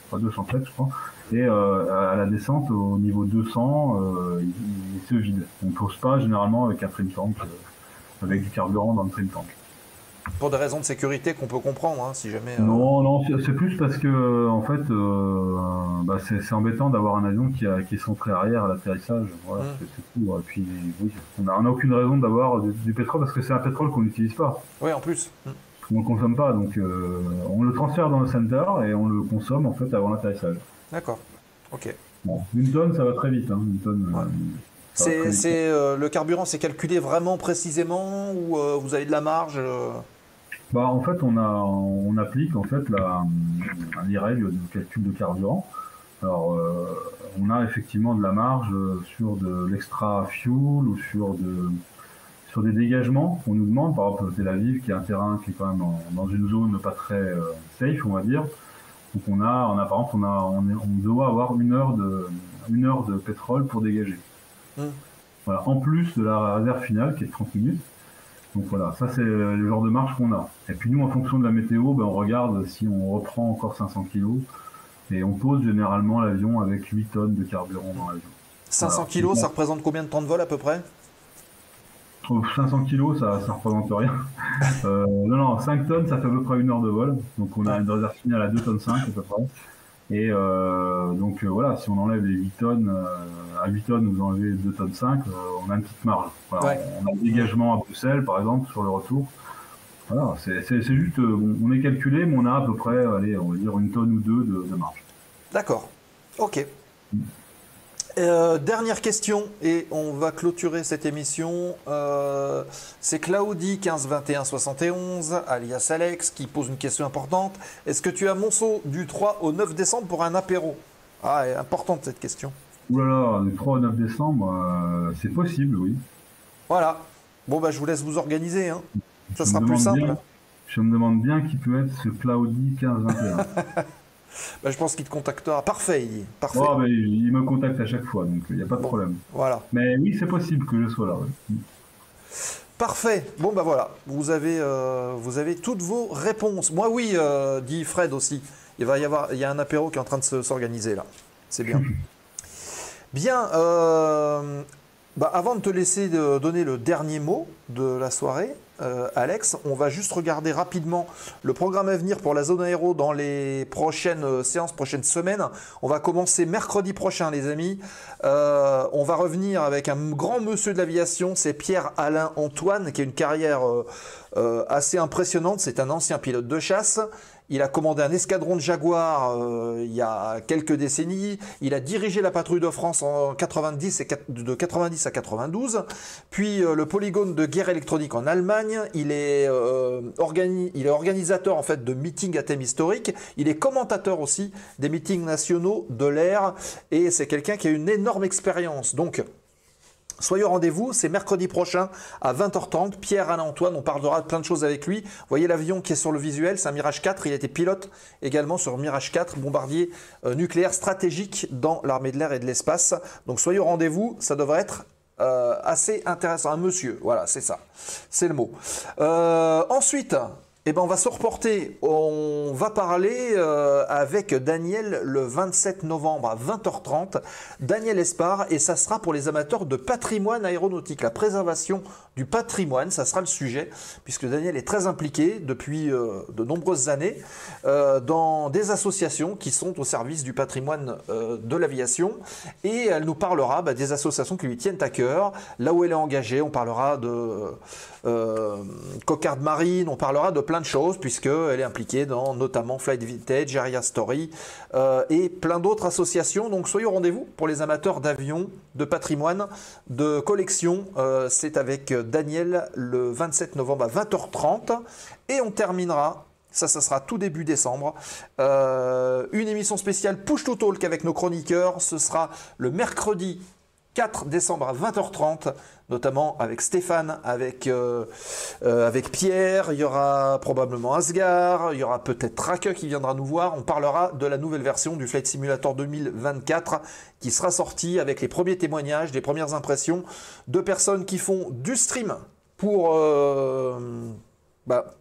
[SPEAKER 5] pas 207 je crois, et à la descente au niveau 200, il se vide. On ne pose pas généralement avec un trim tank, avec du carburant dans le trim tank.
[SPEAKER 4] Pour des raisons de sécurité qu'on peut comprendre, hein, si jamais...
[SPEAKER 5] Non, c'est plus parce que en fait, c'est embêtant d'avoir un avion qui est centré arrière à l'atterrissage. Voilà, c'est tout. Et puis oui, on n'a aucune raison d'avoir du pétrole parce que c'est un pétrole qu'on n'utilise pas.
[SPEAKER 4] Oui, en plus.
[SPEAKER 5] On ne le consomme pas, donc on le transfère dans le center et on le consomme en fait avant l'atterrissage.
[SPEAKER 4] D'accord. Ok.
[SPEAKER 5] Bon, une tonne, ça va très vite. Hein. Une tonne.
[SPEAKER 4] Ouais. Le carburant, c'est calculé vraiment précisément ou vous avez de la marge
[SPEAKER 5] En fait, on applique en fait les règles de calcul de carburant. Alors, on a effectivement de la marge sur de l'extra fuel ou sur des dégagements qu'on nous demande. Par exemple, Tel Aviv, qui est un terrain qui est quand même dans une zone pas très safe, on va dire. Donc par exemple, on doit avoir une heure de pétrole pour dégager. Voilà, en plus de la réserve finale qui est de 30 minutes. Donc voilà, ça c'est le genre de marge qu'on a. Et puis nous, en fonction de la météo, on regarde si on reprend encore 500 kg et on pose généralement l'avion avec 8 tonnes de carburant dans l'avion.
[SPEAKER 4] 500 kg, ça représente combien de temps de vol à peu près?
[SPEAKER 5] 500 kg, ça représente rien. Non, 5 tonnes, ça fait à peu près 1 heure de vol. Donc on a une réserve finale à 2 tonnes 5 à peu près. Et donc voilà, si on enlève les 8 tonnes, à 8 tonnes, vous enlevez 2 tonnes 5, on a une petite marge. Voilà, ouais. On a un dégagement à Bruxelles, par exemple, sur le retour. Voilà, c'est juste, on est calculé, mais on a à peu près, allez, on va dire 1 tonne ou 2 de marge. D'accord,
[SPEAKER 4] ok. Dernière question, et on va clôturer cette émission. C'est Claudie 152171, alias Alex, qui pose une question importante. Est-ce que tu as Monceau du 3 au 9 décembre pour un apéro? Ah, est importante cette question.
[SPEAKER 5] Ouh là là, du 3 au 9 décembre, c'est possible, oui.
[SPEAKER 4] Voilà. Bon, je vous laisse vous organiser. Hein. Ça sera plus simple.
[SPEAKER 5] Je me demande bien qui peut être ce Claudie 1521.
[SPEAKER 4] Je pense qu'il te contactera. Parfait, il dit. Parfait.
[SPEAKER 5] Oh, il me contacte à chaque fois, donc il n'y a pas de problème. Voilà. Mais oui, c'est possible que je sois là. Oui.
[SPEAKER 4] Parfait. Bon, voilà. Vous avez toutes vos réponses. Moi, oui, dit Fred aussi. Il y a un apéro qui est en train de s'organiser là. C'est bien. Bien. Avant de te laisser donner le dernier mot de la soirée, Alex, on va juste regarder rapidement le programme à venir pour la zone aéro dans les prochaines séances, prochaines semaines. On va commencer mercredi prochain, les amis. On va revenir avec un grand monsieur de l'aviation, c'est Pierre-Alain Antoine, qui a une carrière assez impressionnante. C'est un ancien pilote de chasse. Il a commandé un escadron de Jaguar il y a quelques décennies. Il a dirigé la patrouille de France en 90 de 90 à 92. Puis le polygone de guerre électronique en Allemagne. Bretagne, il est organisateur en fait de meetings à thème historique, il est commentateur aussi des meetings nationaux de l'air et c'est quelqu'un qui a une énorme expérience. Donc, soyez au rendez-vous, c'est mercredi prochain à 20h30. Pierre-Alain Antoine, on parlera de plein de choses avec lui. Vous voyez l'avion qui est sur le visuel, c'est un Mirage 4. Il a été pilote également sur Mirage 4, bombardier nucléaire stratégique dans l'armée de l'air et de l'espace. Donc soyez au rendez-vous, ça devrait être assez intéressant. Un monsieur, voilà, c'est ça, c'est le mot. Ensuite, eh ben, on va se reporter, on va parler avec Daniel le 27 novembre à 20h30, Daniel Espard, et ça sera pour les amateurs de patrimoine aéronautique, la préservation du patrimoine, ça sera le sujet, puisque Daniel est très impliqué depuis de nombreuses années dans des associations qui sont au service du patrimoine de l'aviation, et elle nous parlera des associations qui lui tiennent à cœur, là où elle est engagée, on parlera de Cocarde Marine, on parlera de plein de choses puisqu'elle est impliquée dans notamment Flight Vintage, Area Story et plein d'autres associations. Donc soyez au rendez-vous pour les amateurs d'avions, de patrimoine, de collection. C'est avec Daniel le 27 novembre à 20h30 et on terminera. Ça sera tout début décembre. Une émission spéciale Push to Talk avec nos chroniqueurs. Ce sera le mercredi 4 décembre à 20h30, notamment avec Stéphane, avec Pierre, il y aura probablement Asgard, il y aura peut-être Tracker qui viendra nous voir. On parlera de la nouvelle version du Flight Simulator 2024 qui sera sortie avec les premiers témoignages, les premières impressions de personnes qui font du stream pour...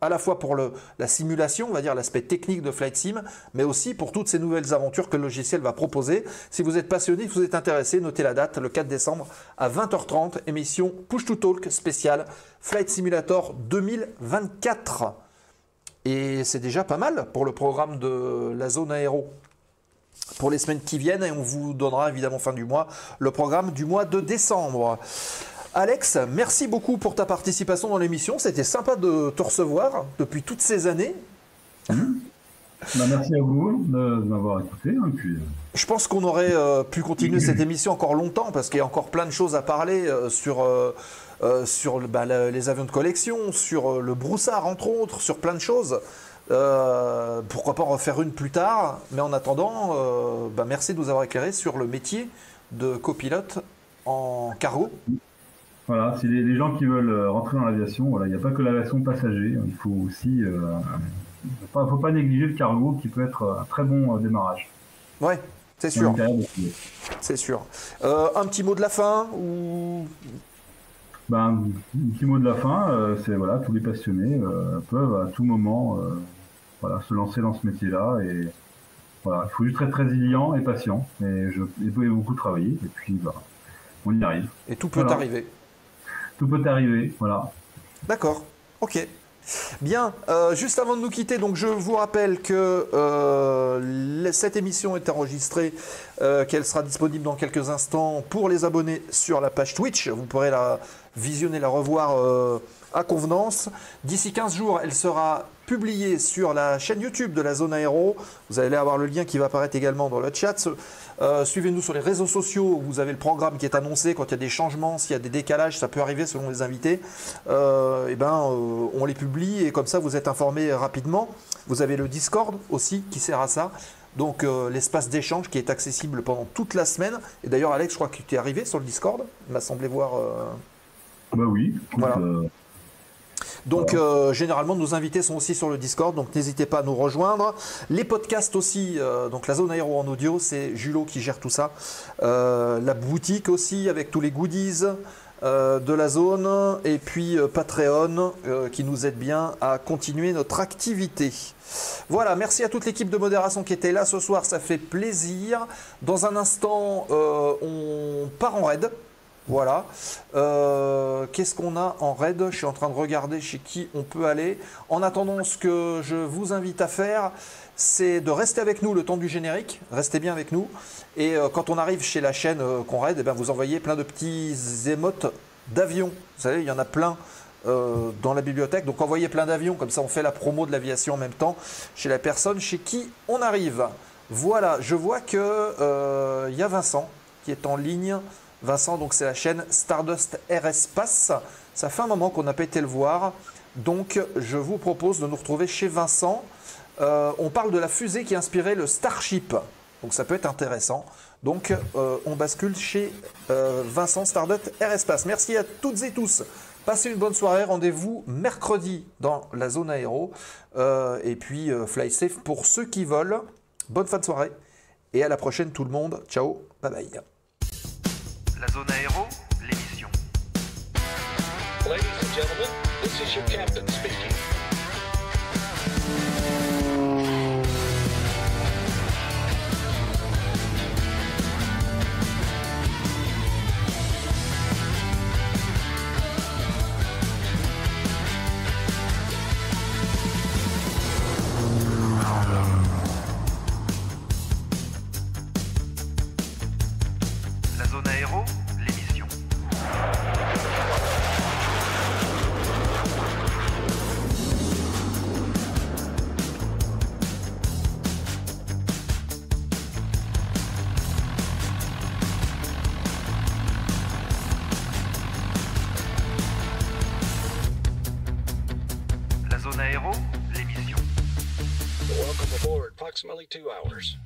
[SPEAKER 4] à la fois pour la simulation, on va dire l'aspect technique de Flight Sim, mais aussi pour toutes ces nouvelles aventures que le logiciel va proposer. Si vous êtes passionné, si vous êtes intéressé, notez la date, le 4 décembre à 20h30, émission Push to Talk spéciale Flight Simulator 2024. Et c'est déjà pas mal pour le programme de la zone aéro pour les semaines qui viennent, et on vous donnera évidemment fin du mois le programme du mois de décembre. Alex, merci beaucoup pour ta participation dans l'émission. C'était sympa de te recevoir depuis toutes ces années.
[SPEAKER 5] Merci à vous de m'avoir écouté. Puis...
[SPEAKER 4] Je pense qu'on aurait pu continuer cette émission encore longtemps parce qu'il y a encore plein de choses à parler sur les avions de collection, sur le broussard entre autres, sur plein de choses. Pourquoi pas en refaire une plus tard. Mais en attendant, merci de nous avoir éclairé sur le métier de copilote en cargo.
[SPEAKER 5] Voilà, si les gens qui veulent rentrer dans l'aviation, voilà, il n'y a pas que l'aviation passager, il faut aussi, faut pas négliger le cargo qui peut être un très bon démarrage.
[SPEAKER 4] Ouais, c'est sûr. C'est sûr. Un petit mot de la fin ou...
[SPEAKER 5] Un petit mot de la fin, c'est voilà, tous les passionnés peuvent à tout moment se lancer dans ce métier-là et voilà, il faut juste être résilient et patient et beaucoup travailler et puis on y arrive.
[SPEAKER 4] Et tout peut arriver.
[SPEAKER 5] Tout peut arriver, voilà.
[SPEAKER 4] D'accord, ok. Bien, juste avant de nous quitter, donc je vous rappelle que cette émission est enregistrée, qu'elle sera disponible dans quelques instants pour les abonnés sur la page Twitch. Vous pourrez la visionner, la revoir à convenance. D'ici 15 jours, elle sera publiée sur la chaîne YouTube de la Zone Aéro. Vous allez avoir le lien qui va apparaître également dans le chat. Suivez-nous sur les réseaux sociaux, vous avez le programme qui est annoncé. Quand il y a des changements, s'il y a des décalages, ça peut arriver selon les invités. On les publie et comme ça vous êtes informés rapidement. Vous avez le Discord aussi qui sert à ça. Donc l'espace d'échange qui est accessible pendant toute la semaine. Et d'ailleurs Alex, je crois que tu es arrivé sur le Discord. Il m'a semblé voir...
[SPEAKER 5] oui.
[SPEAKER 4] Voilà. Donc généralement nos invités sont aussi sur le Discord, donc n'hésitez pas à nous rejoindre. Les podcasts aussi, donc la Zone Aéro en audio, c'est Julot qui gère tout ça. La boutique aussi avec tous les goodies de la zone et puis Patreon qui nous aide bien à continuer notre activité. Voilà, merci à toute l'équipe de modération qui était là ce soir, ça fait plaisir. Dans un instant, on part en raid. Voilà. Qu'est-ce qu'on a en raid? Je suis en train de regarder chez qui on peut aller. En attendant, ce que je vous invite à faire, c'est de rester avec nous le temps du générique. Restez bien avec nous. Et quand on arrive chez la chaîne qu'on raid, vous envoyez plein de petits émotes d'avions. Vous savez, il y en a plein dans la bibliothèque. Donc envoyez plein d'avions. Comme ça, on fait la promo de l'aviation en même temps chez la personne chez qui on arrive. Voilà, je vois que y a Vincent qui est en ligne. Vincent, donc c'est la chaîne Stardust Air Espace Ça fait un moment qu'on n'a pas été le voir, donc je vous propose de nous retrouver chez Vincent. On parle de la fusée qui a inspiré le Starship, donc ça peut être intéressant. Donc on bascule chez Vincent Starduck Air Espace. Merci à toutes et tous. Passez une bonne soirée. Rendez-vous mercredi dans la zone aéro. Et puis fly safe pour ceux qui volent. Bonne fin de soirée. Et à la prochaine tout le monde. Ciao. Bye bye.
[SPEAKER 3] La zone aéro, l'émission.
[SPEAKER 6] Ladies and gentlemen, this is your captain speaking.
[SPEAKER 3] La zone aéro, l'émission. La zone aéro, l'émission.
[SPEAKER 6] Welcome aboard, approximately 2 hours.